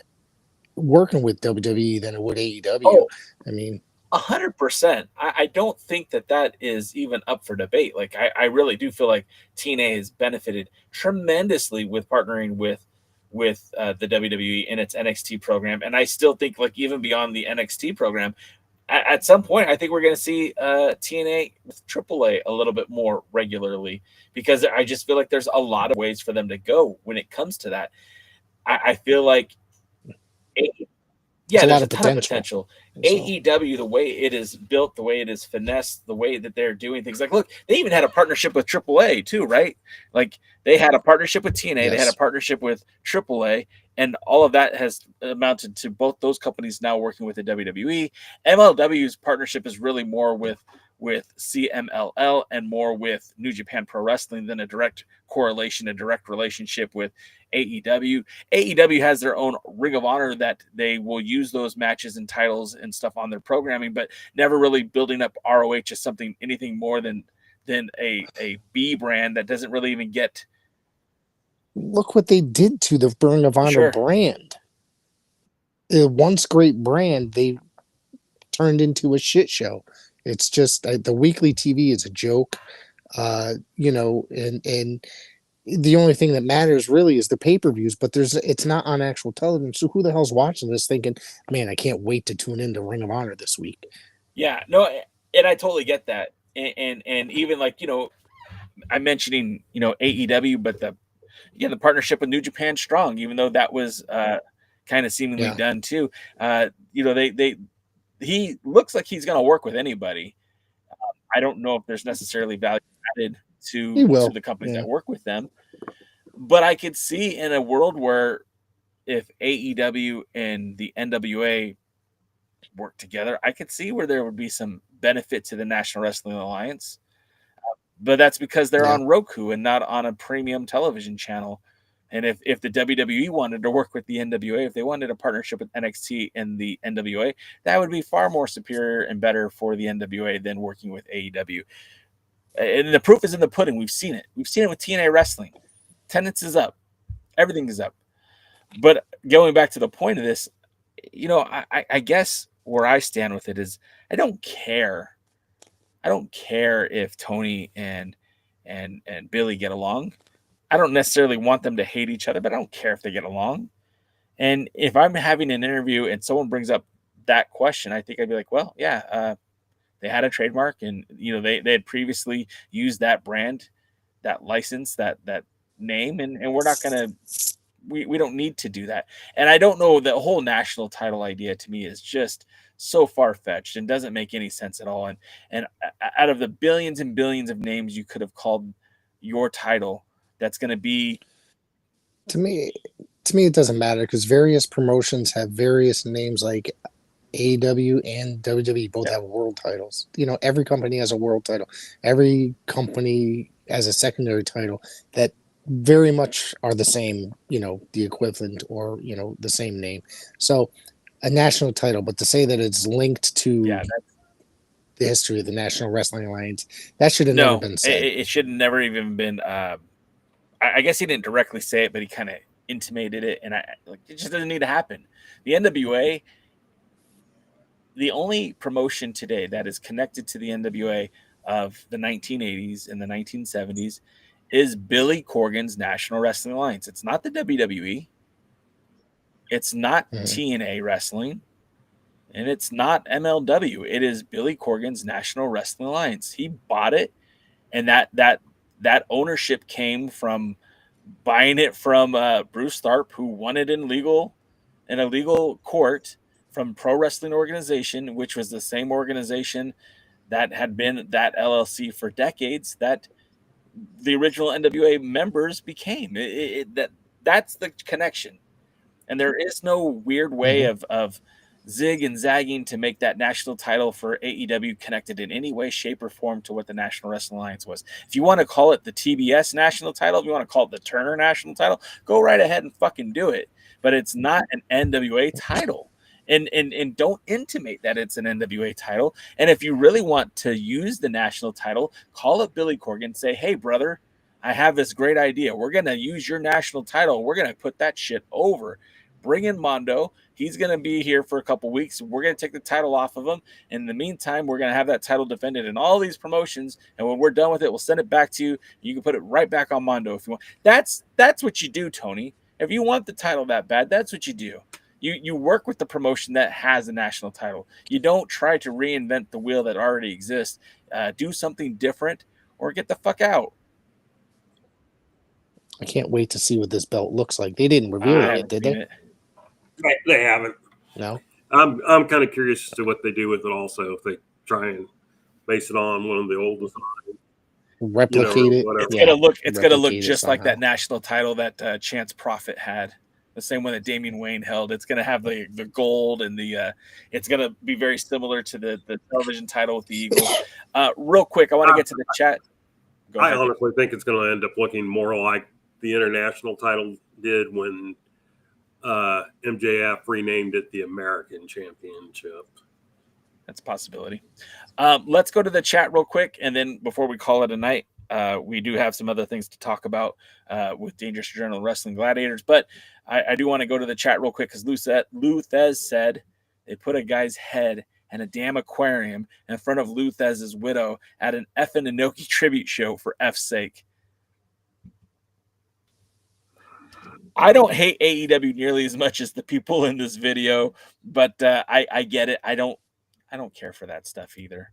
working with WWE than it would AEW. Oh. I mean. 100%. I don't think that is even up for debate. I really do feel like TNA has benefited tremendously with partnering with the WWE in its NXT program. And I still think even beyond the NXT program, at some point, I think we're going to see TNA with AAA a little bit more regularly because I just feel like there's a lot of ways for them to go when it comes to that. I feel like there's a ton of potential. AEW, the way it is built, the way it is finessed, the way that they're doing things. Like, look, they even had a partnership with AAA too, right? Like, they had a partnership with TNA, they had a partnership with AAA, and all of that has amounted to both those companies now working with the WWE. MLW's partnership is really more with CMLL and more with New Japan Pro Wrestling than a direct correlation, a direct relationship with AEW. AEW has their own Ring of Honor that they will use those matches and titles and stuff on their programming, but never really building up ROH as something, anything more than a B brand that doesn't really even get. Look what they did to the Ring of Honor brand. A once great brand, they turned into a shit show. It's just the weekly TV is a joke, you know, and the only thing that matters really is the pay-per-views, but it's not on actual television. So who the hell's watching this thinking, man, I can't wait to tune into Ring of Honor this week? Yeah, no, and I totally get that. And even like, you know, I'm mentioning, you know, AEW, but the partnership with New Japan Strong, even though that was kind of seemingly done too. You know, he looks like he's going to work with anybody. I don't know if there's necessarily value added to the companies that work with them, but I could see in a world where if AEW and the NWA work together, I could see where there would be some benefit to the National Wrestling Alliance. But that's because they're on Roku and not on a premium television channel. And if the WWE wanted to work with the NWA, if they wanted a partnership with NXT and the NWA, that would be far more superior and better for the NWA than working with AEW. And the proof is in the pudding. We've seen it. We've seen it with TNA Wrestling. Attendance is up. Everything is up. But going back to the point of this, you know, I guess where I stand with it is I don't care. I don't care if Tony and Billy get along. I don't necessarily want them to hate each other, but I don't care if they get along. And if I'm having an interview and someone brings up that question, I think I'd be like, well, yeah, they had a trademark, and you know they had previously used that brand, that license, that name, and we're not gonna. We don't need to do that. And I don't know, the whole national title idea to me is just so far-fetched and doesn't make any sense at all. And out of the billions and billions of names you could have called your title, that's going to be, to me it doesn't matter, because various promotions have various names. Like AEW and WWE both have world titles. You know, every company has a world title. Every company has a secondary title that very much are the same, you know, the equivalent, or, you know, the same name. So a national title, but to say that it's linked to the history of the National Wrestling Alliance, that should have never been said. It should have never even been. I guess he didn't directly say it, but he kind of intimated it, and it just doesn't need to happen. The NWA, the only promotion today that is connected to the NWA of the 1980s and the 1970s is Billy Corgan's National Wrestling Alliance. It's not the WWE. It's not TNA Wrestling. And it's not MLW. It is Billy Corgan's National Wrestling Alliance. He bought it, and that ownership came from buying it from Bruce Tharp, who won it in a legal court from Pro Wrestling Organization, which was the same organization that had been that LLC for decades that the original NWA members became. That's the connection. And there is no weird way of zig and zagging to make that national title for AEW connected in any way, shape, or form to what the National Wrestling Alliance was. If you want to call it the TBS national title, if you want to call it the Turner national title, go right ahead and fucking do it. But it's not an NWA title. And don't intimate that it's an NWA title. And if you really want to use the national title, call up Billy Corgan, say, hey, brother, I have this great idea. We're going to use your national title. We're going to put that shit over. Bring in Mondo. He's going to be here for a couple weeks. We're going to take the title off of him. In the meantime, we're going to have that title defended in all these promotions. And when we're done with it, we'll send it back to you. You can put it right back on Mondo if you want. That's what you do, Tony. If you want the title that bad, that's what you do. You work with the promotion that has a national title. You don't try to reinvent the wheel that already exists. Do something different or get the fuck out. I can't wait to see what this belt looks like. They didn't reveal it yet, did they? They haven't. No. I'm kind of curious as to what they do with it. Also, if they try and base it on one of the oldest, replicate it. whatever. It's gonna look Replicate it just like that somehow. national title that Chance Prophet had, the same one that Damian Wayne held. It's gonna have the gold and the it's gonna be very similar to the television title with the Eagle. Real quick, I want to get to the chat. Go I ahead. honestly think it's going to end up looking more like the international title did when MJF renamed it the American Championship. That's a possibility. Let's go to the chat real quick, and then before we call it a night, we do have some other things to talk about with Dangerous Journal Wrestling Gladiators. But I do want to go to the chat real quick because Luthez said they put a guy's head and a damn aquarium in front of Luthez's widow at an effing Inoki tribute show for F's sake. I don't hate AEW nearly as much as the people in this video, but I get it. I don't care for that stuff either.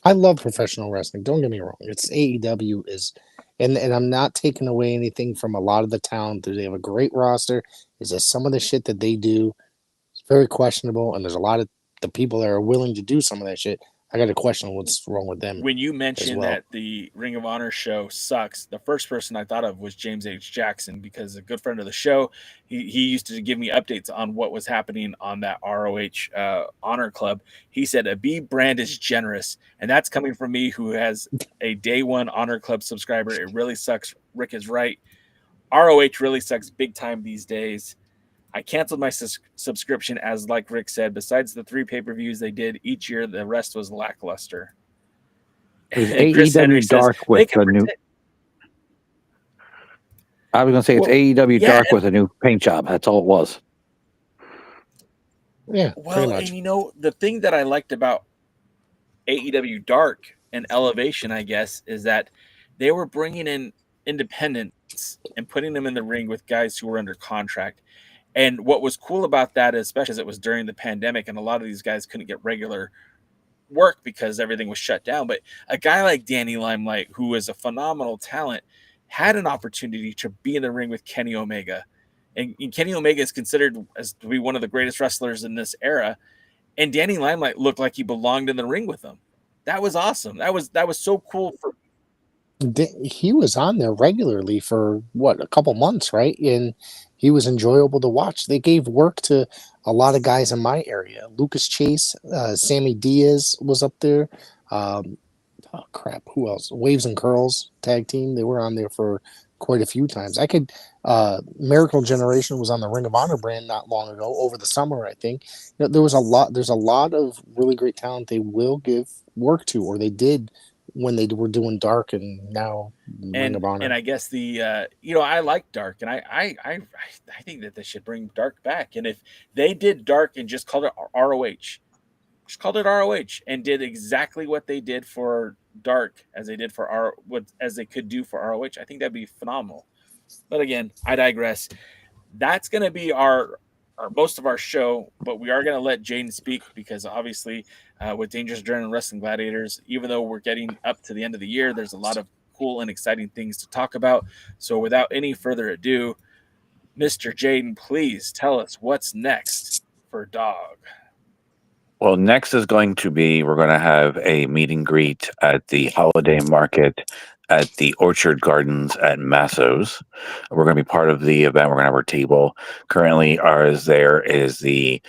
I love professional wrestling. Don't get me wrong. It's AEW is, and I'm not taking away anything from a lot of the talent. They have a great roster. Is that some of the shit that they do is very questionable, and there's a lot of the people that are willing to do some of that shit. I got to question what's wrong with them. When you mentioned that the Ring of Honor show sucks, the first person I thought of was James H. Jackson, because a good friend of the show, he used to give me updates on what was happening on that ROH Honor Club. He said a B brand is generous, and that's coming from me, who has a day one Honor Club subscriber. It really sucks. Rick is right. ROH really sucks big time these days. I canceled my subscription, as like Rick said, besides the 3 pay-per-views they did each year, the rest was lackluster. AEW Dark with a new. I was going to say it's AEW Dark with a new paint job. That's all it was. Yeah. Well, and you know, the thing that I liked about AEW Dark and Elevation, I guess, is that they were bringing in independents and putting them in the ring with guys who were under contract. And what was cool about that, especially as it was during the pandemic, and a lot of these guys couldn't get regular work because everything was shut down. But a guy like Danny Limelight, who is a phenomenal talent, had an opportunity to be in the ring with Kenny Omega. And Kenny Omega is considered as to be one of the greatest wrestlers in this era. And Danny Limelight looked like he belonged in the ring with them. That was awesome. That was so cool. He was on there regularly for a couple months, right? And he was enjoyable to watch. They gave work to a lot of guys in my area. Lucas Chase, Sammy Diaz was up there. Who else? Waves and Curls tag team. They were on there for quite a few times. Miracle Generation was on the Ring of Honor brand not long ago, over the summer, I think. There's a lot of really great talent they will give work to, or they did when they were doing Dark, and now Ring of Honor. And I guess I like Dark, and I think that they should bring Dark back. And if they did Dark and just called it ROH, and did exactly what they did for Dark as they did for as they could do for ROH, I think that'd be phenomenal. But again, I digress. That's going to be our most of our show, but we are going to let Jaden speak, because obviously with Dangerous Journey and Wrestling Gladiators, even though we're getting up to the end of the year, there's a lot of cool and exciting things to talk about. So without any further ado, Mr. Jaden, please tell us what's next for Dog. Well, next is going to be, we're going to have a meet and greet at the holiday market at the Orchard Gardens at Masso's. We're going to be part of the event. We're going to have our table. Currently, ours there is the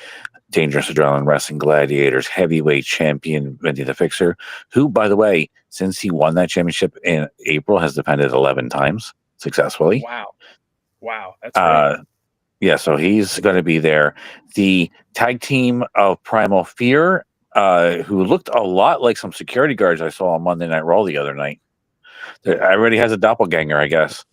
Dangerous Adrenaline Wrestling Gladiators Heavyweight Champion, Vinny the Fixer, who, by the way, since he won that championship in April, has defended 11 times successfully. Wow. That's great. Yeah, so he's going to be there. The tag team of Primal Fear, who looked a lot like some security guards I saw on Monday Night Raw the other night. Everybody has a doppelganger, I guess.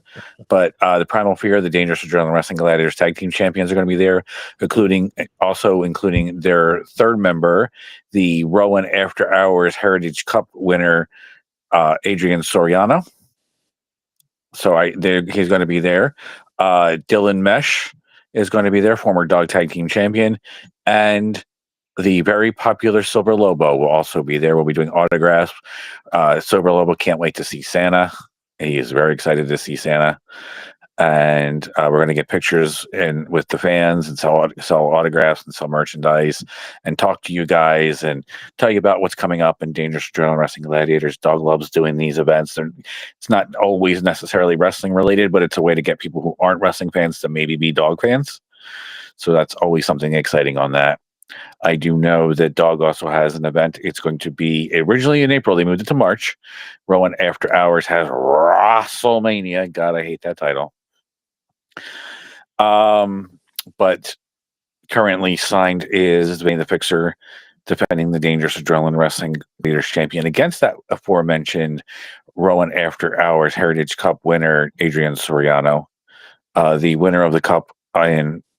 But the Primal Fear, the Dangerous Adrenaline Wrestling Gladiators tag team champions, are going to be there, including their third member, the Rowan After Hours Heritage Cup winner, Adrian Soriano. So he's going to be there. Dylan Mesh is going to be there, former Dog Tag Team Champion. And the very popular Silver Lobo will also be there. We'll be doing autographs. Silver Lobo can't wait to see Santa. He is very excited to see Santa. and we're going to get pictures with the fans and sell autographs and sell merchandise and talk to you guys and tell you about what's coming up in Dangerous Adrenaline Wrestling Gladiators. Dog loves doing these events. It's not always necessarily wrestling related, but it's a way to get people who aren't wrestling fans to maybe be dog fans. So that's always something exciting on that. I do know that Dog also has an event. It's going to be originally in April. They moved it to March. Rowan After Hours has WrestleMania. God, I hate that title. But currently signed is Vane the Fixer defending the Dangerous Adrenaline Wrestling Leaders Champion against that aforementioned Rowan After Hours Heritage Cup winner, Adrian Soriano. The winner of the Cup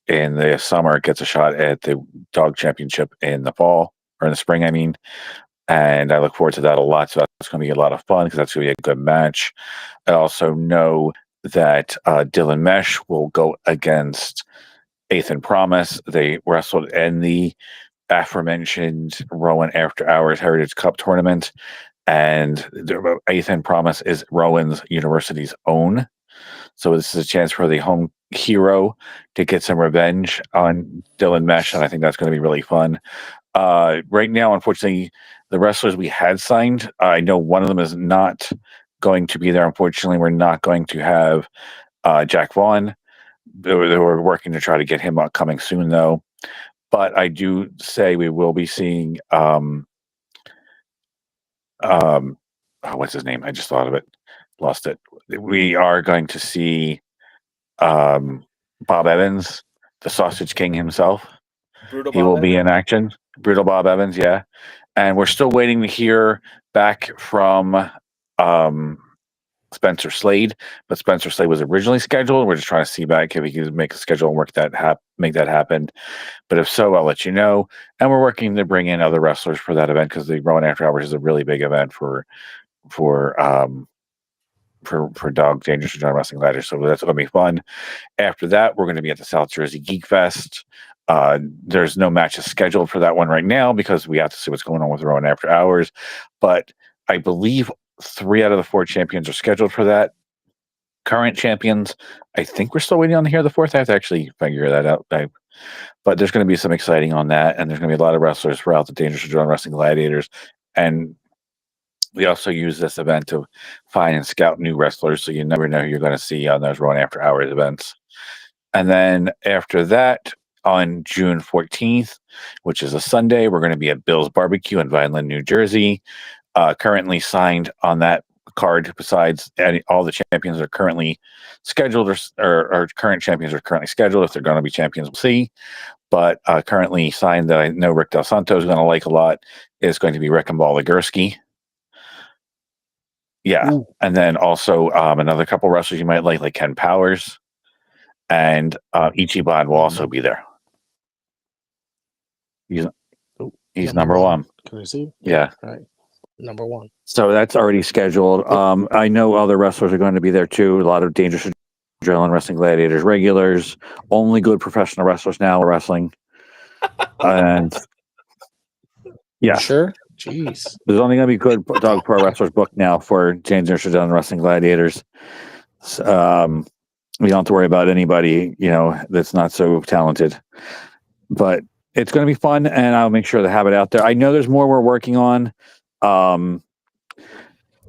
in the summer gets a shot at the Dog Championship in the fall, or in the spring, I mean. And I look forward to that a lot. So that's going to be a lot of fun because that's going to be a good match. I also know that Dylan Mesh will go against Ethan Promise. They wrestled in the aforementioned Rowan After Hours Heritage Cup tournament. And Ethan Promise is Rowan's University's own. So this is a chance for the home hero to get some revenge on Dylan Mesh, and I think that's going to be really fun. Right now, unfortunately, the wrestlers we had signed, I know one of them is not going to be there. Unfortunately, we're not going to have Jack Vaughn. They were working to try to get him coming soon, though. But I do say we will be seeing what's his name? I just thought of it. Lost it. We are going to see Bob Evans, the Sausage King himself. He will be in action. Brutal Bob Evans, yeah. And we're still waiting to hear back from Spencer Slade, but Spencer Slade was originally scheduled. We're just trying to see back if we can make a schedule and make that happen. But if so, I'll let you know. And we're working to bring in other wrestlers for that event because the Rowan After Hours is a really big event for Dog Dangerous Adrenaline Wrestling Gladiators. So that's going to be fun. After that, we're going to be at the South Jersey Geek Fest. There's no matches scheduled for that one right now because we have to see what's going on with Rowan After Hours. But I believe 3 out of the 4 champions are scheduled for that. Current champions, I think we're still waiting on to hear the 4th. I have to actually figure that out. But there's going to be some exciting on that, and there's going to be a lot of wrestlers throughout the Dangerous Adrenaline Wrestling Gladiators. And we also use this event to find and scout new wrestlers, so you never know who you're going to see on those Rowan After Hours events. And then after that, on June 14th, which is a Sunday, we're going to be at Bill's Barbecue in Vineland, New Jersey. Currently signed on that card, besides all the champions are currently scheduled, or current champions are currently scheduled. If they're going to be champions, we'll see. But currently signed that I know Rick Del Santo is going to like a lot is going to be Rick and Ball Ligurski. Yeah. Ooh. And then also another couple wrestlers you might like Ken Powers. And Ichiban will also be there. He's number one. Can I see? Yeah. All right. Number 1. So that's already scheduled. I know other wrestlers are going to be there too. A lot of Dangerous Adrenaline Wrestling Gladiators regulars. Only good professional wrestlers now are wrestling. And yeah. Sure? Jeez. There's only going to be good Dog Pro Wrestlers booked now for Dangerous Adrenaline Wrestling Gladiators. We don't have to worry about anybody, that's not so talented. But it's going to be fun, and I'll make sure to have it out there. I know there's more we're working on.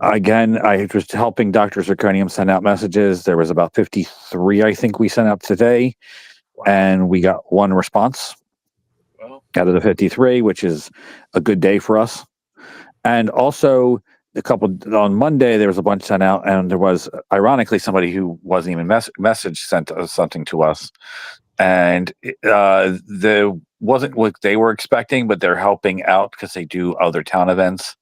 Again, I was helping Dr. Zirconium send out messages. There was about 53, I think, we sent out today, and we got 1 response out of the 53, which is a good day for us. And also, on Monday, there was a bunch sent out, and there was, ironically, somebody who wasn't even message sent something to us. And the wasn't what they were expecting, but they're helping out because they do other town events.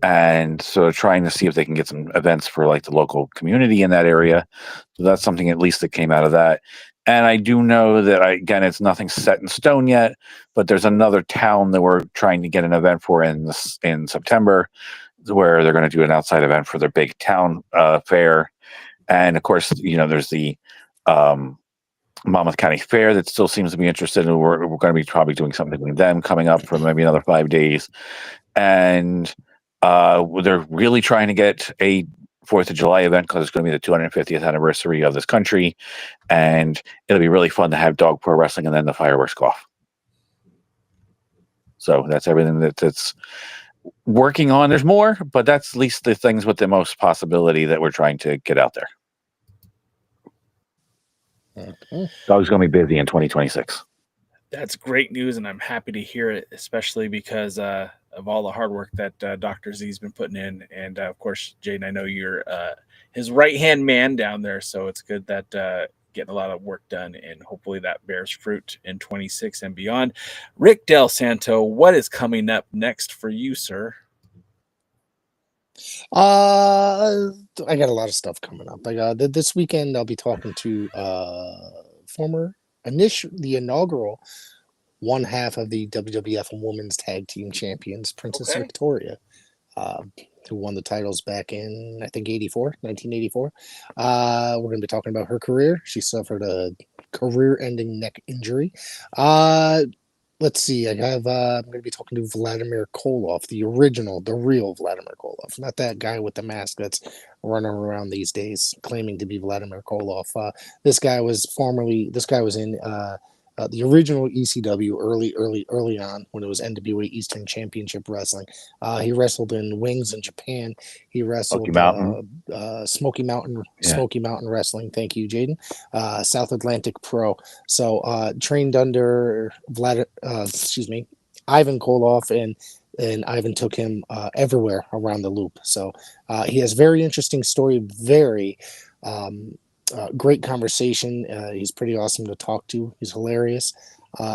And so trying to see if they can get some events for like the local community in that area. So that's something at least that came out of that. And I do know that, again, it's nothing set in stone yet, but there's another town that we're trying to get an event for in September, where they're going to do an outside event for their big town fair. And of course, there's the Monmouth County Fair that still seems to be interested, and we're going to be probably doing something with them coming up for maybe another 5 days. And they're really trying to get a 4th of July event because it's going to be the 250th anniversary of this country, and it'll be really fun to have Dog Pro Wrestling and then the fireworks go off. So that's everything that's working on. There's more, but that's at least the things with the most possibility that we're trying to get out there. Dog's going to be busy in 2026. That's great news, and I'm happy to hear it, especially because of all the hard work that Dr. Z's been putting in. And, of course, Jaden, I know you're his right-hand man down there, so it's good that getting a lot of work done, and hopefully that bears fruit in 26 and beyond. Rick Del Santo, what is coming up next for you, sir? I got a lot of stuff coming up. This weekend I'll be talking to the inaugural one half of the WWF Women's Tag Team Champions, Princess Victoria, who won the titles back in, I think, 1984. We're going to be talking about her career. She suffered a career-ending neck injury. Let's see. I'm going to be talking to Vladimir Koloff, the real Vladimir Koloff, not that guy with the mask that's running around these days claiming to be Vladimir Koloff. This guy was in the original ECW early on when it was NWA Eastern Championship Wrestling. He wrestled in Wings in Japan. He wrestled Smoky Mountain Wrestling. Thank you, Jaden. South Atlantic Pro. So trained under Ivan Koloff, and Ivan took him everywhere around the loop. So he has very interesting story, very great conversation. He's pretty awesome to talk to. He's hilarious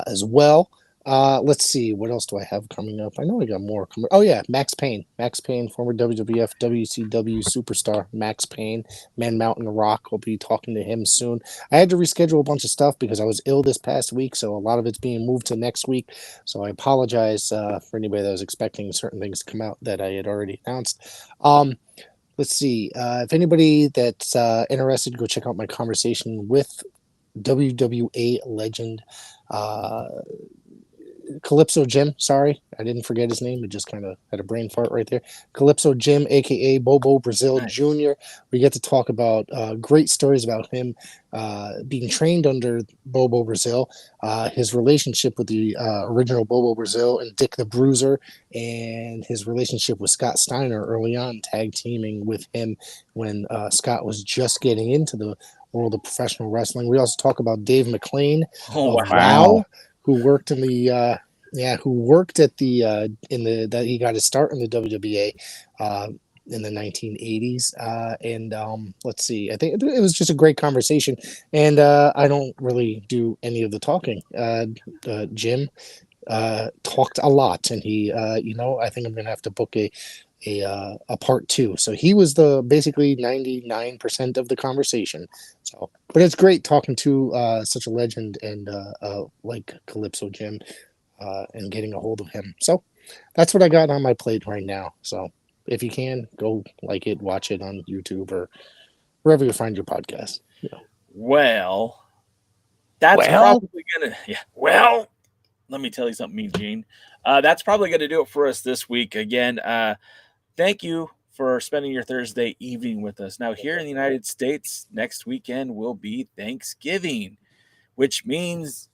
as well. Let's see. What else do I have coming up? I know I got more coming. Oh, yeah. Max Payne, former WWF, WCW superstar Max Payne, Man Mountain Rock. We'll be talking to him soon. I had to reschedule a bunch of stuff because I was ill this past week, so a lot of it's being moved to next week. So I apologize for anybody that was expecting certain things to come out that I had already announced. Let's see. If anybody that's interested, go check out my conversation with WWA legend Calypso Jim. Sorry, I didn't forget his name. I just kind of had a brain fart right there. Calypso Jim, a.k.a. Bobo Brazil Jr. We get to talk about great stories about him being trained under Bobo Brazil, his relationship with the original Bobo Brazil and Dick the Bruiser, and his relationship with Scott Steiner early on, tag teaming with him when Scott was just getting into the world of professional wrestling. We also talk about Dave McLean of Wow, who worked in the that he got his start in the WWA in the 1980s. Let's see, I think it was just a great conversation, and I don't really do any of the talking. Jim talked a lot, and he I think I'm gonna have to book a part 2. So he was the basically 99% of the conversation. So, but it's great talking to such a legend and like Calypso Jim and getting a hold of him. So that's what I got on my plate right now. So if you can, go like it, watch it on YouTube or wherever you find your podcast. Well, that's probably gonna well, let me tell you something, Mean Gene. That's probably going to do it for us this week. Again, thank you for spending your Thursday evening with us. Now, here in the United States, next weekend will be Thanksgiving, which means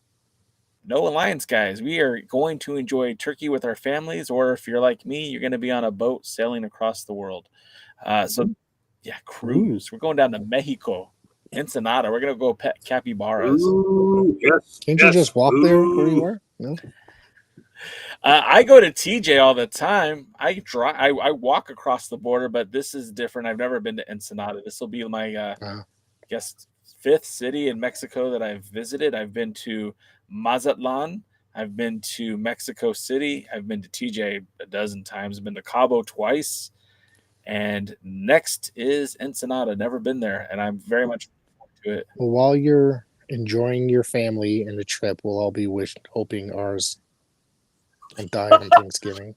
no Alliance guys. We are going to enjoy turkey with our families, or if you're like me, you're going to be on a boat sailing across the world. Cruise. We're going down to Mexico, Ensenada. We're going to go pet capybaras. Ooh, yes. Can't you just walk there where you are? No. I go to TJ all the time. I walk across the border, but this is different. I've never been to Ensenada. This will be my, I guess, 5th city in Mexico that I've visited. I've been to Mazatlan. I've been to Mexico City. I've been to TJ a dozen times. I've been to Cabo twice. And next is Ensenada. Never been there, and I'm very much looking forward to it. Well, while you're enjoying your family and the trip, we'll all be hoping ours and die on Thanksgiving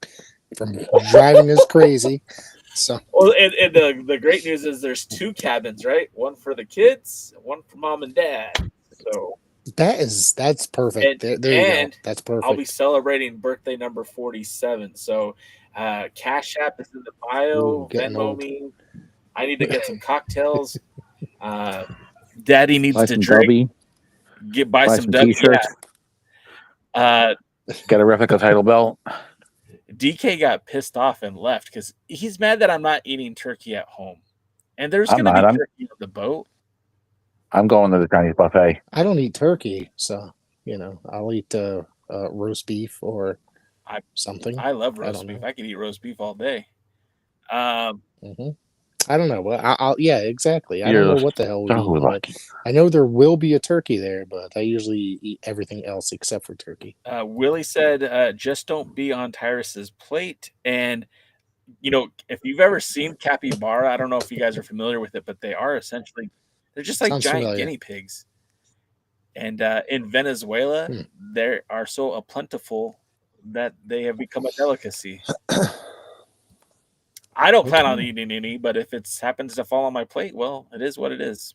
from driving us crazy. So, well, and the great news is there's 2 cabins, right? One for the kids, one for mom and dad. So that's perfect. There you go. That's perfect. I'll be celebrating birthday number 47. So Cash App is in the bio. Venmo me. I need to get some cocktails. Daddy needs Buy to some drink. Dubby. Buy some Dubby. T-shirts. Yeah. Get a replica title belt. DK got pissed off and left because he's mad that I'm not eating turkey at home. And there's I'm going to not. be turkey on the boat. I'm going to the Chinese buffet. I don't eat turkey, so I'll eat roast beef or something. I love roast beef. I can eat roast beef all day. I don't know. Well, yeah, exactly. I don't You're know what the hell we so eat, but lucky. I know there will be a turkey there, but I usually eat everything else except for turkey. Willie said, just don't be on Tyrus's plate. And, if you've ever seen capybara, I don't know if you guys are familiar with it, but they are essentially, they're just like Sounds giant familiar. guinea pigs. And in Venezuela, they are so plentiful that they have become a delicacy. I don't plan on eating any, but if it happens to fall on my plate, well, it is what it is.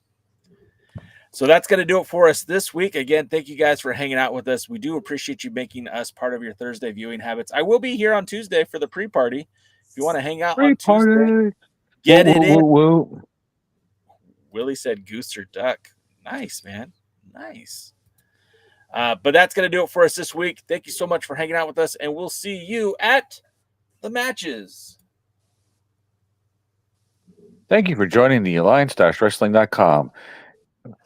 So that's going to do it for us this week. Again, thank you guys for hanging out with us. We do appreciate you making us part of your Thursday viewing habits. I will be here on Tuesday for the pre-party. If you want to hang out on Tuesday, get it in. Willie said goose or duck. Nice, man. Nice. But that's going to do it for us this week. Thank you so much for hanging out with us, and we'll see you at the matches. Thank you for joining the Alliance-Wrestling.com.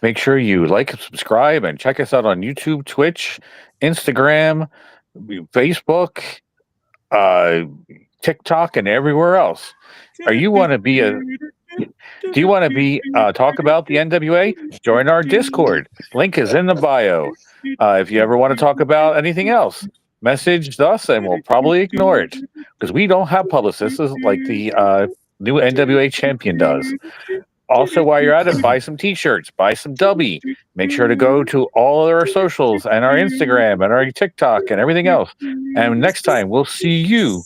Make sure you like and subscribe and check us out on YouTube, Twitch, Instagram, Facebook, TikTok, and everywhere else. Do you want to be talk about the NWA? Join our Discord. Link is in the bio. If you ever want to talk about anything else, message us and we'll probably ignore it because we don't have publicists like the new NWA champion does. Also, while you're at it, buy some t-shirts, buy some Dubby. Make sure to go to all of our socials and our Instagram and our TikTok and everything else. And next time, we'll see you